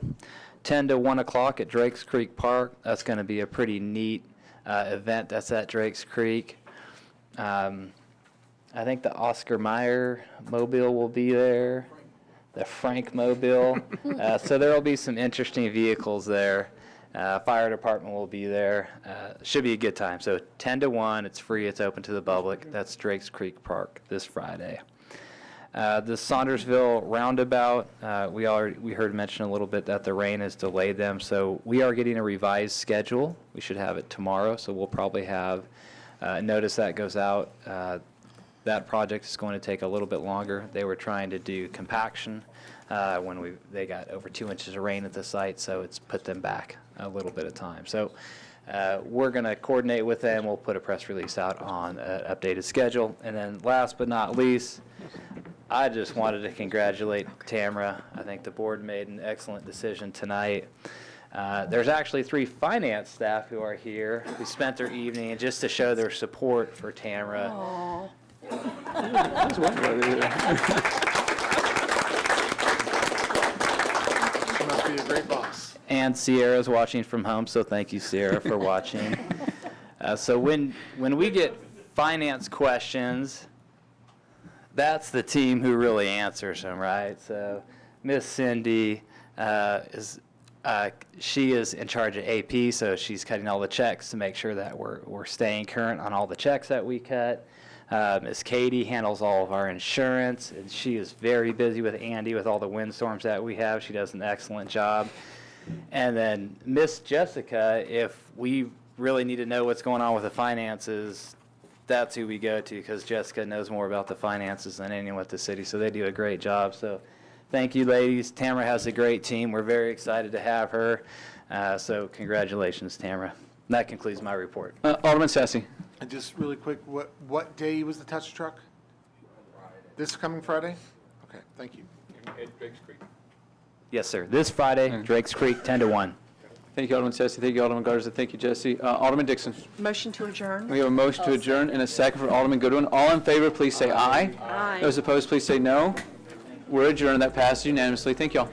10 to 1 o'clock at Drakes Creek Park. That's going to be a pretty neat event that's at Drakes Creek. I think the Oscar Mayer mobile will be there, the Frank mobile. So there will be some interesting vehicles there. Fire department will be there. Should be a good time. So 10 to 1, it's free, it's open to the public. That's Drakes Creek Park this Friday. The Saundersville roundabout, we heard mention a little bit that the rain has delayed them. So we are getting a revised schedule. We should have it tomorrow. So we'll probably have notice that goes out. That project is going to take a little bit longer. They were trying to do compaction when they got over 2 inches of rain at the site, so it's put them back a little bit of time. So we're going to coordinate with them. We'll put a press release out on an updated schedule. And then last but not least, I just wanted to congratulate Tamara. I think the board made an excellent decision tonight. There's actually 3 finance staff who are here who spent their evening just to show their support for Tamara. Aww. She must be a great boss. And Sierra's watching from home, so thank you, Sierra, for watching. So when we get finance questions, that's the team who really answers them, right? So Miss Cindy she is in charge of AP, so she's cutting all the checks to make sure that we're staying current on all the checks that we cut. Miss Katie handles all of our insurance, and she is very busy with Andy with all the windstorms that we have. She does an excellent job. And then Miss Jessica, if we really need to know what's going on with the finances, that's who we go to, because Jessica knows more about the finances than anyone at the city, so they do a great job. So thank you, ladies. Tamara has a great team. We're very excited to have her. So congratulations, Tamara. And that concludes my report. Alderman Sassy. And just really quick, what day was the touch truck? This coming Friday? Okay, thank you. At Drakes Creek. Yes, sir. This Friday, Drakes Creek, 10 to 1. Thank you, Alderman Sassy. Thank you, Alderman Garza. Thank you, Jesse. Alderman Dixon. Motion to adjourn? We have a motion to adjourn and a second for Alderman Goodwin. All in favor, please say aye. Aye. Those opposed, please say no. We're adjourned. That passes unanimously. Thank you all.